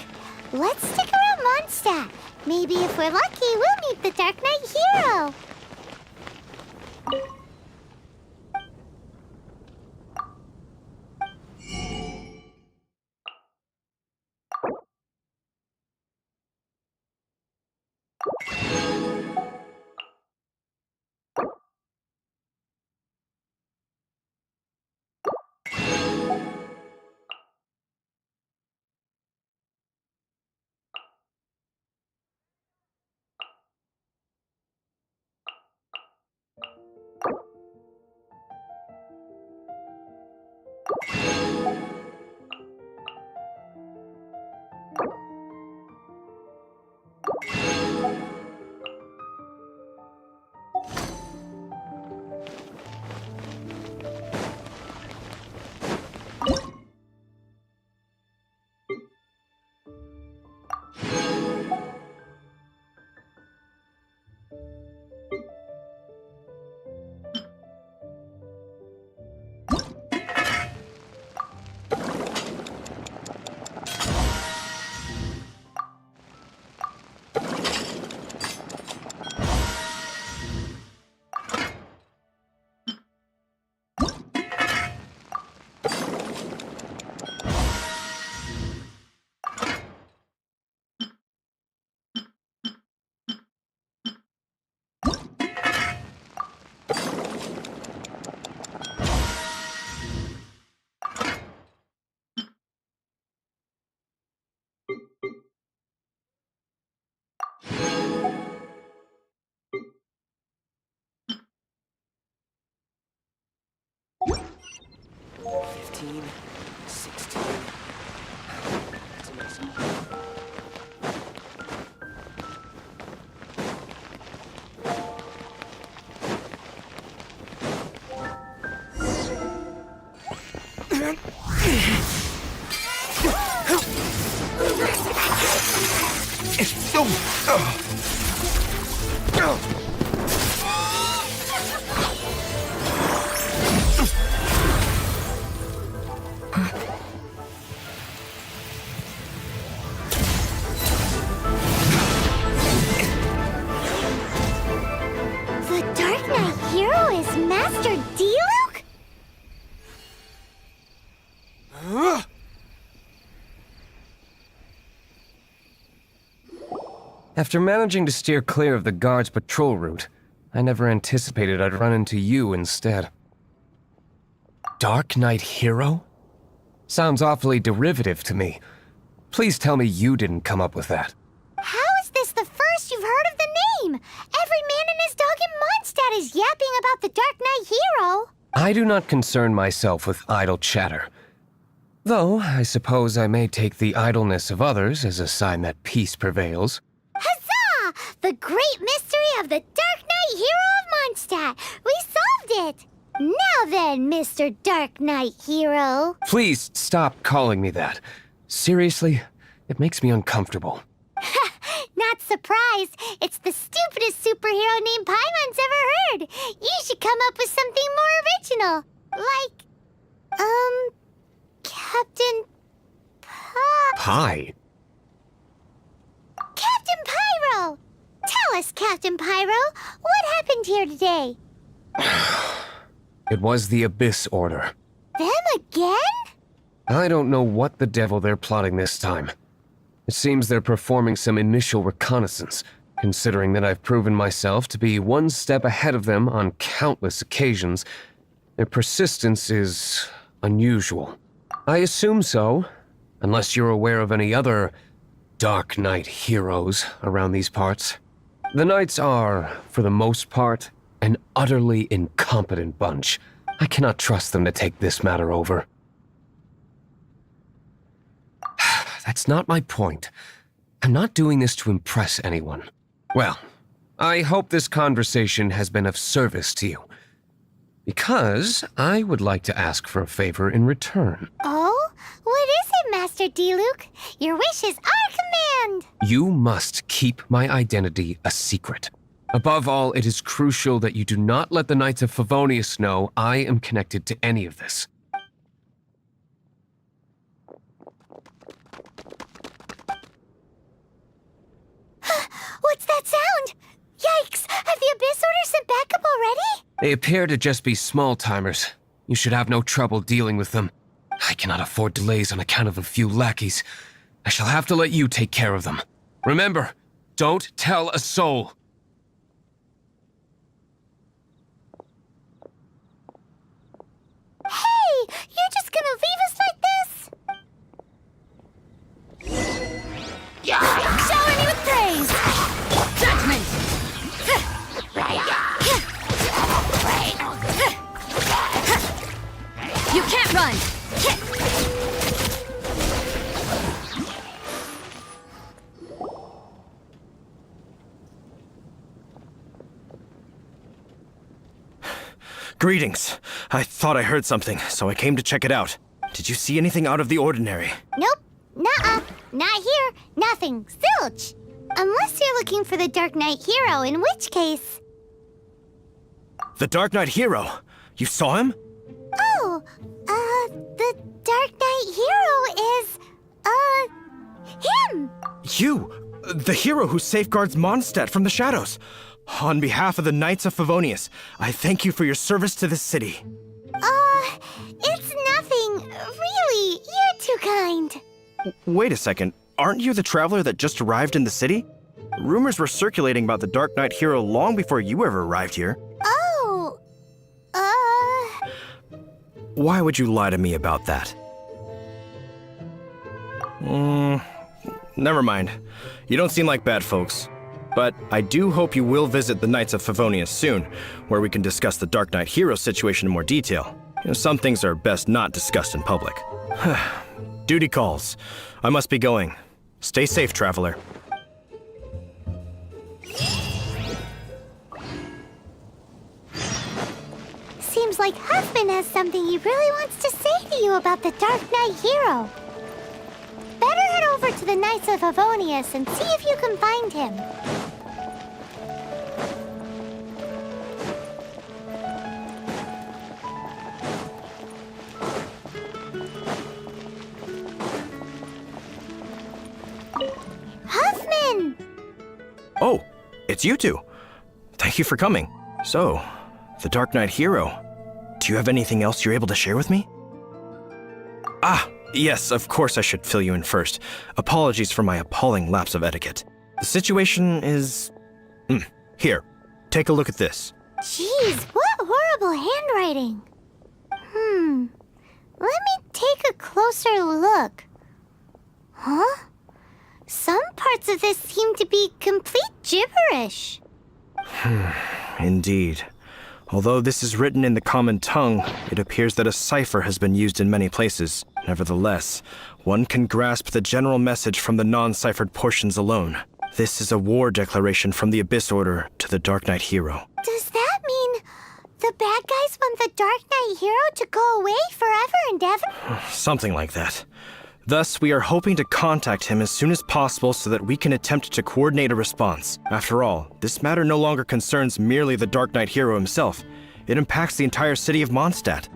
Let's stick around Mondstadt. Maybe if we're lucky, we'll meet the Dark Knight Hero. The Dark Knight Hero is Master Diluc? After managing to steer clear of the guard's patrol route, I never anticipated I'd run into you instead. Dark Knight Hero? Sounds awfully derivative to me. Please tell me you didn't come up with that. How is this the first you've heard of the name? Every man and his dog in Mondstadt is yapping about the Dark Knight Hero. I do not concern myself with idle chatter. Though, I suppose I may take the idleness of others as a sign that peace prevails. Huzzah! The great mystery of the Dark Knight Hero of Mondstadt. We solved it. Now then, Mr. Dark Knight Hero. Please stop calling me that. Seriously, it makes me uncomfortable. Not surprised. It's the stupidest superhero name Paimon's ever heard. You should come up with something more original. Like, Captain Pie? Captain Pyro! Tell us, Captain Pyro, what happened here today? It was the Abyss Order. Them again? I don't know what the devil they're plotting this time. It seems they're performing some initial reconnaissance, considering that I've proven myself to be one step ahead of them on countless occasions. Their persistence is unusual. I assume so, unless you're aware of any other Dark Knight heroes around these parts. The Knights are, for the most part, an utterly incompetent bunch. I cannot trust them to take this matter over. That's not my point. I'm not doing this to impress anyone. Well, I hope this conversation has been of service to you. Because I would like to ask for a favor in return. Oh? What is it, Master Diluc? Your wish is our command! You must keep my identity a secret. Above all, it is crucial that you do not let the Knights of Favonius know I am connected to any of this. What's that sound? Yikes! Have the Abyss Order sent backup already? They appear to just be small-timers. You should have no trouble dealing with them. I cannot afford delays on account of a few lackeys. I shall have to let you take care of them. Remember, don't tell a soul. Hey! You're just gonna leave us like this? Shower me with praise! Judgment! You can't run! Greetings. I thought I heard something, so I came to check it out. Did you see anything out of the ordinary? Nope. Nuh-uh. Not here. Nothing. Zilch. Unless you're looking for the Dark Knight Hero, in which case... The Dark Knight Hero? You saw him? Oh, the Dark Knight Hero is, him! You! The hero who safeguards Mondstadt from the shadows. On behalf of the Knights of Favonius, I thank you for your service to this city. It's nothing. Really, you're too kind. Wait a second. Aren't you the traveler that just arrived in the city? Rumors were circulating about the Dark Knight Hero long before you ever arrived here. Oh, Why would you lie to me about that? Never mind. You don't seem like bad folks. But I do hope you will visit the Knights of Favonius soon, where we can discuss the Dark Knight Hero situation in more detail. Some things are best not discussed in public. Duty calls. I must be going. Stay safe, traveler. seems like Huffman has something he really wants to say to you about the Dark Knight Hero. Better head over to the Knights of Favonius and see if you can find him. Huffman! Oh, it's you two. Thank you for coming. So, the Dark Knight Hero. Do you have anything else you're able to share with me? Ah, yes, of course I should fill you in first. Apologies for my appalling lapse of etiquette. The situation is... Here, take a look at this. Jeez, what horrible handwriting. Let me take a closer look. Huh? Some parts of this seem to be complete gibberish. Indeed. Although this is written in the common tongue, it appears that a cipher has been used in many places. Nevertheless, one can grasp the general message from the non-ciphered portions alone. This is a war declaration from the Abyss Order to the Dark Knight Hero. Does that mean the bad guys want the Dark Knight Hero to go away forever and ever? Something like that. Thus, we are hoping to contact him as soon as possible so that we can attempt to coordinate a response. After all, this matter no longer concerns merely the Dark Knight Hero himself. It impacts the entire city of Mondstadt.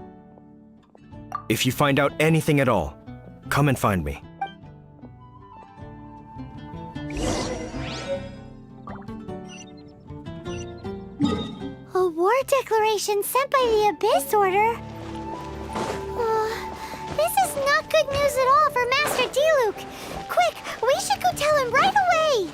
If you find out anything at all, come and find me. A war declaration sent by the Abyss Order? This is not good news at all for Master Diluc. Quick, we should go tell him right away!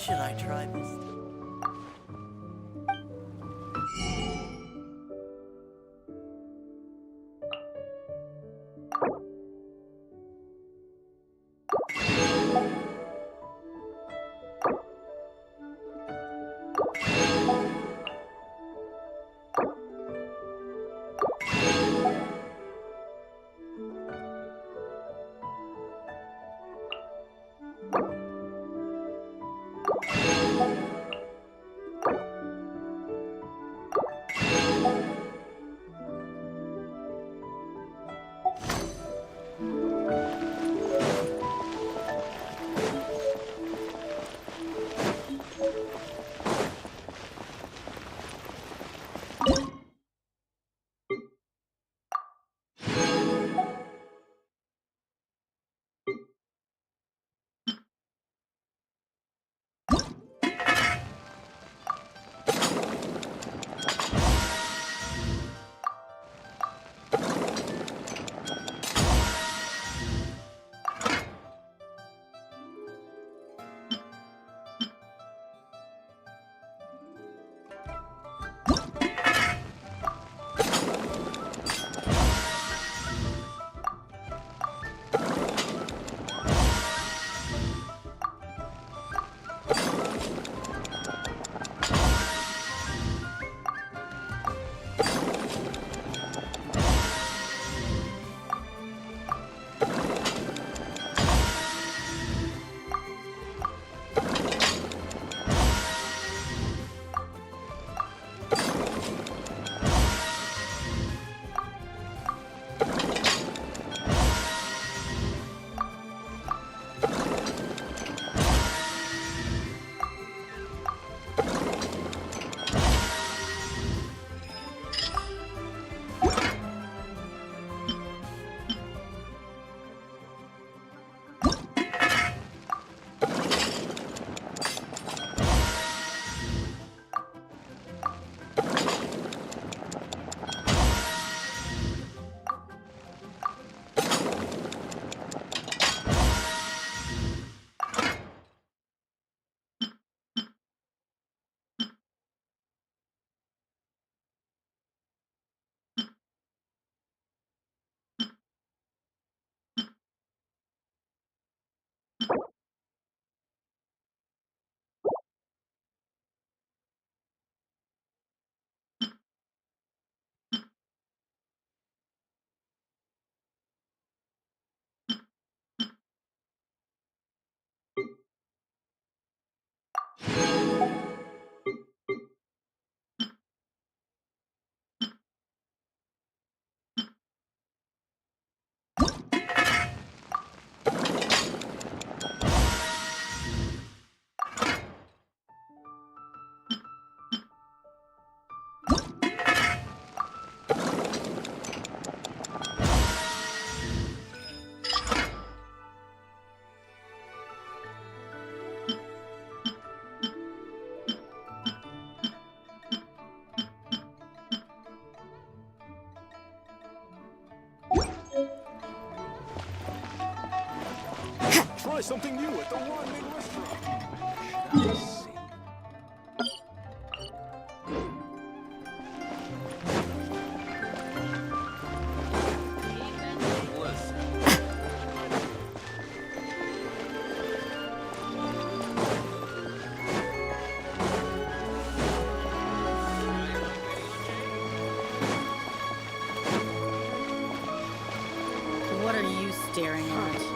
Should I try this? Try something new at the Ramen restaurant. What are you staring at?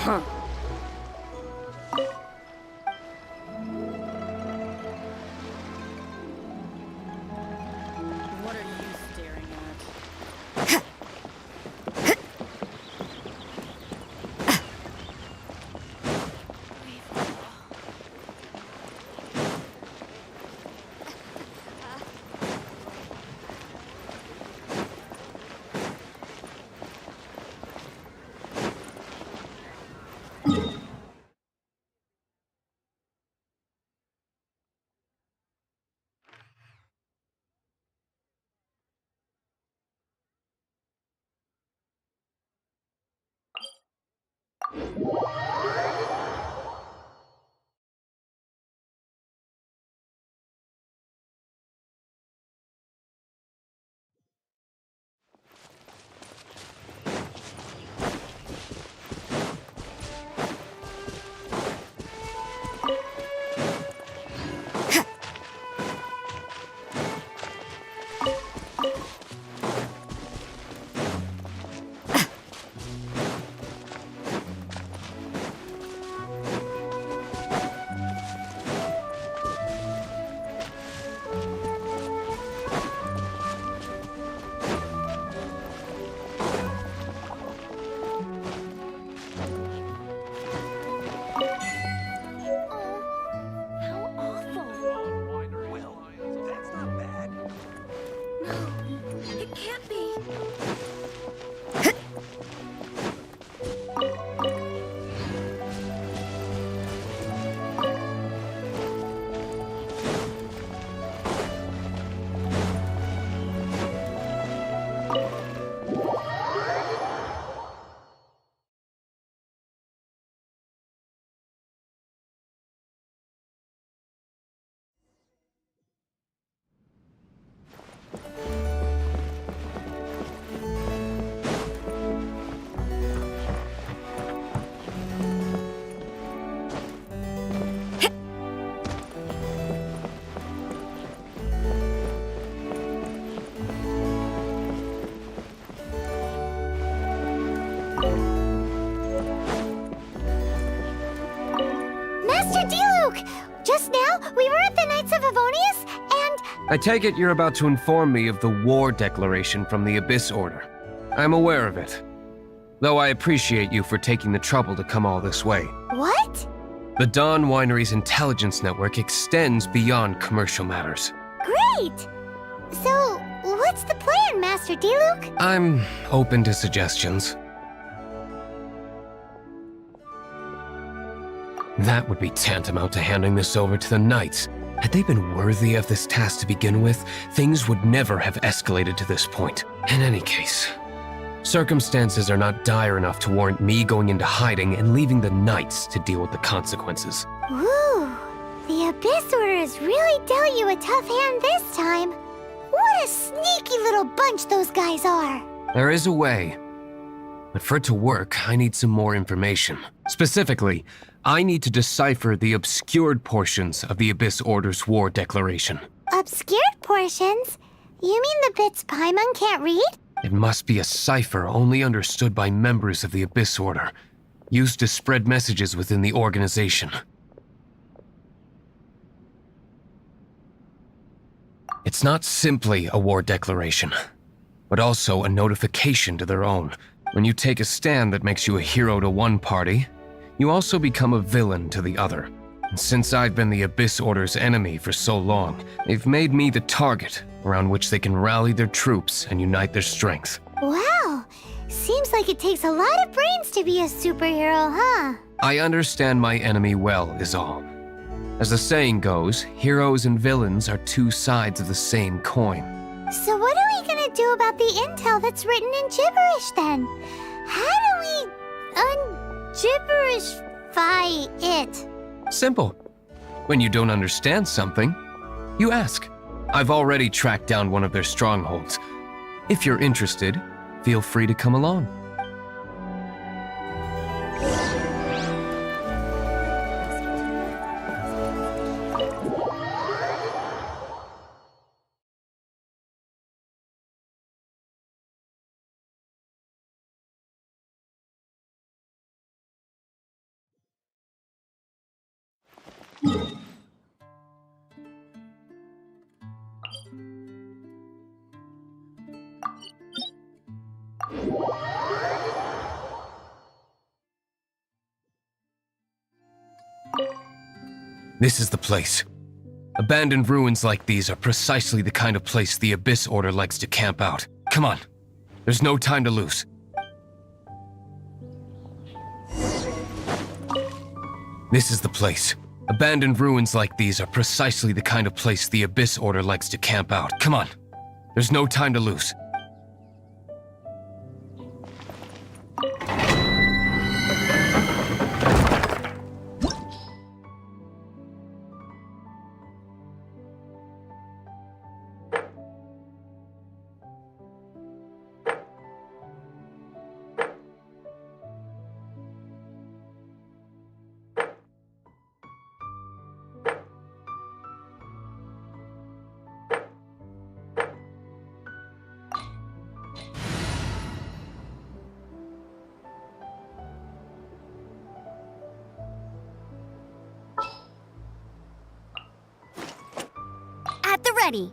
Huh. Diluc! Just now, we were at the Knights of Avonius, and... I take it you're about to inform me of the war declaration from the Abyss Order. I'm aware of it. Though I appreciate you for taking the trouble to come all this way. What? The Dawn Winery's intelligence network extends beyond commercial matters. Great! So, what's the plan, Master Diluc? I'm open to suggestions. That would be tantamount to handing this over to the Knights. Had they been worthy of this task to begin with, things would never have escalated to this point. In any case, circumstances are not dire enough to warrant me going into hiding and leaving the Knights to deal with the consequences. Ooh, the Abyss Order has really dealt you a tough hand this time. What a sneaky little bunch those guys are. There is a way. But for it to work, I need some more information. Specifically, I need to decipher the obscured portions of the Abyss Order's war declaration. Obscured portions? You mean the bits Paimon can't read? It must be a cipher only understood by members of the Abyss Order, used to spread messages within the organization. It's not simply a war declaration, but also a notification to their own. When you take a stand that makes you a hero to one party, you also become a villain to the other. And since I've been the Abyss Order's enemy for so long, they've made me the target around which they can rally their troops and unite their strength. Wow, seems like it takes a lot of brains to be a superhero, huh? I understand my enemy well, is all. As the saying goes, heroes and villains are two sides of the same coin. So what are we gonna do about the intel that's written in gibberish then? How do we un-gibberishify it? Simple. When you don't understand something, you ask. I've already tracked down one of their strongholds. If you're interested, feel free to come along. This is the place. Abandoned ruins like these are precisely the kind of place the Abyss Order likes to camp out. Come on, there's no time to lose. This is the place. Abandoned ruins like these are precisely the kind of place the Abyss Order likes to camp out. Come on, there's no time to lose. At the ready.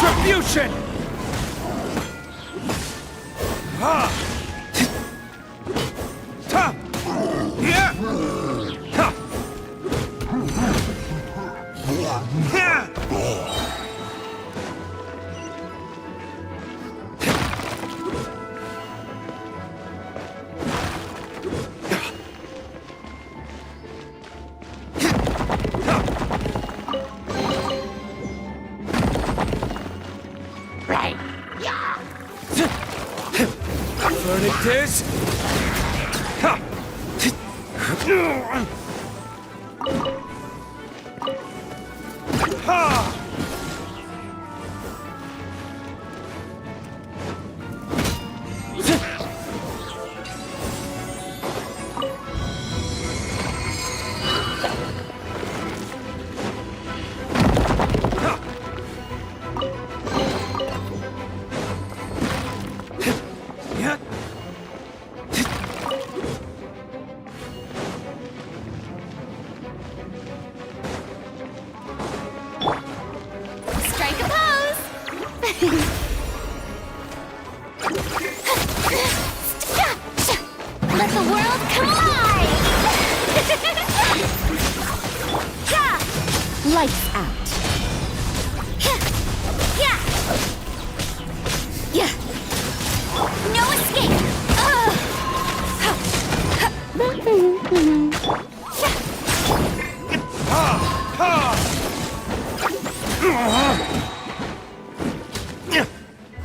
Retribution! Ha! Ta! Yeah! Ha! Yeah! Verdict is... Ha! Ha! Strike a pose! Let the world collide! Lights out. No escape!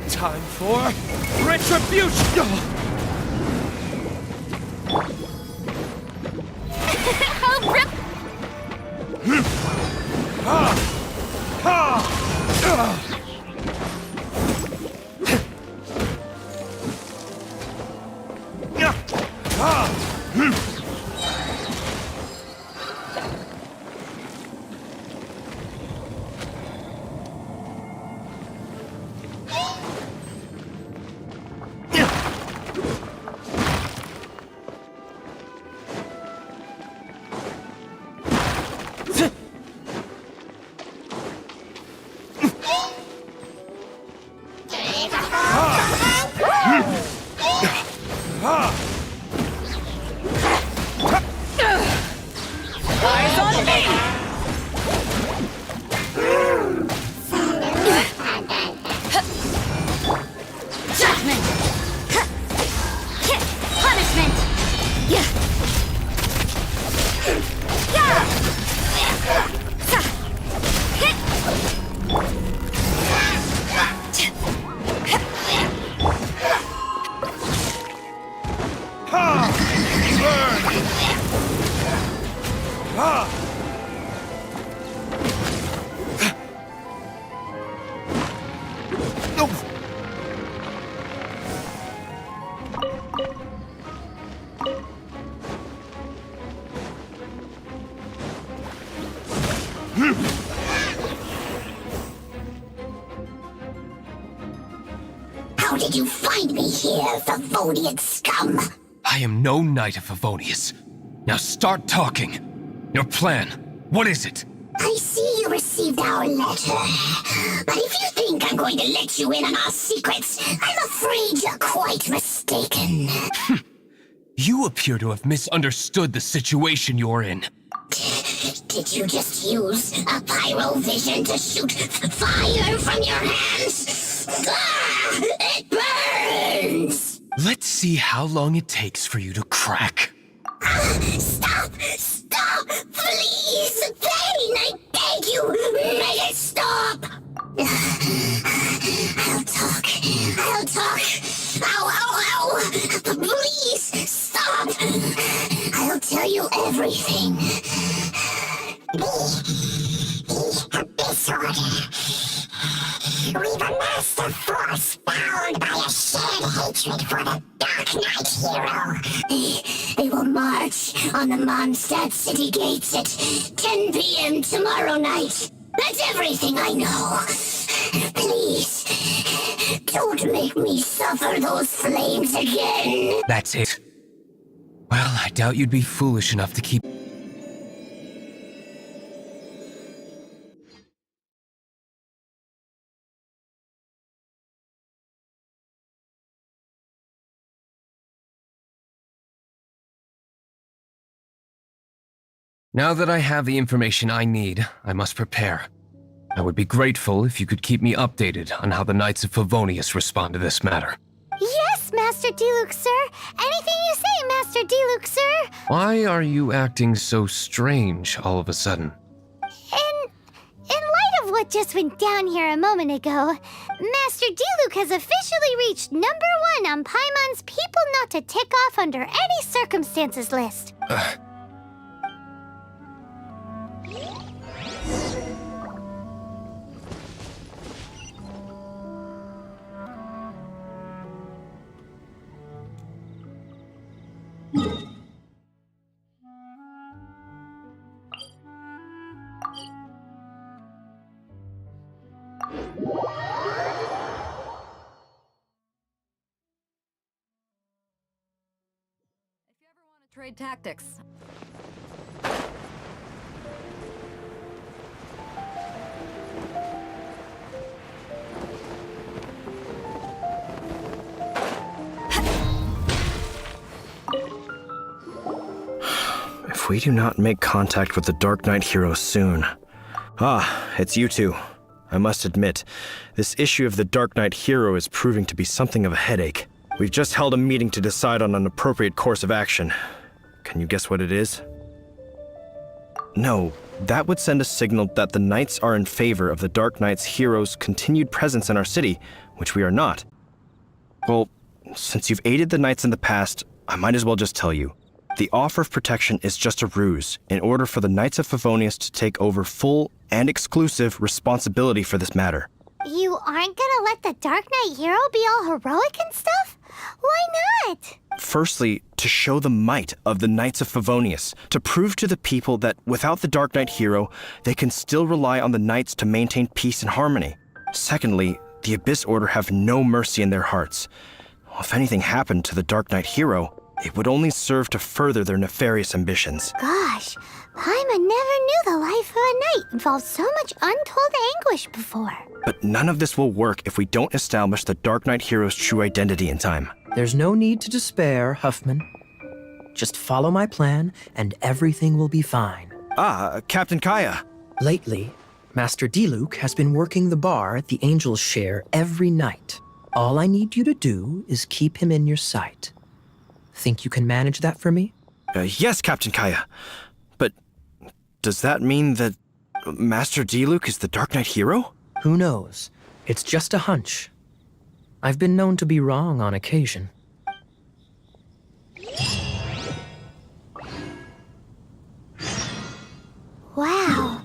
Time for retribution! I'll rip. Eyes on me! Judgment! Punishment! How did you find me here, Favonian scum? I am no knight of Favonius. Now start talking. Your plan, what is it? I see you received our letter. But if you think I'm going to let you in on our secrets, I'm afraid you're quite mistaken. You appear to have misunderstood the situation you're in. Did you just use a pyro vision to shoot fire from your hands? Ah, it burns! Let's see how long it takes for you to crack. Stop! Stop! Please! Pain! I beg you! Make it stop! I'll talk. I'll talk. Ow, ow, ow! Please! Stop! I'll tell you everything. The disorder. We've amassed a force bound by a shared hatred for the Dark Knight hero. They will march on the Mondstadt city gates at 10 p.m. tomorrow night. That's everything I know. Please, don't make me suffer those flames again. That's it. Well, I doubt you'd be foolish enough to keep Now that I have the information I need, I must prepare. I would be grateful if you could keep me updated on how the Knights of Favonius respond to this matter. Yes, Master Diluc, sir. Anything you say, Master Diluc, sir. Why are you acting so strange all of a sudden? In light of what just went down here a moment ago, Master Diluc has officially reached #1 on Paimon's people not to tick off under any circumstances list. Trade tactics. If we do not make contact with the Dark Knight hero soon... Ah, it's you two. I must admit, this issue of the Dark Knight hero is proving to be something of a headache. We've just held a meeting to decide on an appropriate course of action. Can you guess what it is? No, that would send a signal that the Knights are in favor of the Dark Knight's hero's continued presence in our city, which we are not. Well, since you've aided the Knights in the past, I might as well just tell you. The offer of protection is just a ruse in order for the Knights of Favonius to take over full and exclusive responsibility for this matter. You aren't gonna let the Dark Knight hero be all heroic and stuff? Why not? Firstly, to show the might of the Knights of Favonius, to prove to the people that without the Dark Knight hero, they can still rely on the Knights to maintain peace and harmony. Secondly, the Abyss Order have no mercy in their hearts. If anything happened to the Dark Knight hero, it would only serve to further their nefarious ambitions. Gosh, Paimon never knew the life of a knight involved so much untold anguish before. But none of this will work if we don't establish the Dark Knight hero's true identity in time. There's no need to despair, Huffman. Just follow my plan, and everything will be fine. Ah, Captain Kaya. Lately, Master Diluc has been working the bar at the Angel's Share every night. All I need you to do is keep him in your sight. Think you can manage that for me? Yes, Captain Kaya. But does that mean that Master Diluc is the Dark Knight hero? Who knows? It's just a hunch. I've been known to be wrong on occasion. Wow.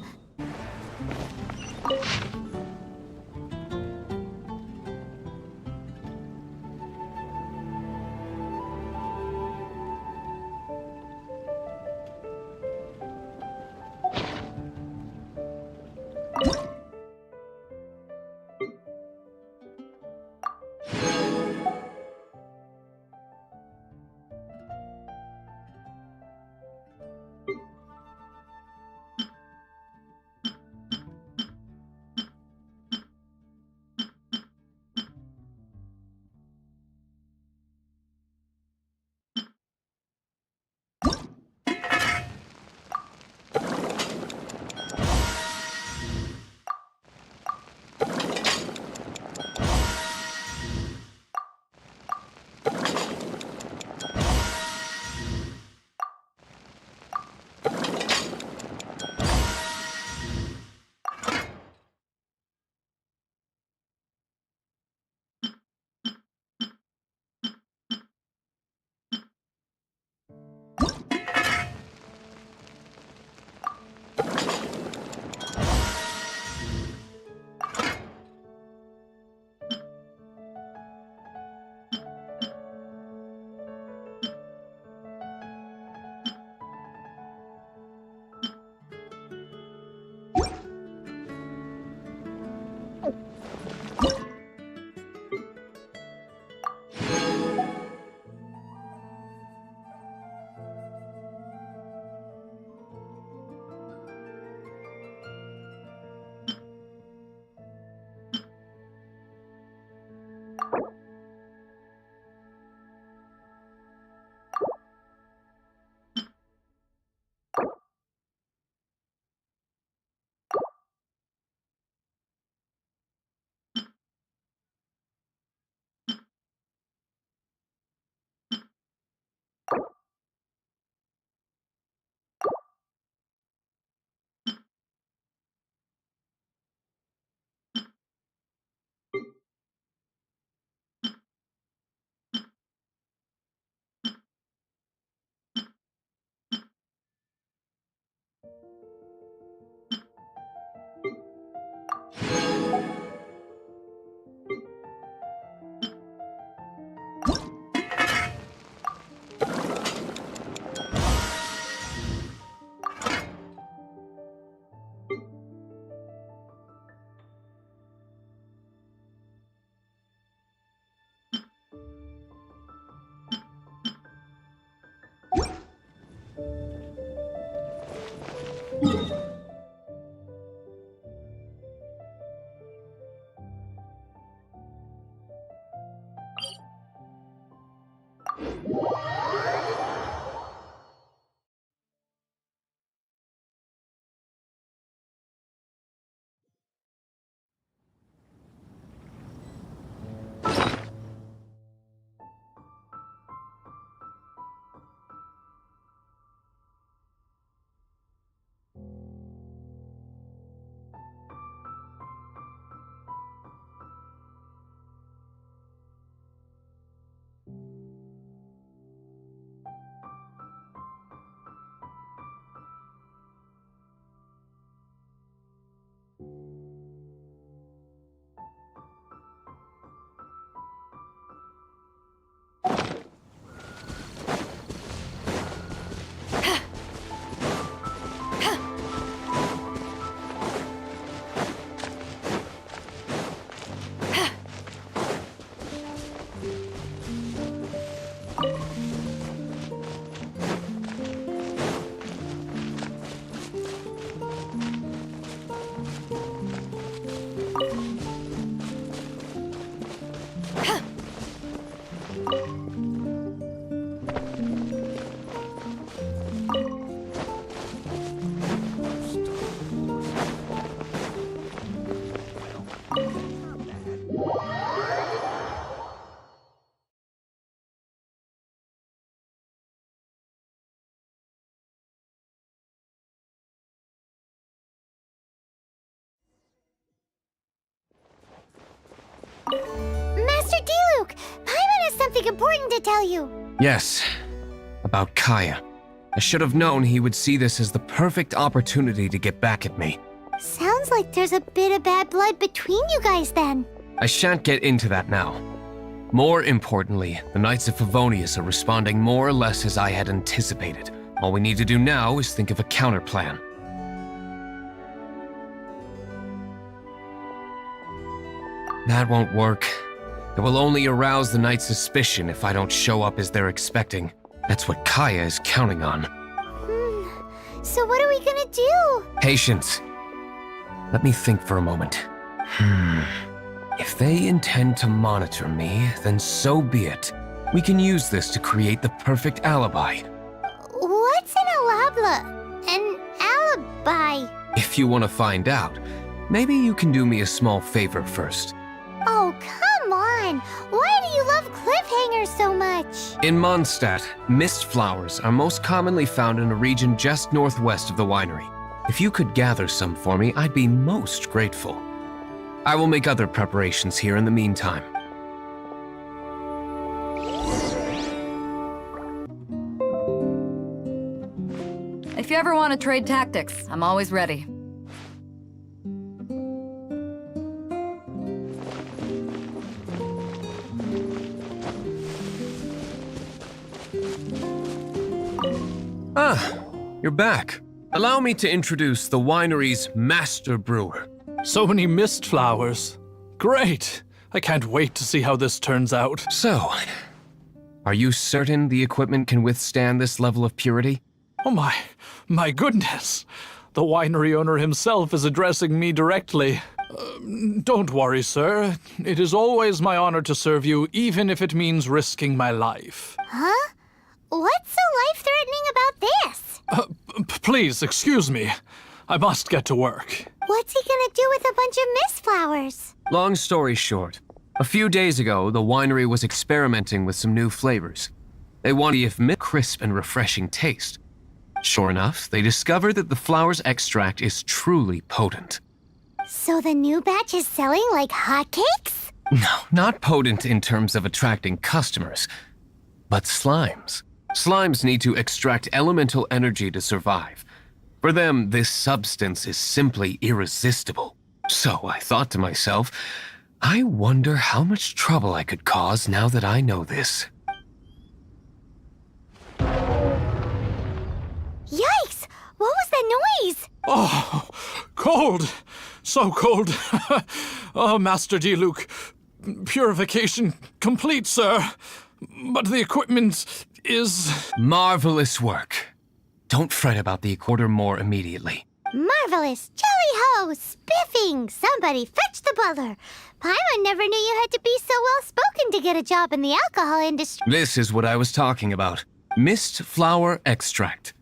something important to tell you. Yes, about Kaya. I should have known he would see this as the perfect opportunity to get back at me. Sounds like there's a bit of bad blood between you guys then. I shan't get into that now. More importantly, the Knights of Favonius are responding more or less as I had anticipated. All we need to do now is think of a counterplan. That won't work. It will only arouse the Knights' suspicion if I don't show up as they're expecting. That's what Kaya is counting on. So what are we gonna do? Patience. Let me think for a moment. If they intend to monitor me, then so be it. We can use this to create the perfect alibi. What's an alabla? An alibi? If you want to find out, maybe you can do me a small favor first. Oh, come on! Why do you love cliffhangers so much? In Mondstadt, mist flowers are most commonly found in a region just northwest of the winery. If you could gather some for me, I'd be most grateful. I will make other preparations here in the meantime. If you ever want to trade tactics, I'm always ready. Ah, you're back. Allow me to introduce the winery's master brewer. So many mist flowers. Great! I can't wait to see how this turns out. So, are you certain the equipment can withstand this level of purity? Oh my goodness! The winery owner himself is addressing me directly. Don't worry, sir. It is always my honor to serve you, even if it means risking my life. Huh? What's so life-threatening about this? Please, excuse me. I must get to work. What's he gonna do with a bunch of mist flowers? Long story short, a few days ago, the winery was experimenting with some new flavors. They wanted to give crisp and refreshing taste. Sure enough, they discovered that the flower's extract is truly potent. So the new batch is selling like hotcakes? No, not potent in terms of attracting customers, but slimes. Slimes need to extract elemental energy to survive. For them, this substance is simply irresistible. So I thought to myself, I wonder how much trouble I could cause now that I know this. Yikes! What was that noise? Oh, cold! So cold. Oh, Master D-Luke. Purification complete, sir. But the equipment is... Marvelous work. Don't fret about the order more immediately. Marvelous! Jolly-ho! Spiffing! Somebody fetch the butler! Paimon never knew you had to be so well-spoken to get a job in the alcohol industry. This is what I was talking about. Mist flower extract.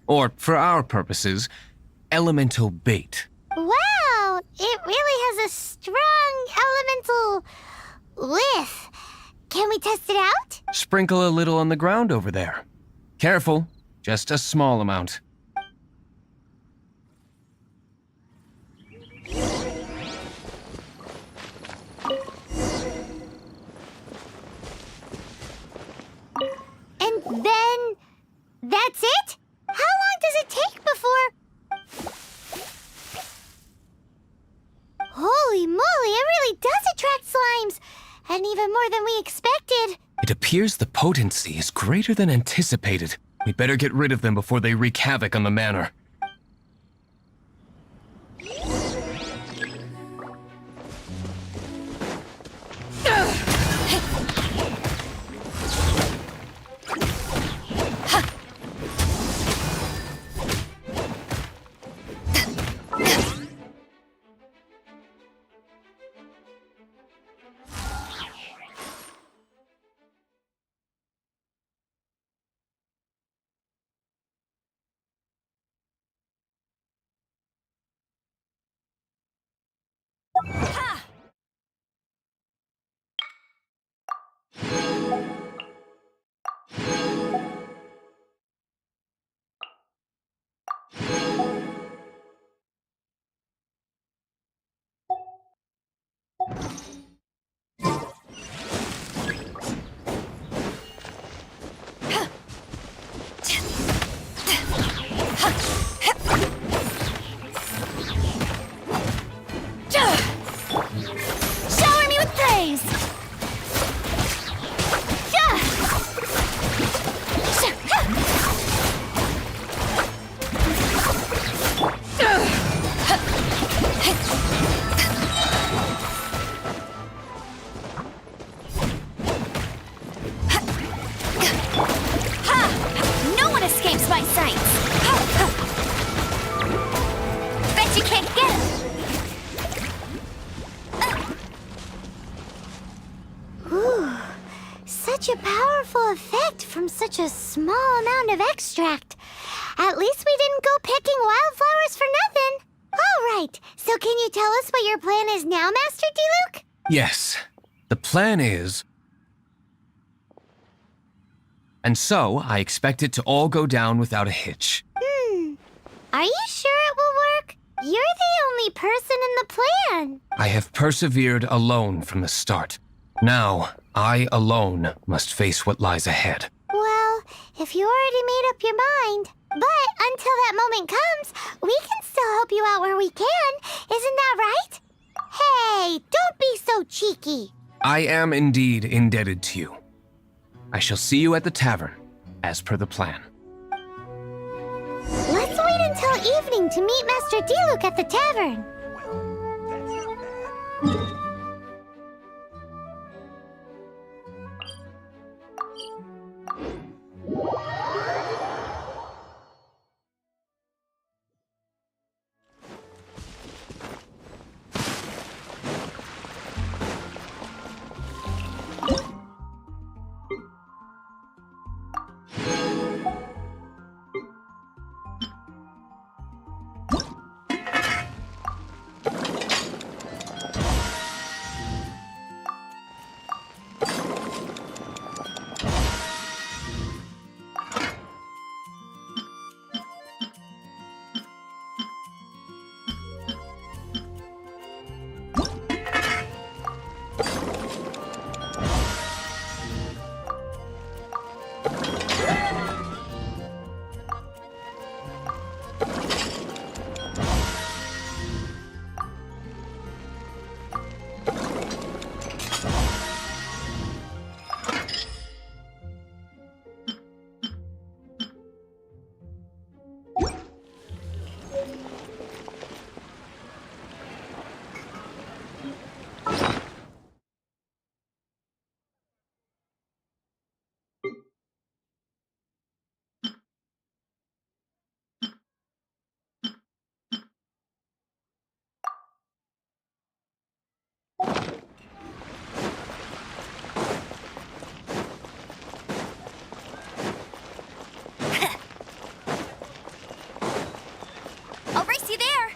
Or, for our purposes, elemental bait. Wow! It really has a strong elemental whiff. Can we test it out? Sprinkle a little on the ground over there. Careful, just a small amount. And then... that's it? How long does it take before... Holy moly, it really does attract slimes! And even more than we expected. It appears the potency is greater than anticipated. We'd better get rid of them before they wreak havoc on the manor. knights. Bet you can't get it. Whew. Such a powerful effect from such a small amount of extract. At least we didn't go picking wildflowers for nothing. All right, so can you tell us what your plan is now, Master D-Luke? Yes. The plan is... And so, I expect it to all go down without a hitch. Are you sure it will work? You're the only person in the plan. I have persevered alone from the start. Now, I alone must face what lies ahead. Well, if you already made up your mind. But until that moment comes, we can still help you out where we can. Isn't that right? Hey, don't be so cheeky. I am indeed indebted to you. I shall see you at the tavern, as per the plan. Let's wait until evening to meet Master D-Luke at the tavern. I'll race you there.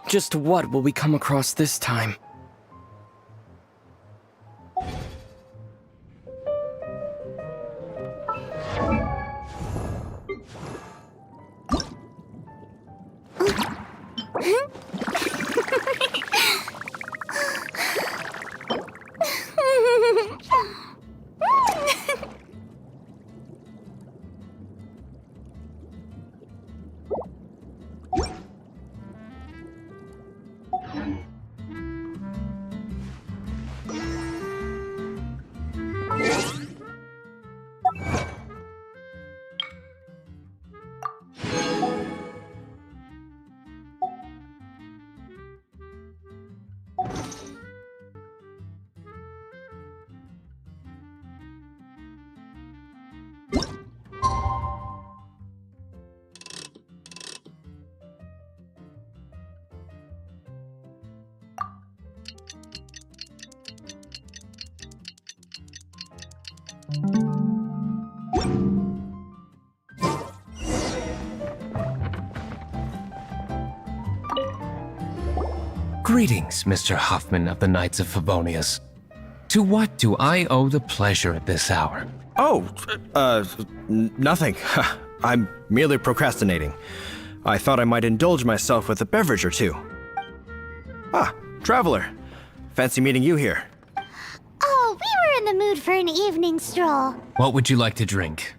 Just what will we come across this time? Greetings, Mr. Hoffman of the Knights of Favonius. To what do I owe the pleasure at this hour? Oh, nothing. I'm merely procrastinating. I thought I might indulge myself with a beverage or two. Ah, traveler. Fancy meeting you here. Oh, we were in the mood for an evening stroll. What would you like to drink?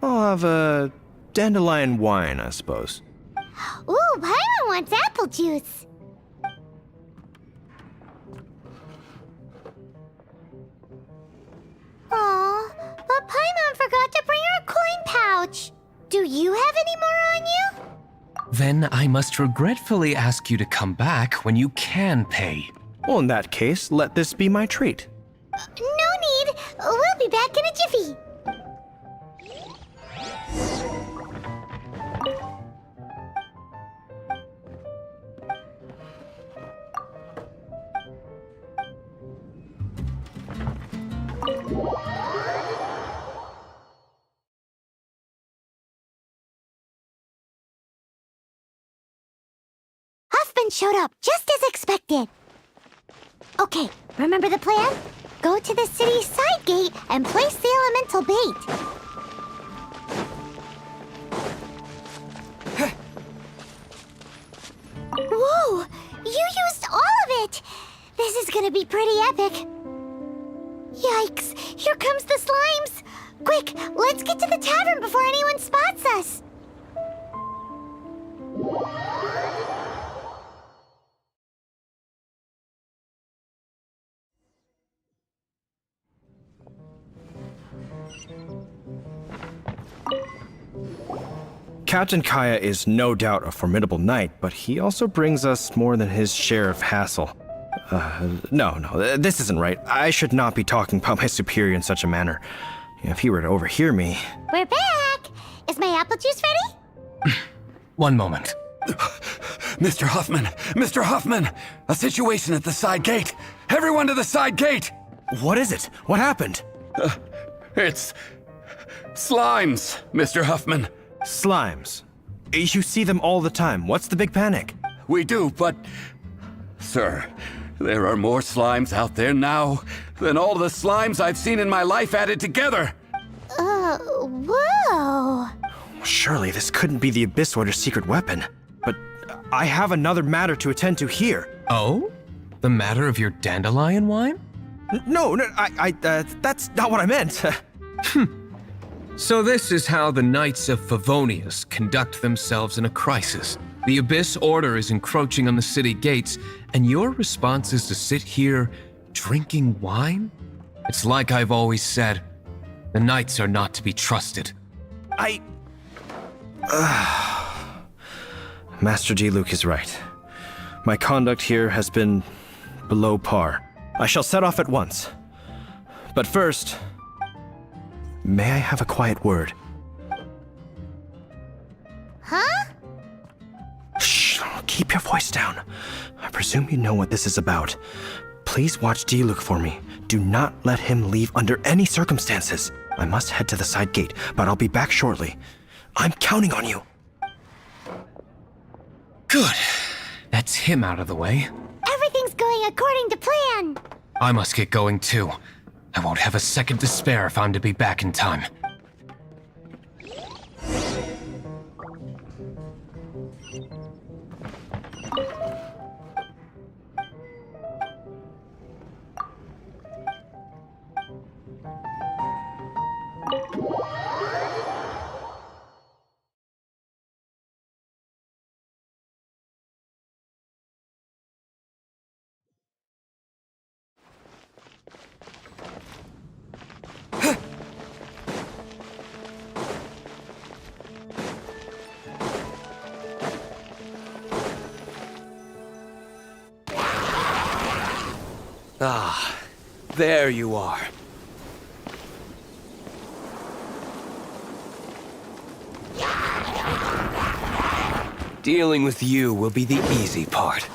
I'll have a dandelion wine, I suppose. Ooh, Paimon wants apple juice. Aw, but Paimon forgot to bring her coin pouch. Do you have any more on you? Then I must regretfully ask you to come back when you can pay. Well, in that case, let this be my treat. No need. We'll be back in a jiffy. Huffman showed up just as expected. Okay, remember the plan? Go to the city's side gate and place the elemental bait. Whoa! You used all of it! This is gonna be pretty epic. Yikes! Here comes the slimes! Quick, let's get to the tavern before anyone spots us! Captain Kaya is no doubt a formidable knight, but he also brings us more than his share of hassle. No, this isn't right. I should not be talking about my superior in such a manner. If he were to overhear me... We're back! Is my apple juice ready? One moment. Mr. Huffman! Mr. Huffman! A situation at the side gate! Everyone to the side gate! What is it? What happened? It's... slimes, Mr. Huffman. Slimes? You see them all the time. What's the big panic? We do, but... Sir, there are more slimes out there now than all the slimes I've seen in my life added together! Whoa! Surely this couldn't be the Abyss Order's secret weapon. But I have another matter to attend to here. Oh? The matter of your dandelion wine? No, that's not what I meant. So this is how the Knights of Favonius conduct themselves in a crisis. The Abyss Order is encroaching on the city gates, and your response is to sit here drinking wine? It's like I've always said, the Knights are not to be trusted. Master Diluc is right. My conduct here has been below par. I shall set off at once. But first, may I have a quiet word? Huh? Shh, keep your voice down. I presume you know what this is about. Please watch Diluc for me. Do not let him leave under any circumstances. I must head to the side gate, but I'll be back shortly. I'm counting on you. Good. That's him out of the way. Everything's going according to plan. I must get going too. I won't have a second to spare if I'm to be back in time. Ah, there you are. Dealing with you will be the easy part.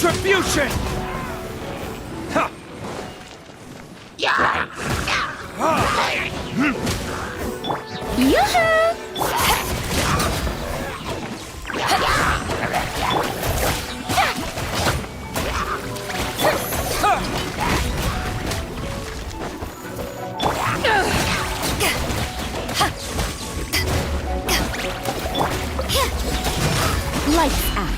retribution! Ha! Lights out.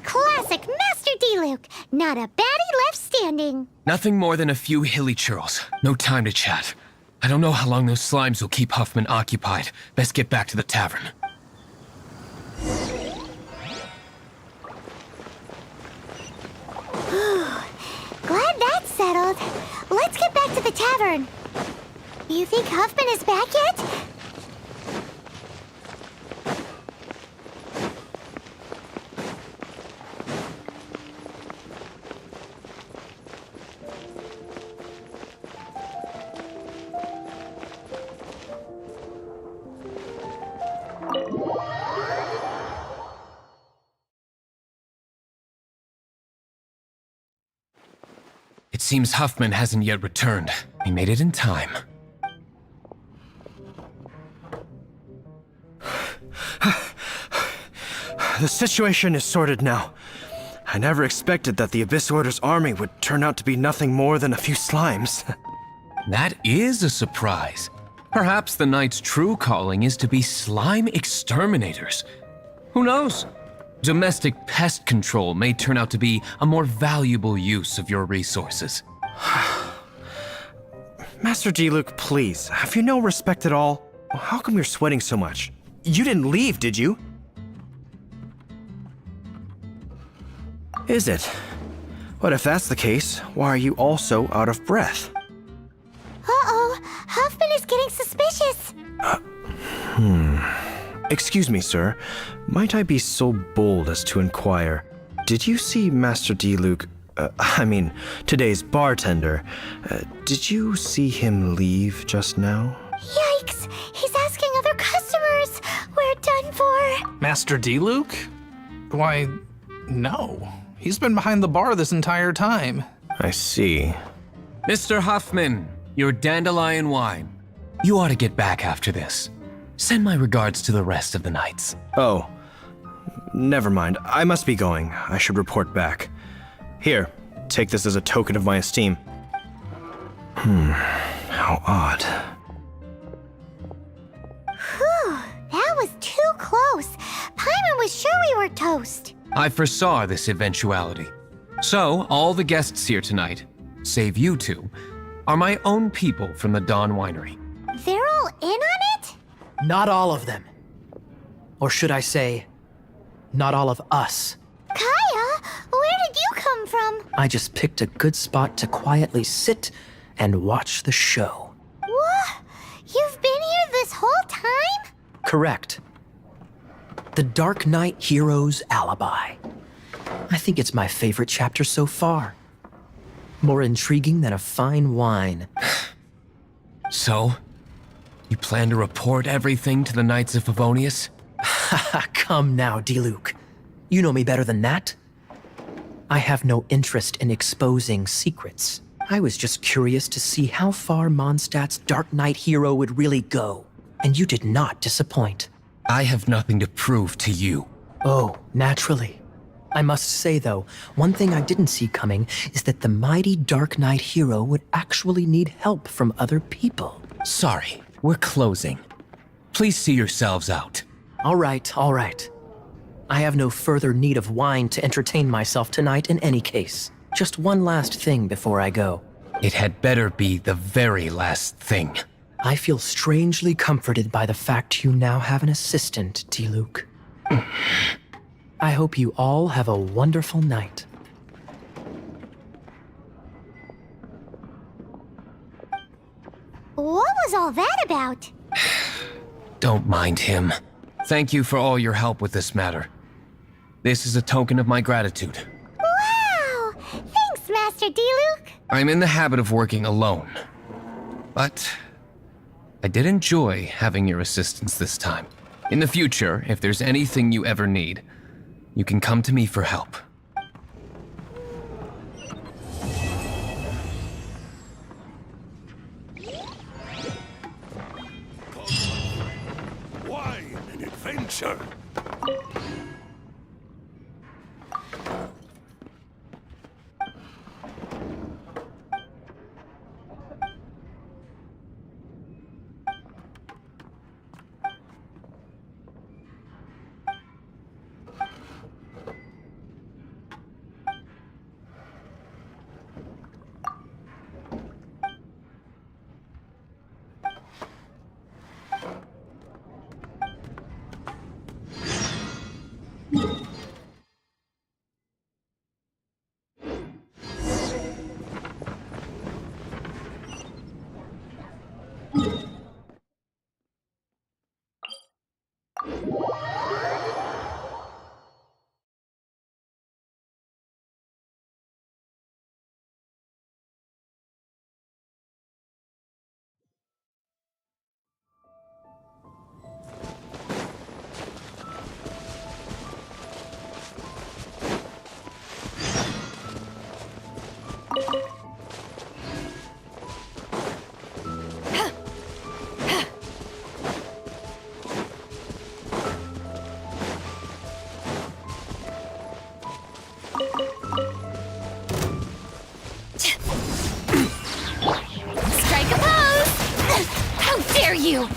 Classic Master D-Luke. Not a baddie left standing. Nothing more than a few hilly churls. No time to chat. I don't know how long those slimes will keep Huffman occupied. Best get back to the tavern. Glad that's settled. Let's get back to the tavern. You think Huffman is back yet? It seems Huffman hasn't yet returned. He made it in time. The situation is sorted now. I never expected that the Abyss Order's army would turn out to be nothing more than a few slimes. That is a surprise. Perhaps the Knight's true calling is to be slime exterminators. Who knows? Domestic pest control may turn out to be a more valuable use of your resources. Master D-Luke, please, have you no respect at all? How come you're sweating so much? You didn't leave, did you? Is it? But if that's the case, why are you also out of breath? Uh-oh, Huffman is getting suspicious. Excuse me, sir. Might I be so bold as to inquire, did you see Master D-Luke, today's bartender, did you see him leave just now? Yikes, he's asking other customers. We're done for. Master D-Luke? Why, no. He's been behind the bar this entire time. I see. Mr. Huffman, your dandelion wine. You ought to get back after this. Send my regards to the rest of the knights. Oh, never mind. I must be going. I should report back. Here, take this as a token of my esteem. How odd. Whew, that was too close. Paimon was sure we were toast. I foresaw this eventuality. So, all the guests here tonight, save you two, are my own people from the Dawn Winery. They're all in on it? Not all of them. Or should I say, not all of us. Kaya, where did you come from? I just picked a good spot to quietly sit and watch the show. What? You've been here this whole time? Correct. The Dark Knight Hero's Alibi. I think it's my favorite chapter so far. More intriguing than a fine wine. So, you plan to report everything to the Knights of Favonius? Come now, D-Luke. You know me better than that. I have no interest in exposing secrets. I was just curious to see how far Mondstadt's Dark Knight hero would really go. And you did not disappoint. I have nothing to prove to you. Oh, naturally. I must say, though, one thing I didn't see coming is that the mighty Dark Knight hero would actually need help from other people. Sorry, we're closing. Please see yourselves out. All right. I have no further need of wine to entertain myself tonight in any case. Just one last thing before I go. It had better be the very last thing. I feel strangely comforted by the fact you now have an assistant, D-Luke. I hope you all have a wonderful night. What was all that about? Don't mind him. Thank you for all your help with this matter. This is a token of my gratitude. Wow! Master D-Luke? I'm in the habit of working alone. But I did enjoy having your assistance this time. In the future, if there's anything you ever need, you can come to me for help. Why an adventure? Strike a pose! How dare you!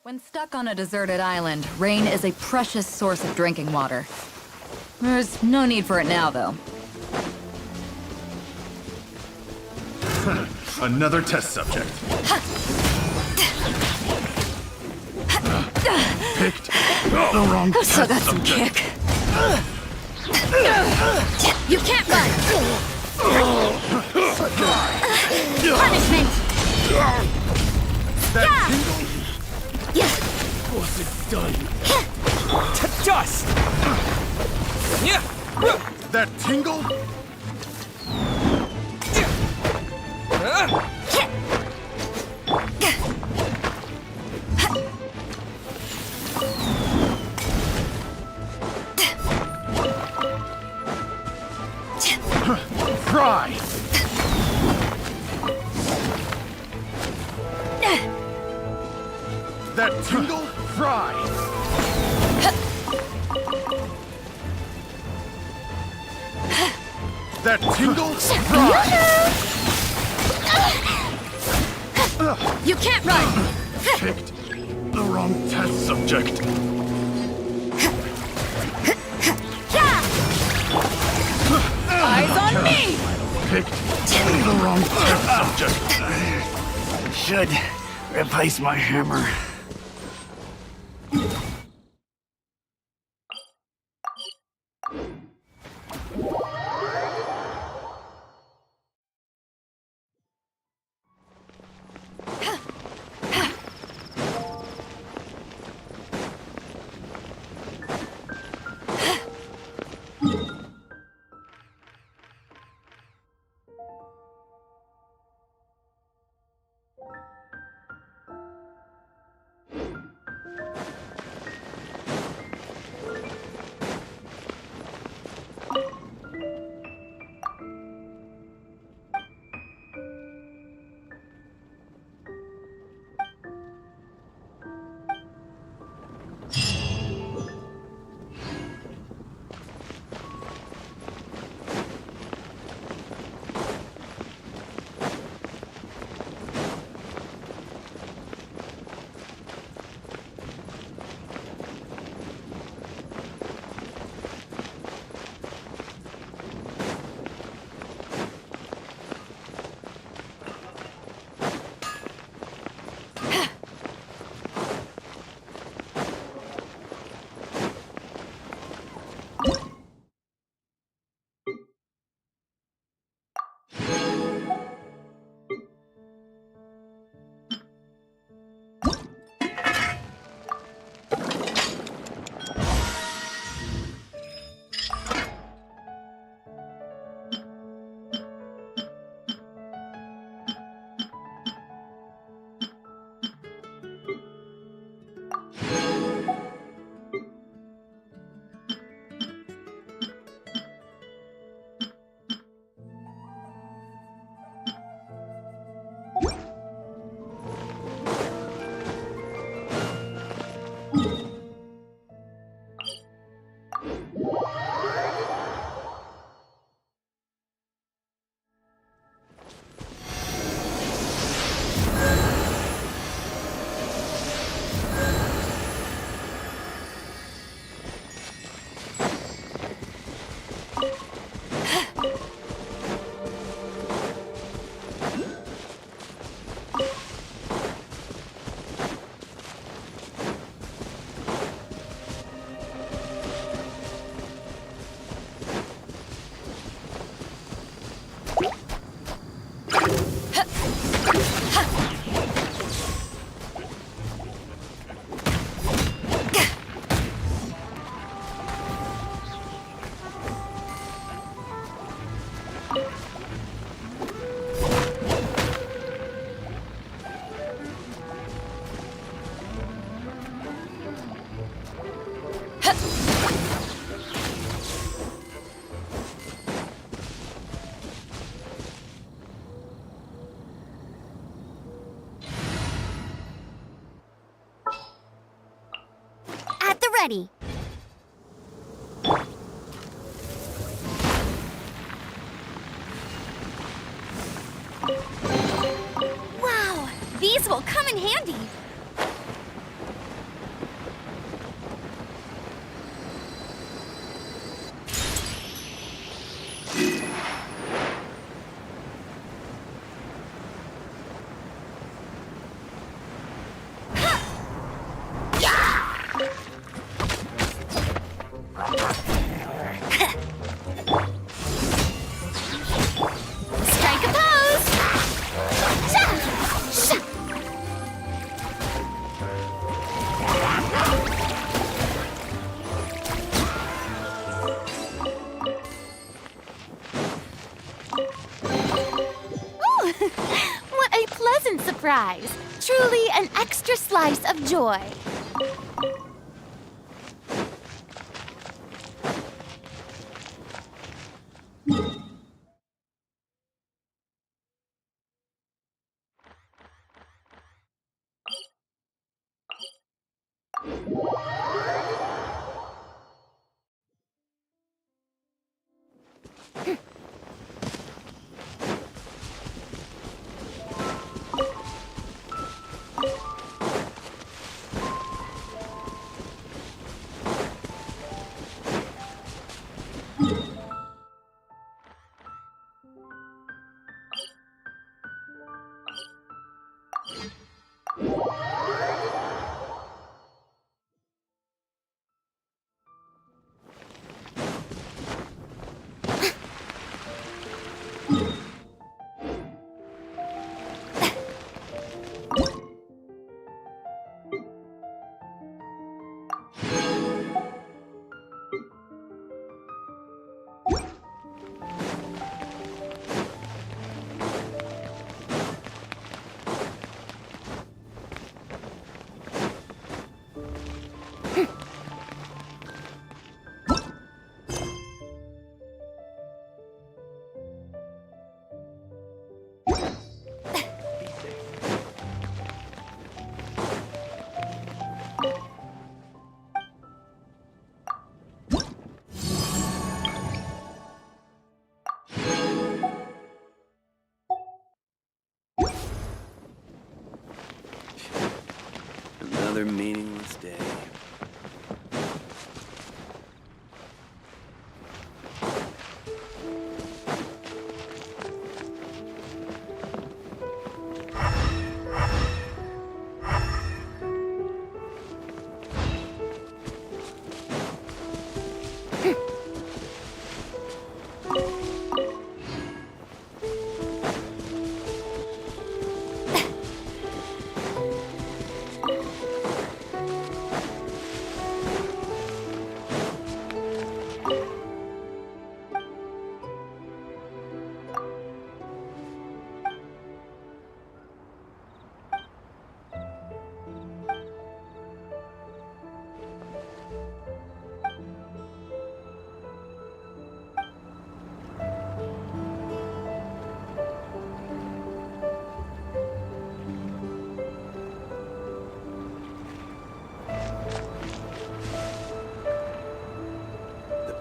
When stuck on a deserted island, rain is a precious source of drinking water. There's no need for it now, though. Another test subject. Picked the wrong Oh, so test that's some subject. kick. You can't run! Punishment! That Was it done? To dust! Yeah! That tingle? Fry! That tingle? Fry! That tingle? Fry! You can't run! Picked the wrong test subject. Eyes on me! Picked the wrong test subject. Should replace my hammer. At the ready. Wow, these will come in handy. Strike a pose! Sha! Sha! Ooh, what a pleasant surprise! Truly an extra slice of joy. Another meaningless day.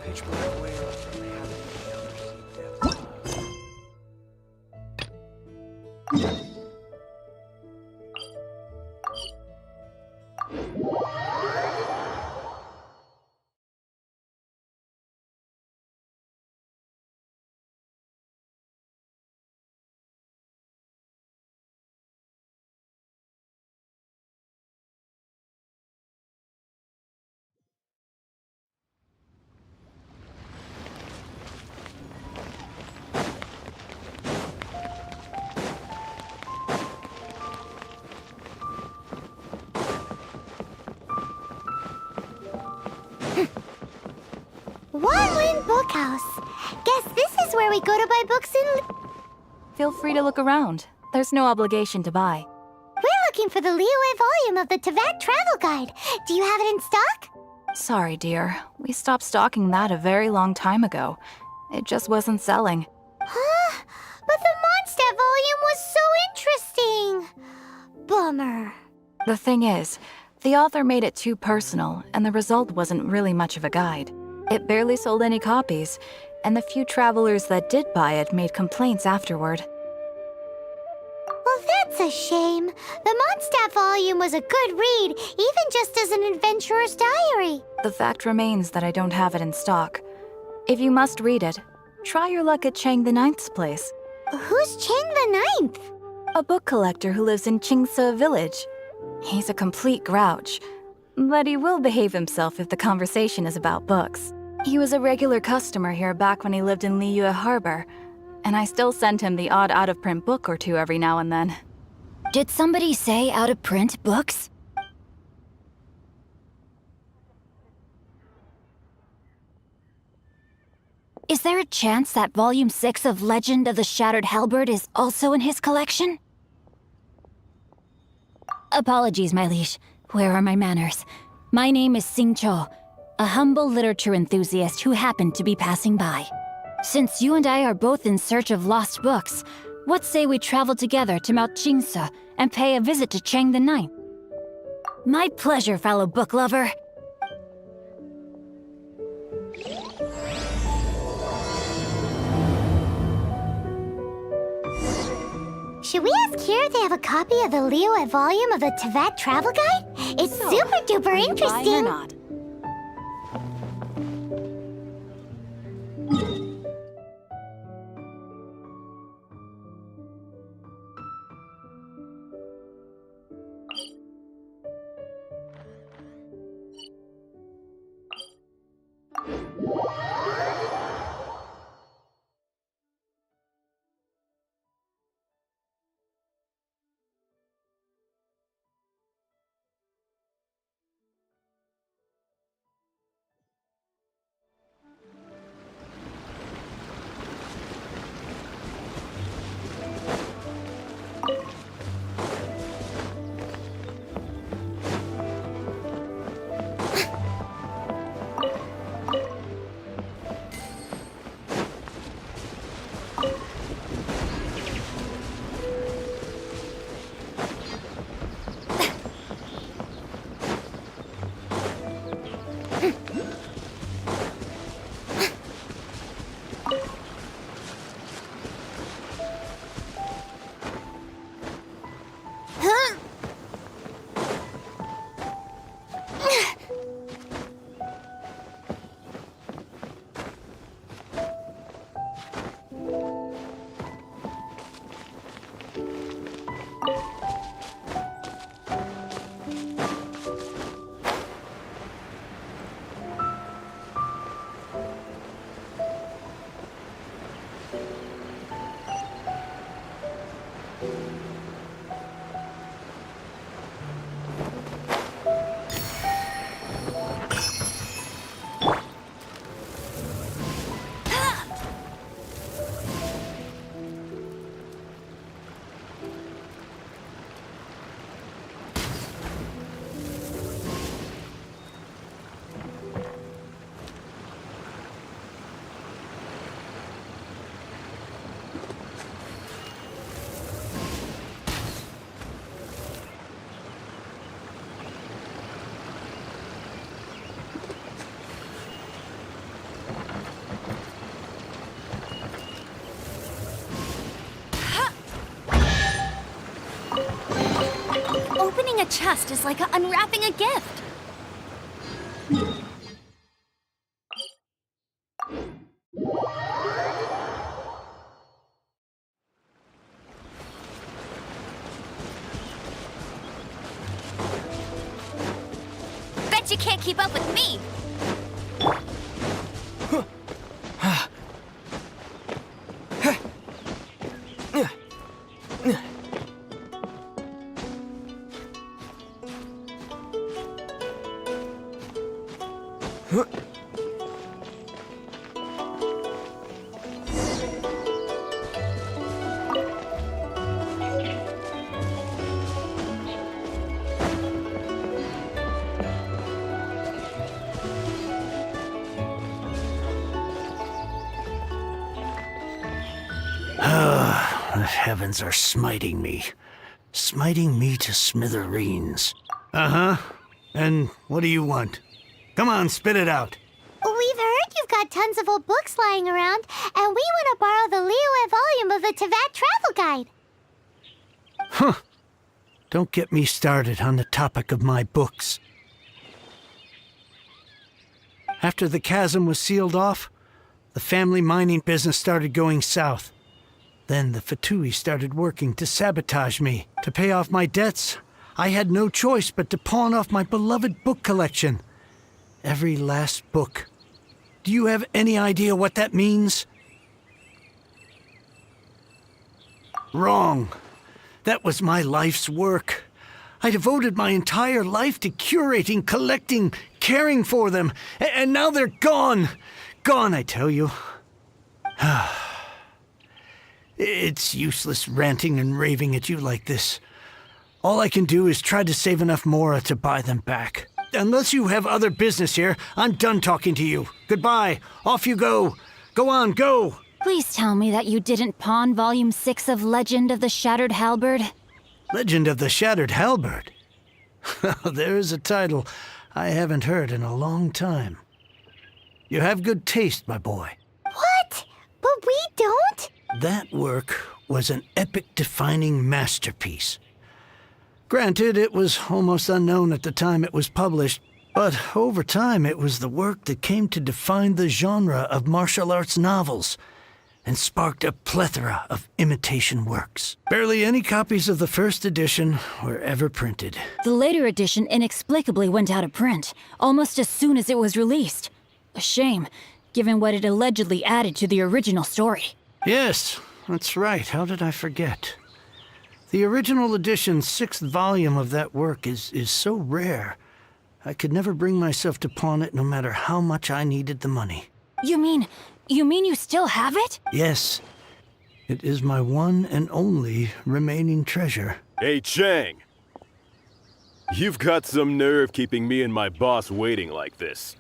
pitch black way from having the other sea depth. One Wind Bookhouse. Guess this is where we go to buy books in... Feel free to look around. There's no obligation to buy. We're looking for the Liyue volume of the Tevat Travel Guide. Do you have it in stock? Sorry, dear. We stopped stocking that a very long time ago. It just wasn't selling. Huh? But the Mondstadt volume was so interesting! Bummer. The thing is, the author made it too personal, and the result wasn't really much of a guide. It barely sold any copies, and the few travelers that did buy it made complaints afterward. Well, that's a shame. The Mondstadt volume was a good read, even just as an adventurer's diary. The fact remains that I don't have it in stock. If you must read it, try your luck at Chang the Ninth's place. Who's Chang the Ninth? A book collector who lives in Qingse village. He's a complete grouch, but he will behave himself if the conversation is about books. He was a regular customer here back when he lived in Liyue Harbor, and I still send him the odd out-of-print book or two every now and then. Did somebody say out-of-print books? Is there a chance that Volume 6 of Legend of the Shattered Halberd is also in his collection? Apologies, my liege. Where are my manners? My name is Sing Cho, a humble literature enthusiast who happened to be passing by. Since you and I are both in search of lost books, what say we travel together to Mount Qingse and pay a visit to Chang the Ninth? My pleasure, fellow book lover. Should we ask here if they have a copy of the Liyue volume of the Tevat Travel Guide? It's super duper interesting. Or not? Opening a chest is like unwrapping a gift. Bet you can't keep up with me. heavens are smiting me. Smiting me to smithereens. Uh-huh. And what do you want? Come on, spit it out. We've heard you've got tons of old books lying around, and we want to borrow the Liyue volume of the Tevat Travel Guide. Huh. Don't get me started on the topic of my books. After the chasm was sealed off, the family mining business started going south. Then the Fatui started working to sabotage me. To pay off my debts, I had no choice but to pawn off my beloved book collection. Every last book. Do you have any idea what that means? Wrong. That was my life's work. I devoted my entire life to curating, collecting, caring for them, and now they're gone. Gone, I tell you. It's useless ranting and raving at you like this. All I can do is try to save enough Mora to buy them back. Unless you have other business here, I'm done talking to you. Goodbye. Off you go. Go on, go. Please tell me that you didn't pawn Volume 6 of Legend of the Shattered Halberd. Legend of the Shattered Halberd? There's a title I haven't heard in a long time. You have good taste, my boy. What? But we don't? That work was an epic-defining masterpiece. Granted, it was almost unknown at the time it was published, but over time it was the work that came to define the genre of martial arts novels and sparked a plethora of imitation works. Barely any copies of the first edition were ever printed. The later edition inexplicably went out of print, almost as soon as it was released. A shame, given what it allegedly added to the original story. Yes, that's right. How did I forget? The original edition's 6th volume of that work is so rare, I could never bring myself to pawn it no matter how much I needed the money. You mean you still have it? Yes. It is my one and only remaining treasure. Hey, Chang! You've got some nerve keeping me and my boss waiting like this.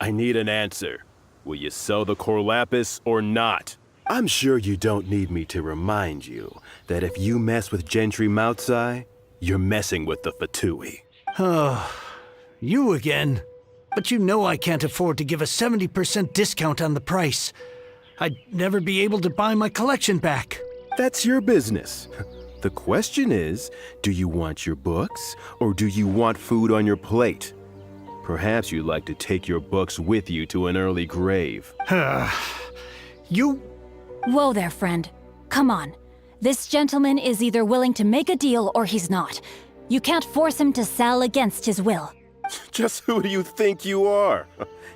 I need an answer. Will you sell the core lapis or not? I'm sure you don't need me to remind you that if you mess with Gentry Moutsai, you're messing with the Fatui. Oh, you again. But you know I can't afford to give a 70% discount on the price. I'd never be able to buy my collection back. That's your business. The question is, do you want your books, or do you want food on your plate? Perhaps you'd like to take your books with you to an early grave. You... Whoa there, friend. Come on. This gentleman is either willing to make a deal or he's not. You can't force him to sell against his will. Just who do you think you are?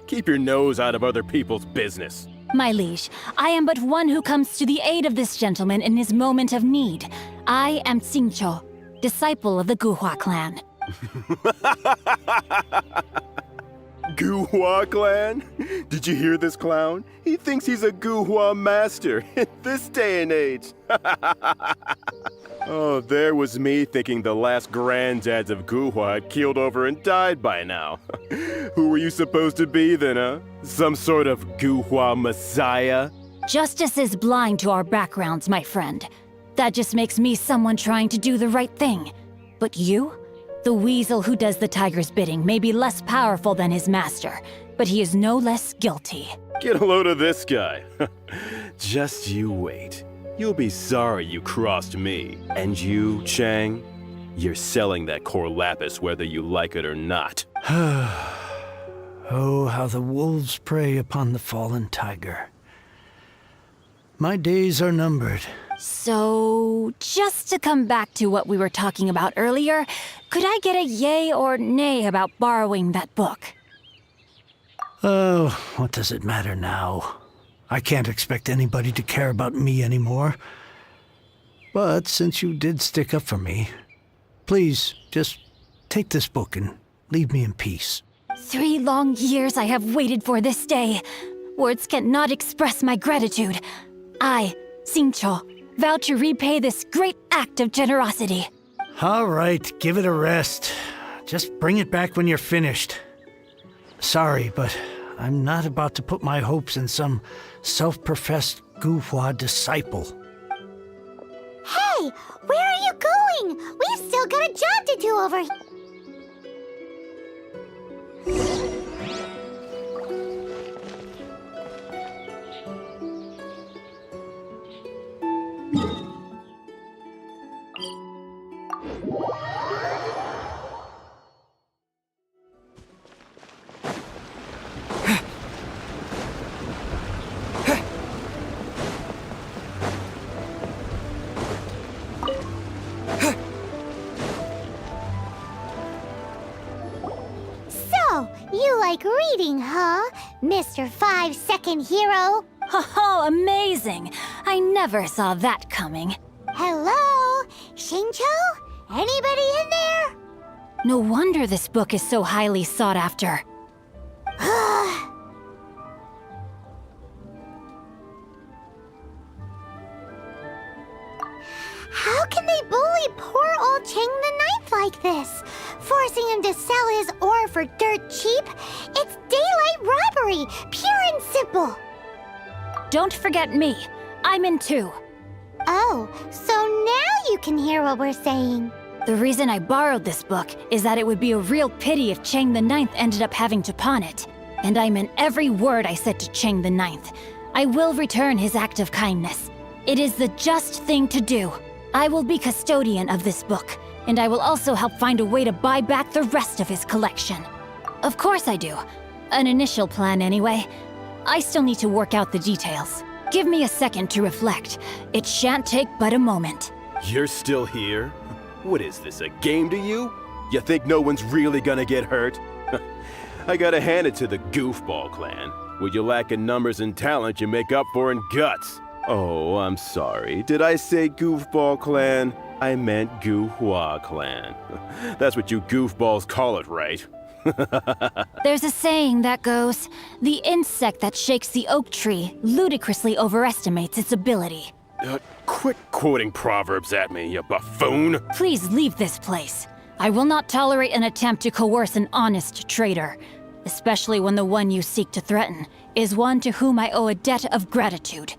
Keep your nose out of other people's business. My liege, I am but one who comes to the aid of this gentleman in his moment of need. I am Xingqiu, disciple of the Guhua clan. Guhua clan? Did you hear this clown? He thinks he's a Guhua master in this day and age. Oh, there was me thinking the last granddads of Guhua had keeled over and died by now. Who were you supposed to be then, huh? Some sort of Guhua messiah? Justice is blind to our backgrounds, my friend. That just makes me someone trying to do the right thing. But you? The weasel who does the tiger's bidding may be less powerful than his master, but he is no less guilty. Get a load of this guy. Just you wait. You'll be sorry you crossed me. And you, Chang, you're selling that core lapis whether you like it or not. Oh, how the wolves prey upon the fallen tiger. My days are numbered. So, just to come back to what we were talking about earlier, could I get a yay or nay about borrowing that book? Oh, what does it matter now? I can't expect anybody to care about me anymore. But since you did stick up for me, please just take this book and leave me in peace. 3 long years I have waited for this day. Words cannot express my gratitude. I, Xingqiu, vow to repay this great act of generosity. All right, give it a rest. Just bring it back when you're finished. Sorry, but I'm not about to put my hopes in some self-professed Guhua disciple. Hey, where are you going? We've still got a job to do over here. So, you like reading, huh, Mr. 5-second hero? Oh, amazing! I never saw that coming. Hello? Shincho? Anybody in there? No wonder this book is so highly sought after. How can they bully poor old Chang the Ninth like this? Forcing him to sell his ore for dirt cheap? It's daylight robbery, pure and simple. Don't forget me. I'm in too. Oh, so now you can hear what we're saying. The reason I borrowed this book is that it would be a real pity if Chang the Ninth ended up having to pawn it. And I meant every word I said to Chang the Ninth. I will return his act of kindness. It is the just thing to do. I will be custodian of this book, and I will also help find a way to buy back the rest of his collection. Of course I do. An initial plan anyway. I still need to work out the details. Give me a second to reflect. It shan't take but a moment. You're still here? What is this, a game to you? You think no one's really gonna get hurt? I gotta hand it to the Goofball clan. What you lack in numbers and talent, you make up for in guts. Oh, I'm sorry. Did I say Goofball clan? I meant Goohua clan. That's what you goofballs call it, right? There's a saying that goes, the insect that shakes the oak tree ludicrously overestimates its ability. Quit quoting proverbs at me, you buffoon! Please leave this place. I will not tolerate an attempt to coerce an honest trader, especially when the one you seek to threaten is one to whom I owe a debt of gratitude.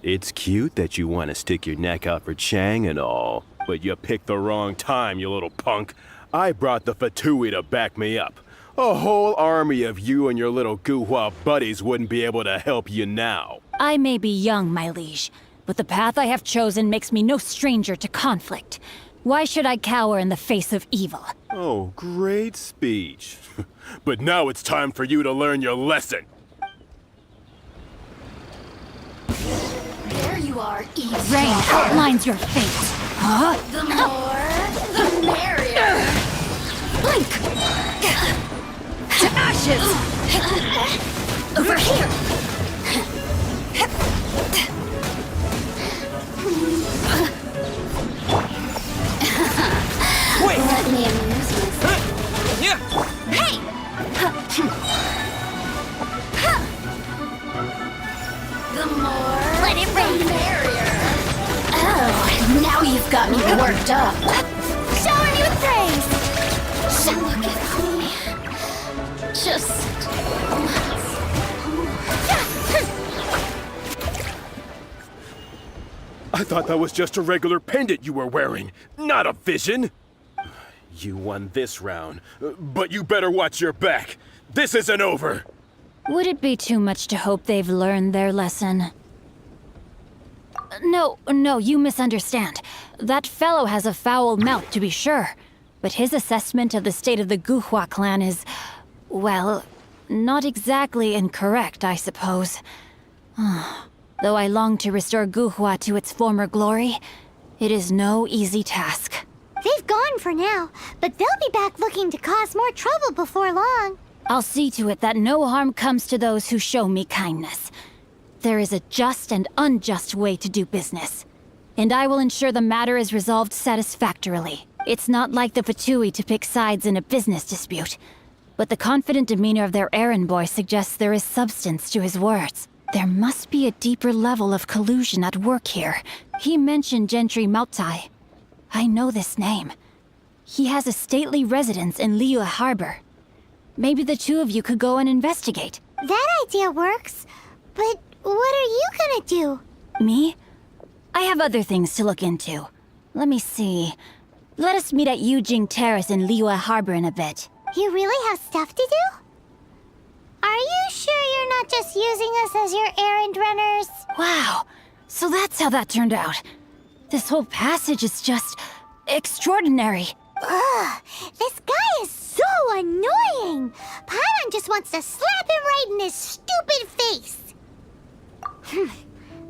It's cute that you want to stick your neck out for Chang and all, but you picked the wrong time, you little punk. I brought the Fatui to back me up. A whole army of you and your little Guhua buddies wouldn't be able to help you now. I may be young, my liege, but the path I have chosen makes me no stranger to conflict. Why should I cower in the face of evil? Oh, great speech. But now it's time for you to learn your lesson. There you are, evil. Rain outlines your fate. Huh? The more, the merrier. Blink! To ashes! Over here! Wait! Let me amuse myself. Yeah! Hey! The more, let it rain, the merrier. Oh, now you've got me worked up. Shower me with praise! Look at me. Just... I thought that was just a regular pendant you were wearing, not a vision. You won this round, but you better watch your back. This isn't over. Would it be too much to hope they've learned their lesson? No, you misunderstand. That fellow has a foul mouth, to be sure. But his assessment of the state of the Guhua clan is, well, not exactly incorrect, I suppose. Though I long to restore Guhua to its former glory, it is no easy task. They've gone for now, but they'll be back looking to cause more trouble before long. I'll see to it that no harm comes to those who show me kindness. There is a just and unjust way to do business, and I will ensure the matter is resolved satisfactorily. It's not like the Fatui to pick sides in a business dispute, but the confident demeanor of their errand boy suggests there is substance to his words. There must be a deeper level of collusion at work here. He mentioned Gentry Mautai. I know this name. He has a stately residence in Liyue Harbor. Maybe the two of you could go and investigate. That idea works, but what are you gonna do? Me? I have other things to look into. Let me see. Let us meet at Yujing Terrace in Liyue Harbor in a bit. You really have stuff to do? Are you sure you're not just using us as your errand runners? Wow. So that's how that turned out. This whole passage is just extraordinary. Ugh, this guy is so annoying! Paimon just wants to slap him right in his stupid face!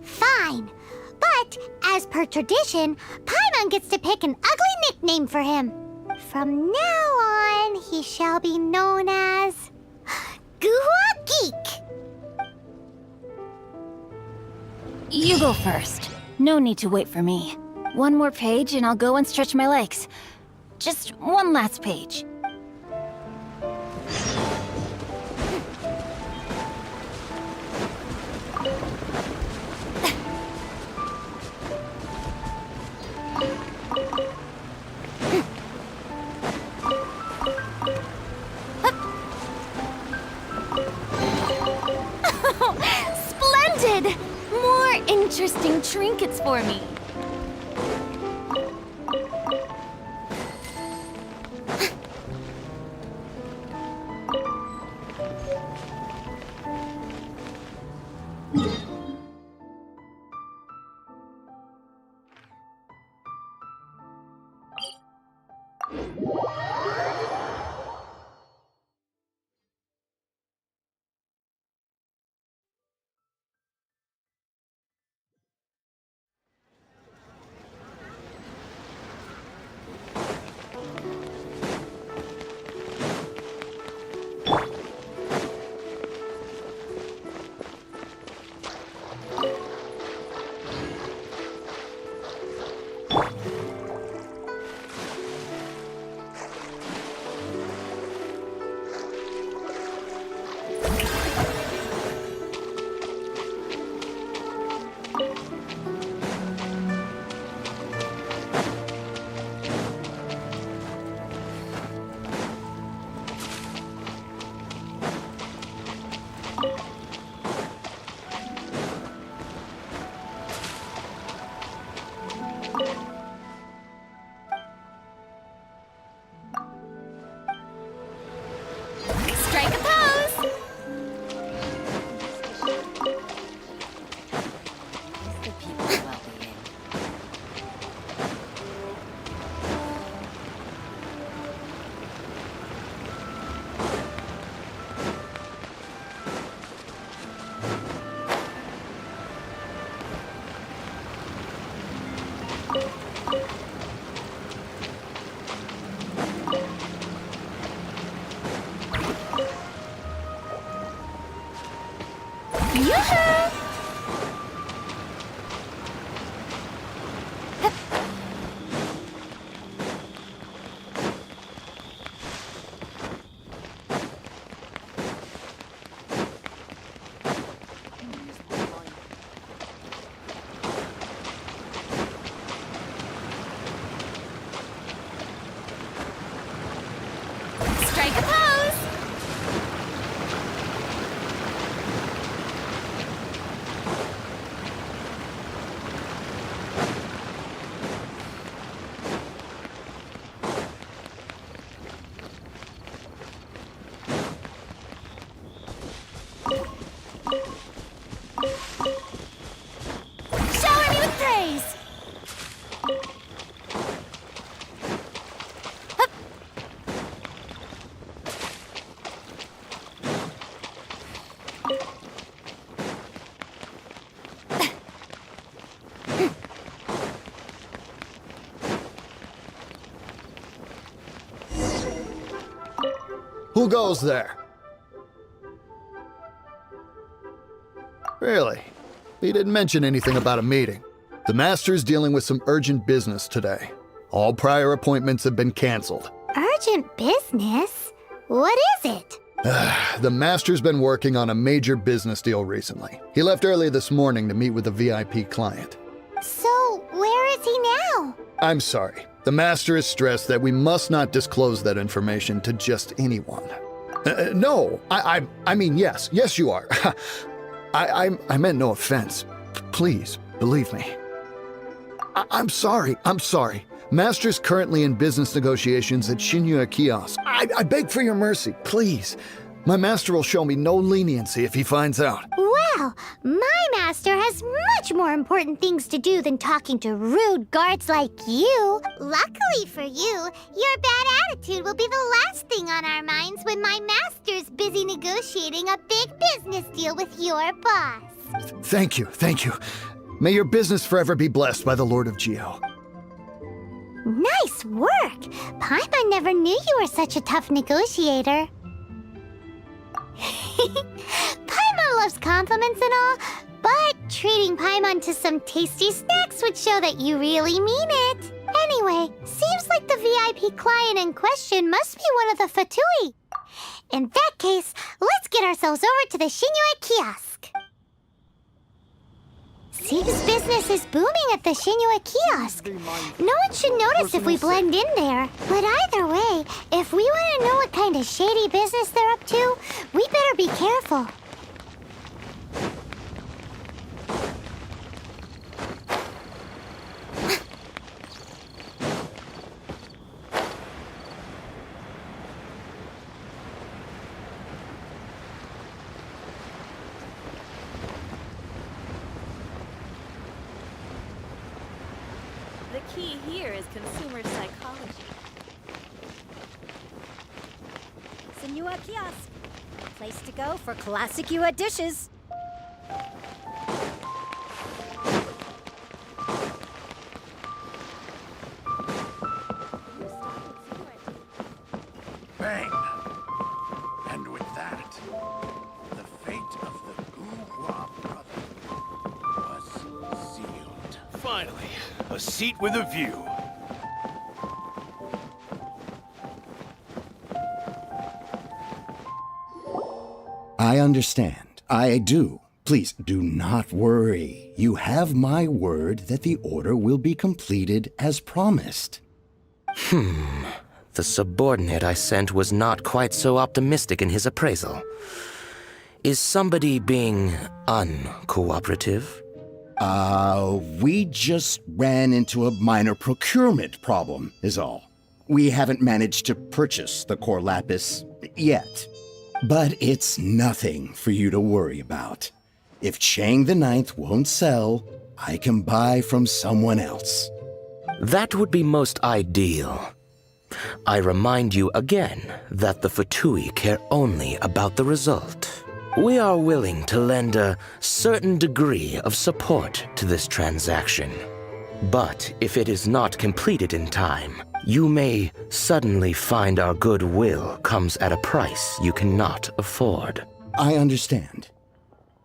Fine. But, as per tradition, Paimon gets to pick an ugly nickname for him. From now on, he shall be known as... Guhua Geek! You go first. No need to wait for me. One more page and I'll go and stretch my legs. Just one last page. Splendid! More interesting trinkets for me. Strike a pose! Yoo-hoo! Strike a pose! Shower me with praise! Hup. Who goes there? Really? He didn't mention anything about a meeting. The Master's dealing with some urgent business today. All prior appointments have been canceled. Urgent business? What is it? The Master's been working on a major business deal recently. He left early this morning to meet with a VIP client. So, where is he now? I'm sorry. The Master is stressed that we must not disclose that information to just anyone. No, I mean, yes, you are. I meant no offense. Please, believe me. I'm sorry. Master's currently in business negotiations at Shinya Kiosk. I beg for your mercy, please. My master will show me no leniency if he finds out. Well, my master has much more important things to do than talking to rude guards like you. Luckily for you, your bad attitude will be the last thing on our minds when my master's busy negotiating a big business deal with your boss. Thank you. May your business forever be blessed by the Lord of Geo. Nice work! Paimon never knew you were such a tough negotiator. Paimon loves compliments and all, but treating Paimon to some tasty snacks would show that you really mean it. Anyway, seems like the VIP client in question must be one of the Fatui. In that case, let's get ourselves over to the Shinue Kiosk. Seems business is booming at the Shinue Kiosk. No one should notice if we blend in there. But either way, if we want to know what kind of shady business they're up to, we better be careful. The key here is consumer psychology. Senua Kiosk. Place to go for classic Yua dishes. Bang! And with that, the fate of the Guhua brother was sealed. Finally, a seat with a view. I understand. I do. Please do not worry. You have my word that the order will be completed as promised. The subordinate I sent was not quite so optimistic in his appraisal. Is somebody being uncooperative? We just ran into a minor procurement problem, is all. We haven't managed to purchase the core lapis yet. But it's nothing for you to worry about. If Chang the Ninth won't sell, I can buy from someone else. That would be most ideal. I remind you again that the Fatui care only about the result. We are willing to lend a certain degree of support to this transaction. But if it is not completed in time, you may suddenly find our goodwill comes at a price you cannot afford. I understand.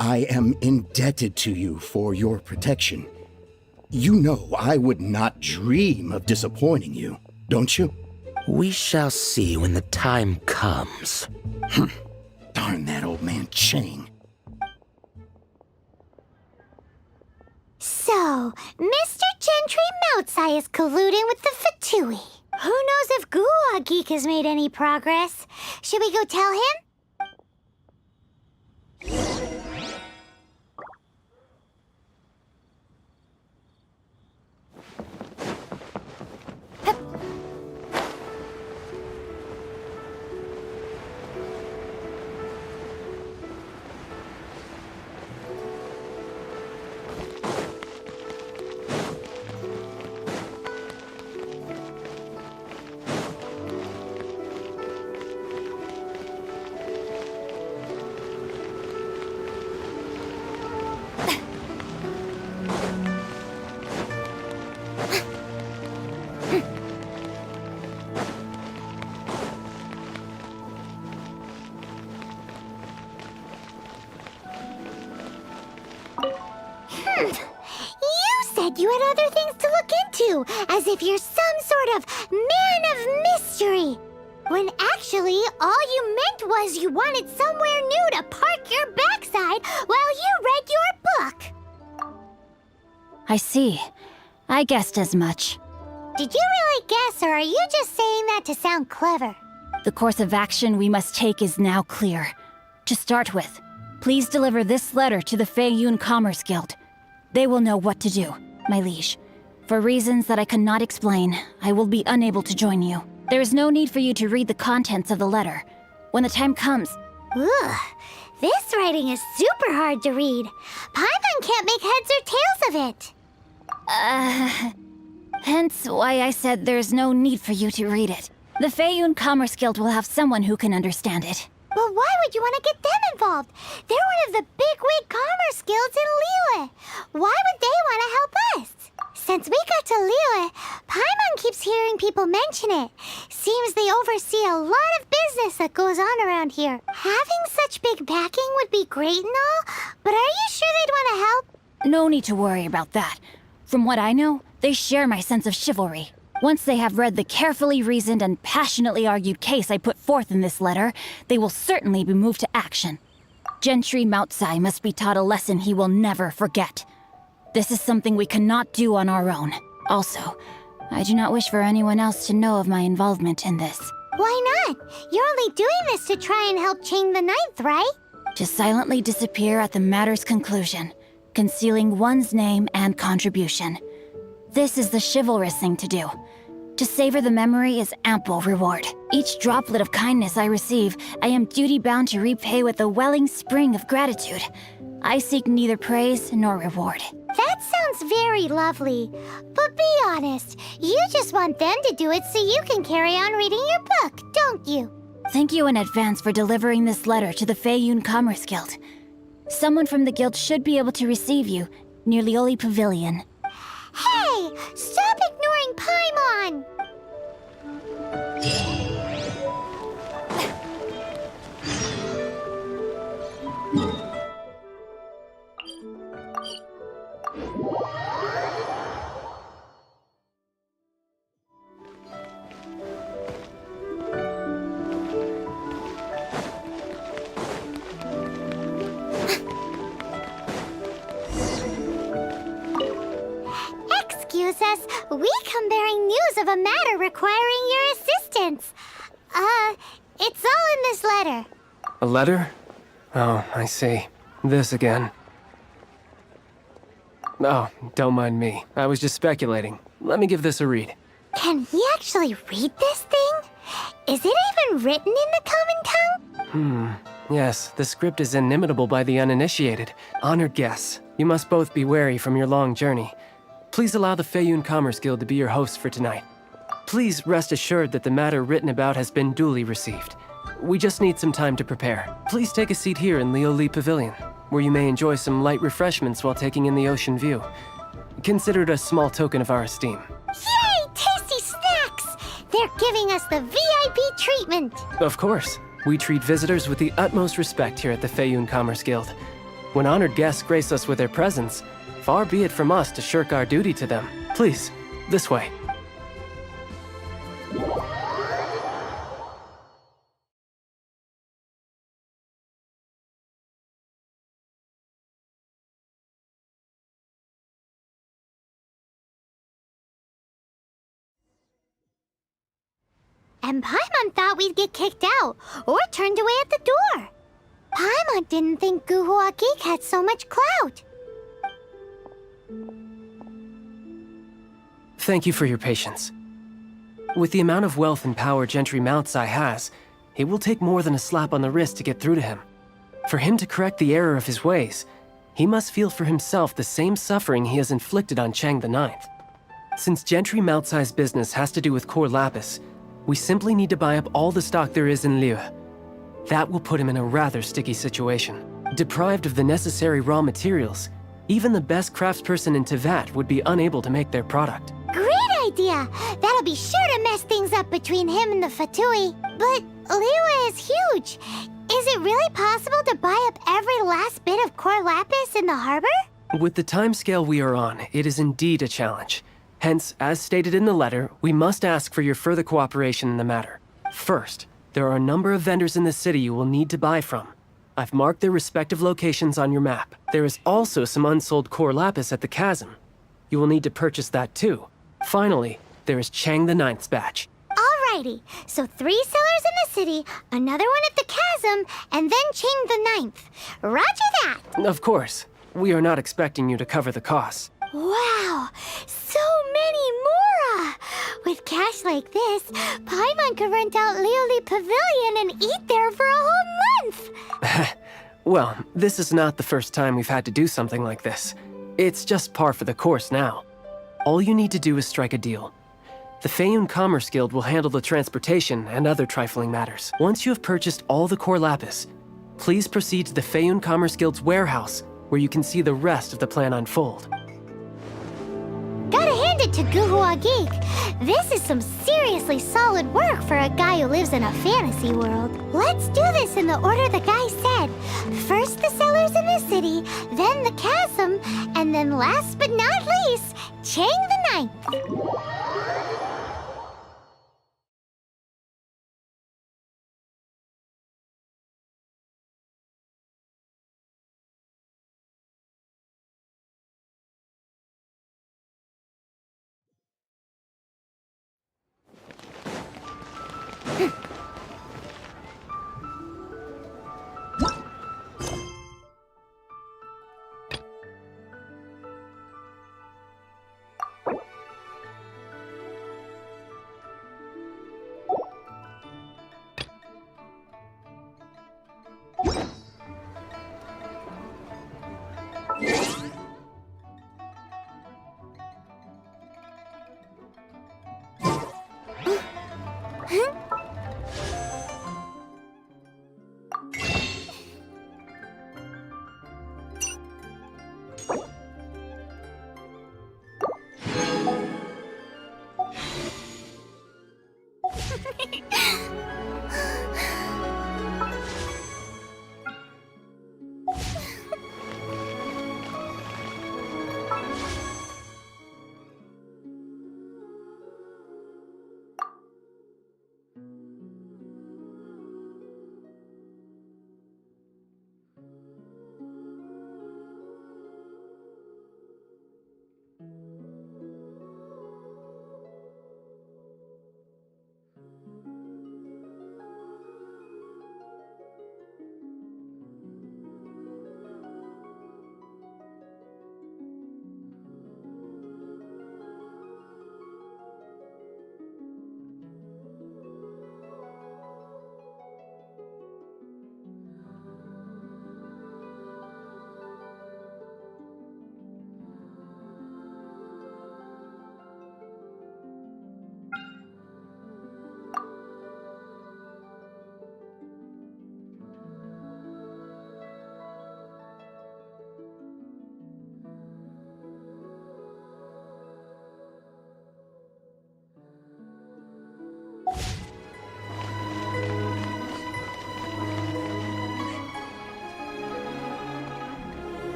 I am indebted to you for your protection. You know I would not dream of disappointing you, don't you? We shall see when the time comes. Darn that old man Chang. So, Mr. Gentry Moutsai is colluding with the Fatui. Who knows if Gua Geek has made any progress? Should we go tell him? You said you had other things to look into, as if you're some sort of man of mystery. When actually, all you meant was you wanted somewhere new to park your backside while you read your book. I see. I guessed as much. Did you really guess, or are you just saying that to sound clever? The course of action we must take is now clear. To start with, please deliver this letter to the Feiyun Commerce Guild. They will know what to do, my liege. For reasons that I cannot explain, I will be unable to join you. There is no need for you to read the contents of the letter. When the time comes... Ugh, this writing is super hard to read. Paimon can't make heads or tails of it. Hence why I said there's no need for you to read it. The Feiyun Commerce Guild will have someone who can understand it. But why would you want to get them involved? They're one of the bigwig commerce guilds in Liyue. Why would they want to help us? Since we got to Liyue, Paimon keeps hearing people mention it. Seems they oversee a lot of business that goes on around here. Having such big backing would be great and all, but are you sure they'd want to help? No need to worry about that. From what I know, they share my sense of chivalry. Once they have read the carefully reasoned and passionately argued case I put forth in this letter, they will certainly be moved to action. Gentry Moutsai must be taught a lesson he will never forget. This is something we cannot do on our own. Also, I do not wish for anyone else to know of my involvement in this. Why not? You're only doing this to try and help Chang the Ninth, right? To silently disappear at the matter's conclusion, concealing one's name and contribution. This is the chivalrous thing to do. To savor the memory is ample reward. Each droplet of kindness I receive, I am duty-bound to repay with a welling spring of gratitude. I seek neither praise nor reward. That sounds very lovely. But be honest, you just want them to do it so you can carry on reading your book, don't you? Thank you in advance for delivering this letter to the Feiyun Commerce Guild. Someone from the guild should be able to receive you near Lioli Pavilion. Hey! Stop ignoring Paimon! Excuse us, we come bearing news of a matter requiring your assistance. It's all in this letter. A letter? Oh, I see. This again. Oh, don't mind me. I was just speculating. Let me give this a read. Can he actually read this thing? Is it even written in the common tongue? Yes, the script is inimitable by the uninitiated. Honored guests, you must both be wary from your long journey. Please allow the Feiyun Commerce Guild to be your host for tonight. Please rest assured that the matter written about has been duly received. We just need some time to prepare. Please take a seat here in Lioli Pavilion, where you may enjoy some light refreshments while taking in the ocean view. Consider it a small token of our esteem. Yay! Tasty snacks! They're giving us the VIP treatment. Of course. We treat visitors with the utmost respect here at the Feiyun Commerce Guild. When honored guests grace us with their presence, far be it from us to shirk our duty to them. Please, this way. And Paimon thought we'd get kicked out, or turned away at the door. Paimon didn't think Guhua Geek had so much clout. Thank you for your patience. With the amount of wealth and power Gentry Moutsai has, it will take more than a slap on the wrist to get through to him. For him to correct the error of his ways, he must feel for himself the same suffering he has inflicted on Chang the Ninth. Since Gentry Moutsai's business has to do with core lapis, we simply need to buy up all the stock there is in Liyue. That will put him in a rather sticky situation. Deprived of the necessary raw materials, even the best craftsperson in Tevat would be unable to make their product. Great idea! That'll be sure to mess things up between him and the Fatui. But Liyue is huge. Is it really possible to buy up every last bit of core lapis in the harbor? With the timescale we are on, it is indeed a challenge. Hence, as stated in the letter, we must ask for your further cooperation in the matter. First, there are a number of vendors in the city you will need to buy from. I've marked their respective locations on your map. There is also some unsold core lapis at the chasm. You will need to purchase that too. Finally, there is Chang the Ninth's batch. Alrighty, so 3 sellers in the city, another one at the chasm, and then Chang the Ninth. Roger that! Of course, we are not expecting you to cover the costs. Wow, so cash like this, Paimon could rent out Leoli Pavilion and eat there for a whole month! Well, this is not the first time we've had to do something like this. It's just par for the course now. All you need to do is strike a deal. The Feiyun Commerce Guild will handle the transportation and other trifling matters. Once you have purchased all the core lapis, please proceed to the Feiyun Commerce Guild's warehouse, where you can see the rest of the plan unfold. Gotta hand it to Guhua Geek. This is some seriously solid work for a guy who lives in a fantasy world. Let's do this in the order the guy said. First the cellars in the city, then the chasm, and then last but not least, Chang the Ninth.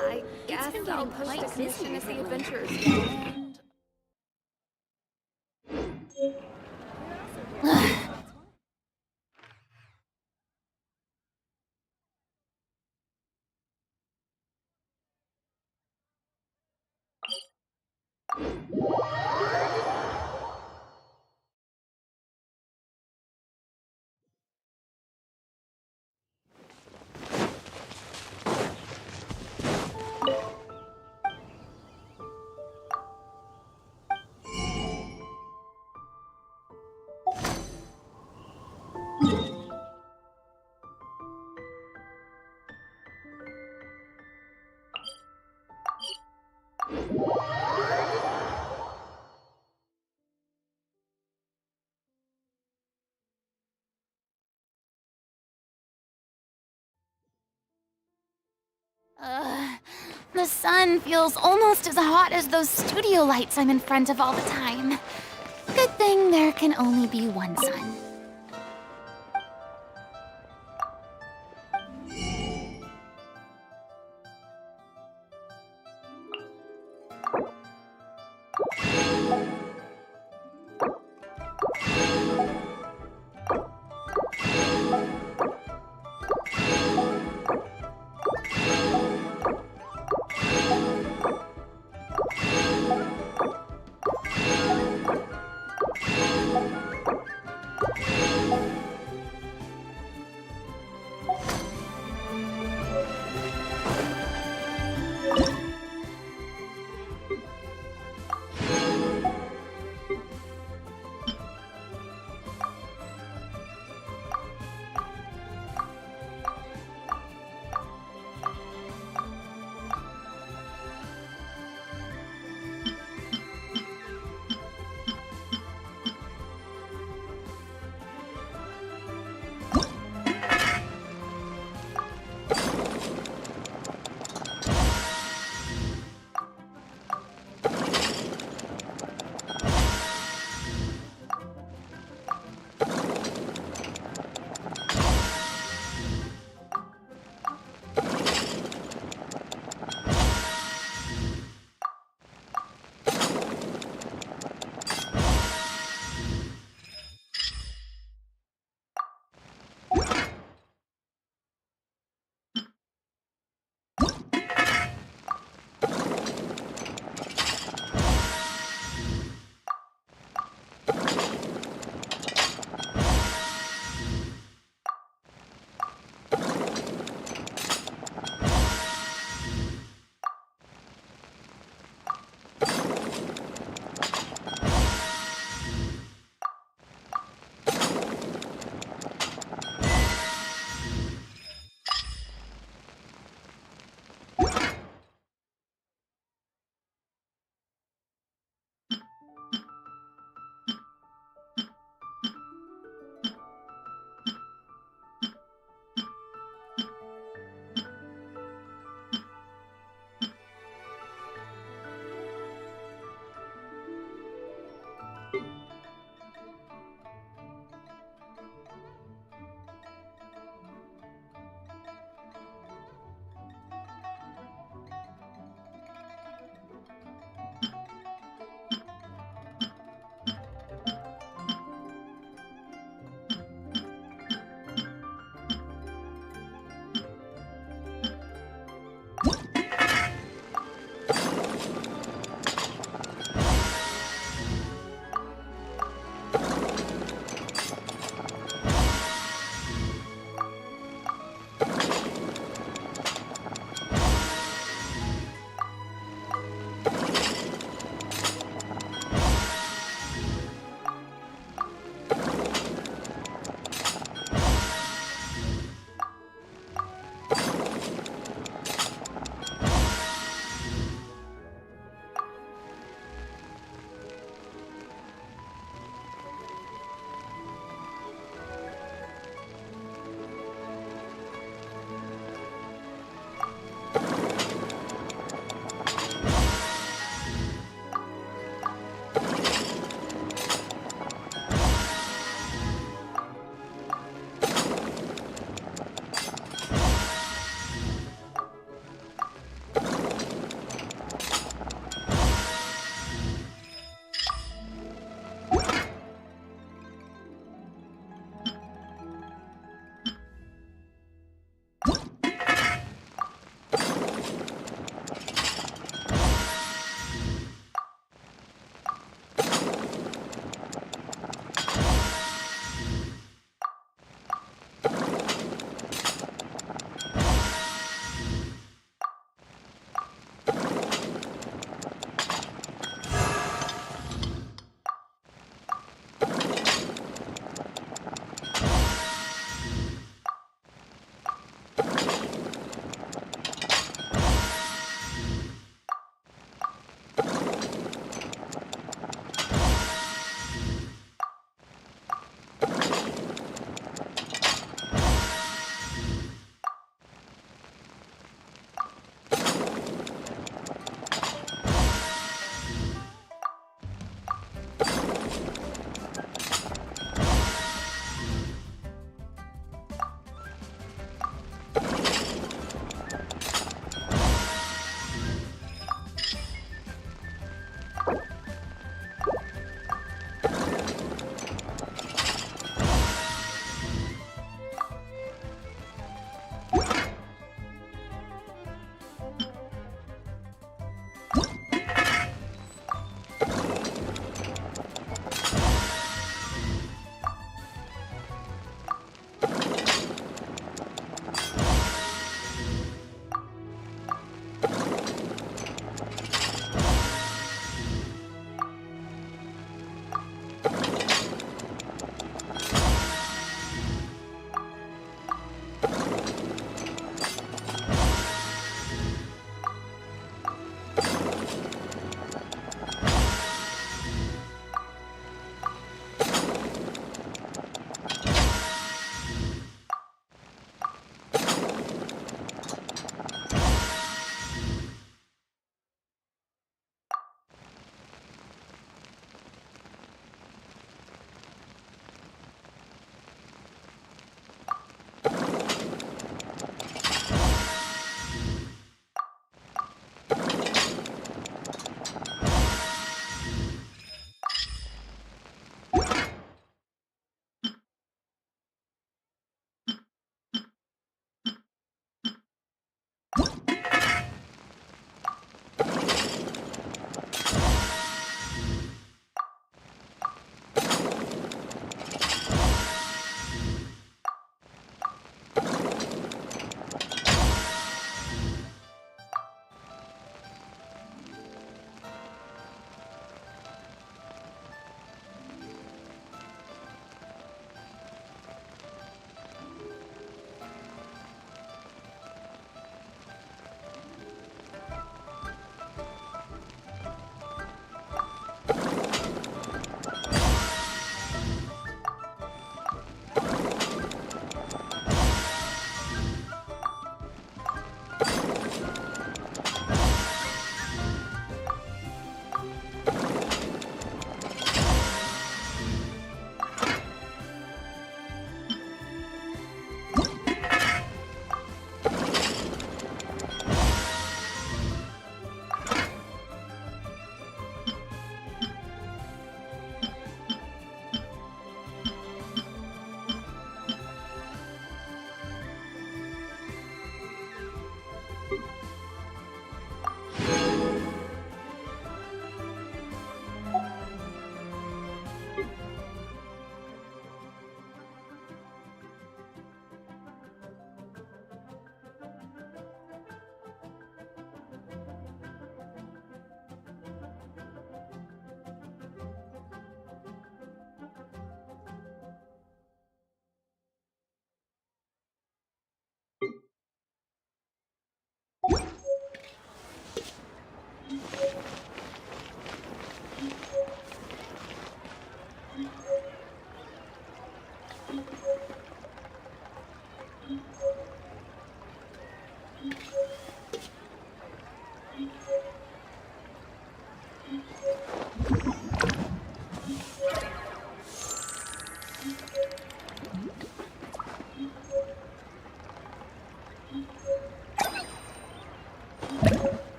I guess I'll post a commission as the Adventurers Guild. The sun feels almost as hot as those studio lights I'm in front of all the time. Good thing there can only be one sun.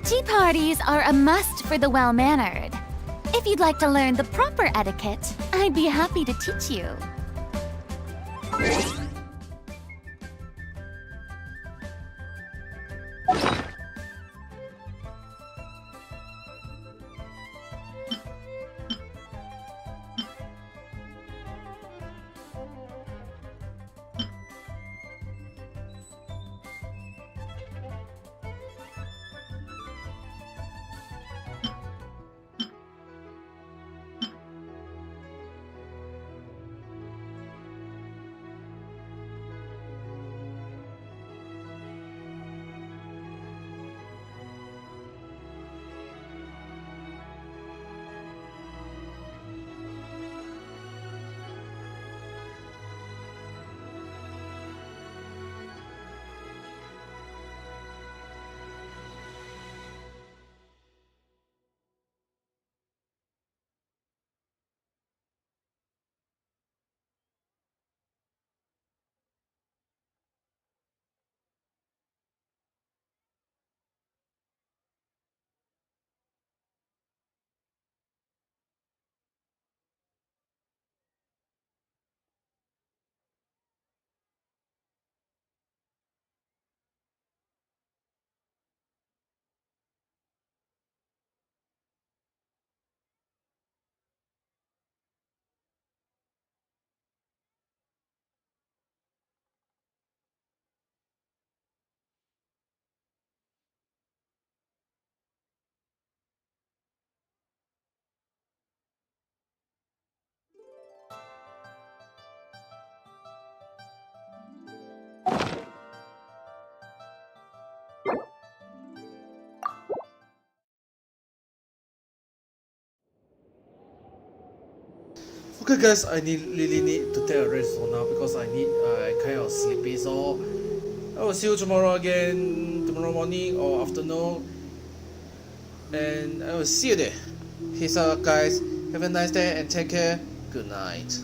Tea parties are a must for the well-mannered. If you'd like to learn the proper etiquette, I'd be happy to teach you. Okay, guys, I really need to take a rest for now because I kind of sleepy. So I will see you tomorrow again, tomorrow morning or afternoon, and I will see you there. Peace out, guys. Have a nice day and take care. Good night.